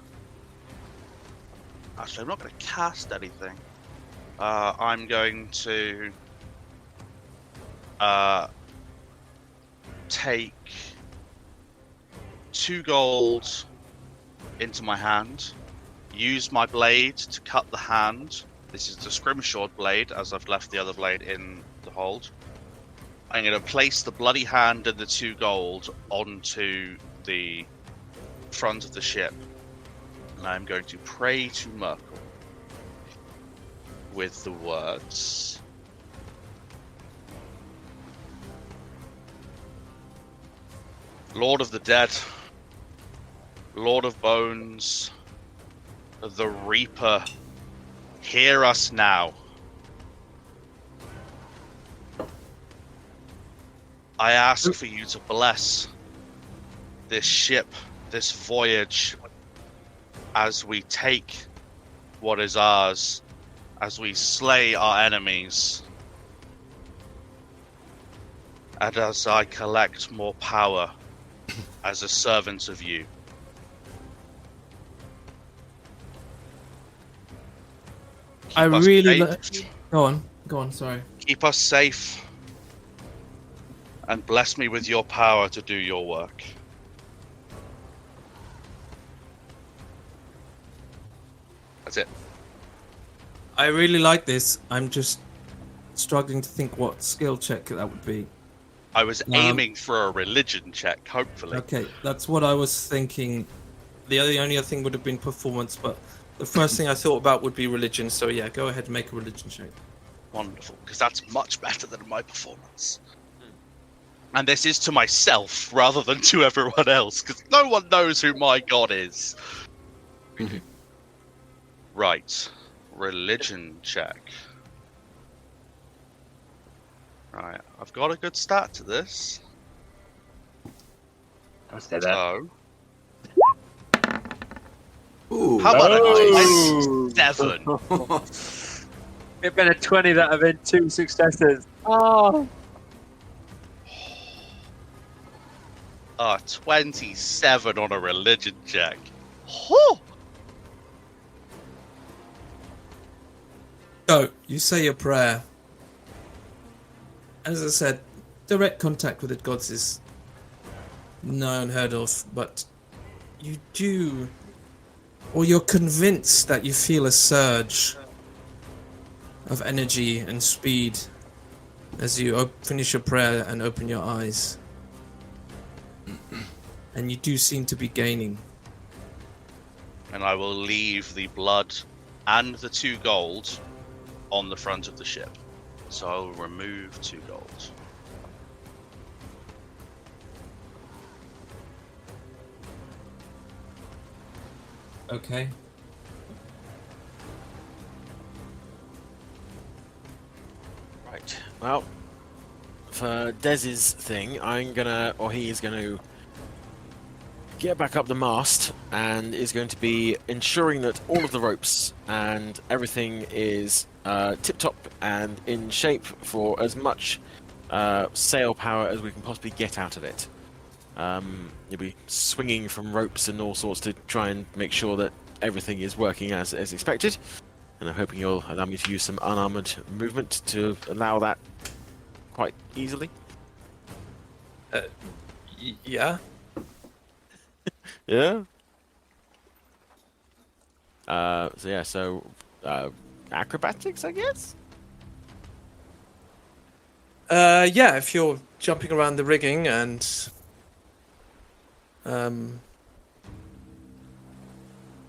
I'm not going to cast anything. I'm going to take 2 gold into my hand, use my blade to cut the hand. This is the scrimshawed blade, as I've left the other blade in the hold. I'm going to place the bloody hand and the 2 gold onto the front of the ship, and I'm going to pray to Merkel with the words: Lord of the dead, Lord of bones, the Reaper, hear us now. I ask for you to bless this ship, this voyage, as we take what is ours, as we slay our enemies, and as I collect more power as a servant of you. I Keep us really safe. go on. Sorry. Keep us safe, and bless me with your power to do your work. That's it. I really like this. I'm just struggling to think what skill check that would be. I was aiming for a religion check, hopefully. Okay, that's what I was thinking. The only other thing would have been performance, but the first thing I thought about would be religion. So yeah, go ahead and make a religion check. Wonderful, because that's much better than my performance. And this is to myself rather than to everyone else, because no one knows who my god is. Right. Religion check. Right. I've got a good stat to this. I'll say that. So, Ooh, how about Oh. a 7? It'd been a 20 that have been 2 successes. Oh. 27 on a religion check. Oh! So you say your prayer. As I said, direct contact with the gods is no unheard of, but you do, or you're convinced that you feel a surge of energy and speed as you finish your prayer and open your eyes. And you do seem to be gaining. And I will leave the blood and the 2 gold on the front of the ship. So I will remove 2 gold. Okay. Right. Well, for Dez's thing, he is gonna get back up the mast and is going to be ensuring that all of the ropes and everything is tip-top and in shape for as much sail power as we can possibly get out of it. You'll be swinging from ropes and all sorts to try and make sure that everything is working as expected. And I'm hoping you'll allow me to use some unarmored movement to allow that quite easily. Yeah. Yeah. So acrobatics, I guess. Yeah, if you're jumping around the rigging and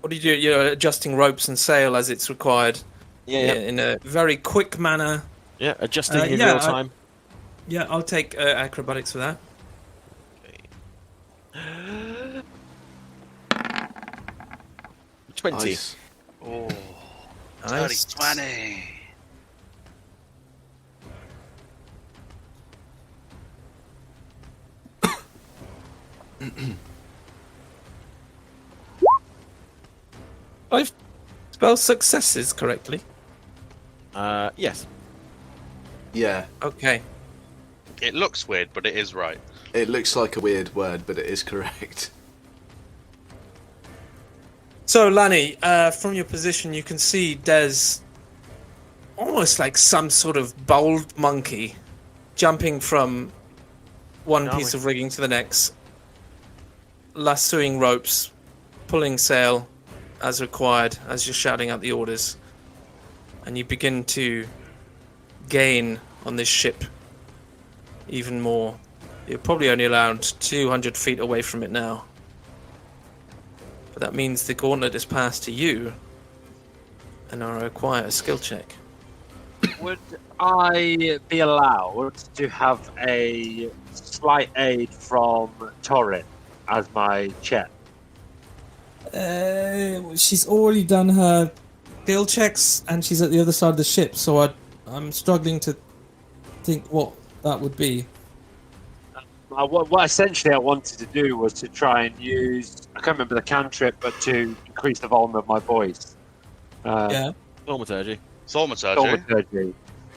what do you do? You're adjusting ropes and sail as it's required. Yeah. In a very quick manner. Yeah, adjusting in yeah, real time. Yeah, I'll take acrobatics for that. Okay. 20. Nice. Oh, Nice. 20. I've spelled successes correctly. Yes. Yeah. Okay. It looks weird, but it is right. It looks like a weird word, but it is correct. So, Lani, from your position, you can see Des almost like some sort of bold monkey jumping from one piece of rigging to the next, lassoing ropes, pulling sail as required as you're shouting out the orders. And you begin to gain on this ship even more. You're probably only around 200 feet away from it now. But that means the gauntlet is passed to you, and I require a skill check. Would I be allowed to have a slight aid from Torrin as my check? She's already done her skill checks, and she's at the other side of the ship, so I'm struggling to think what that would be. What essentially I wanted to do was to try and use, I can't remember the cantrip, but to increase the volume of my voice. Yeah. Thaumaturgy. Thaumaturgy.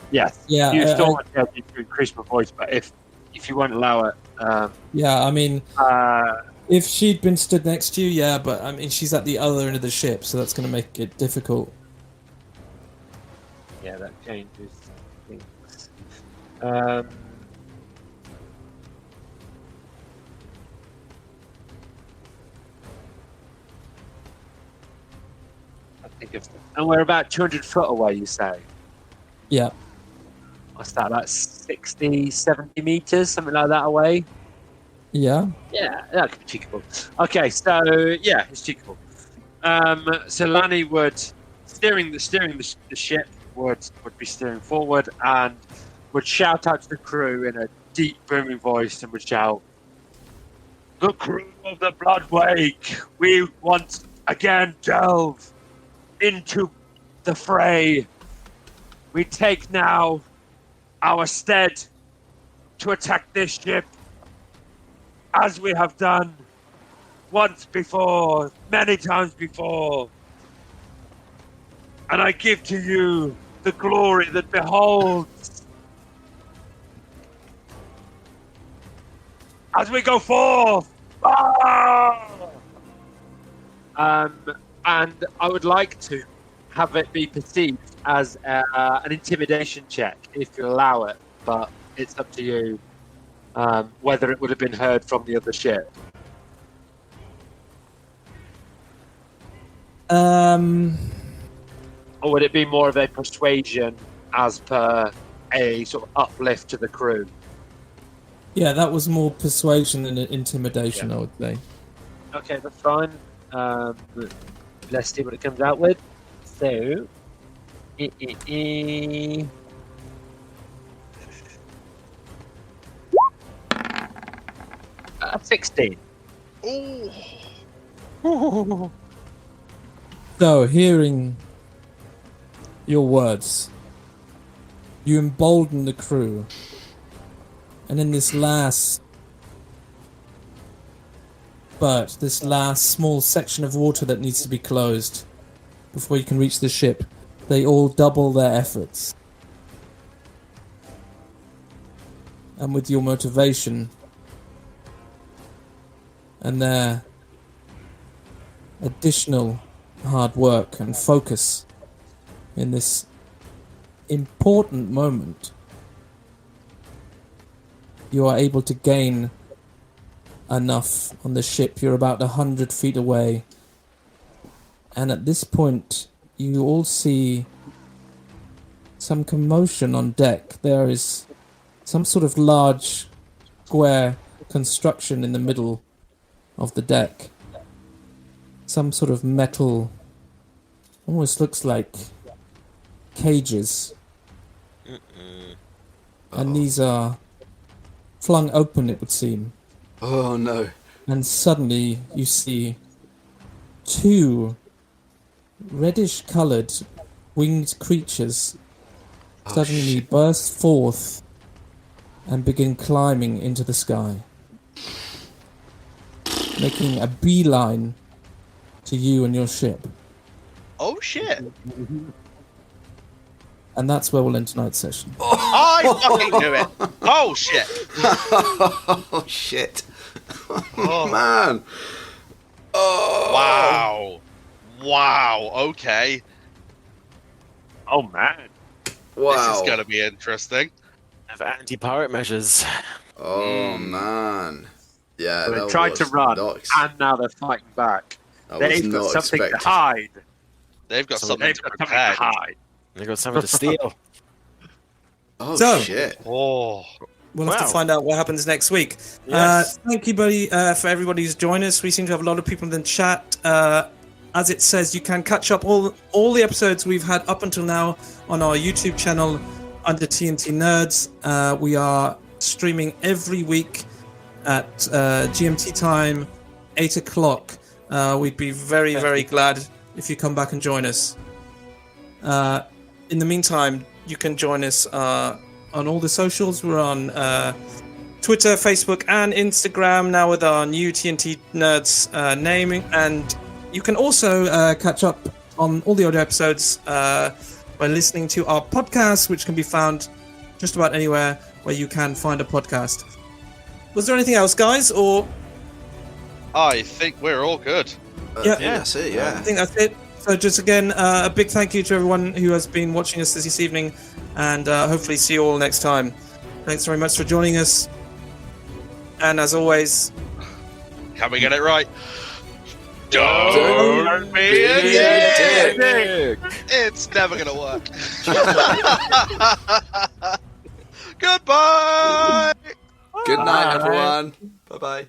Yes. Yeah. Use thaumaturgy to increase my voice, but if you won't allow it. Yeah, I mean, if she'd been stood next to you, yeah, but I mean, she's at the other end of the ship, so that's going to make it difficult. Yeah, that changes things. And we're about 200 foot away, you say? Yeah. What's that, like 60, 70 meters, something like that away? Yeah. Yeah, that could be cheekable. Okay, so, yeah, it's cheekable. So Lani would, steering the ship, would be steering forward and would shout out to the crew in a deep, booming voice and would shout, "The crew of the Bloodwake, we once again delve into the fray. We take now our stead to attack this ship as we have done once before, many times before. And I give to you the glory that beholds as we go forth." And I would like to have it be perceived as an intimidation check, if you allow it, but it's up to you whether it would have been heard from the other ship. Or would it be more of a persuasion as per a sort of uplift to the crew? Yeah, that was more persuasion than intimidation, I would say. Okay, that's fine. Let's see what it comes out with. So, 16. Ooh. So, hearing your words, you embolden the crew. And in this last small section of water that needs to be closed before you can reach the ship, they all double their efforts. And with your motivation and their additional hard work and focus in this important moment, you are able to gain enough on the ship. You're about 100 feet away, and at this point you all see some commotion on deck. There is some sort of large square construction in the middle of the deck, some sort of metal, almost looks like cages. And these are flung open, it would seem. Oh no. And suddenly you see two reddish-coloured winged creatures suddenly burst forth and begin climbing into the sky, making a beeline to you and your ship. Oh shit! And that's where we'll end tonight's session. I fucking knew it. Oh shit. Oh shit. Oh. Man. Oh. Wow. Okay. Oh man. Wow. This is going to be interesting. Have anti-pirate measures. Oh man. Yeah. They that tried to was run, not ex- and now they're fighting back. I was They've got not something expecting. to hide. They've got something They've to got something to prepare. hide. They've got something to steal. Oh So- shit. Oh. We'll have Wow. to find out what happens next week. Yes. Thank you, buddy, for everybody who's joined us. We seem to have a lot of people in the chat. As it says, you can catch up all the episodes we've had up until now on our YouTube channel under TNT Nerds. We are streaming every week at GMT time, 8 o'clock. We'd be very, very glad if you come back and join us. In the meantime, you can join us on all the socials. We're on Twitter, Facebook, and Instagram now with our new TNT Nerds naming. And you can also catch up on all the audio episodes by listening to our podcast, which can be found just about anywhere where you can find a podcast. Was there anything else, guys? Or I think we're all good. Yeah. That's it. I Yeah. think that's it. So just again, a big thank you to everyone who has been watching us this evening, and hopefully see you all next time. Thanks very much for joining us. And as always, Can we get it right? Don't Don't be be a a dick. It's never gonna work. Goodbye. Good night, everyone. Bye bye.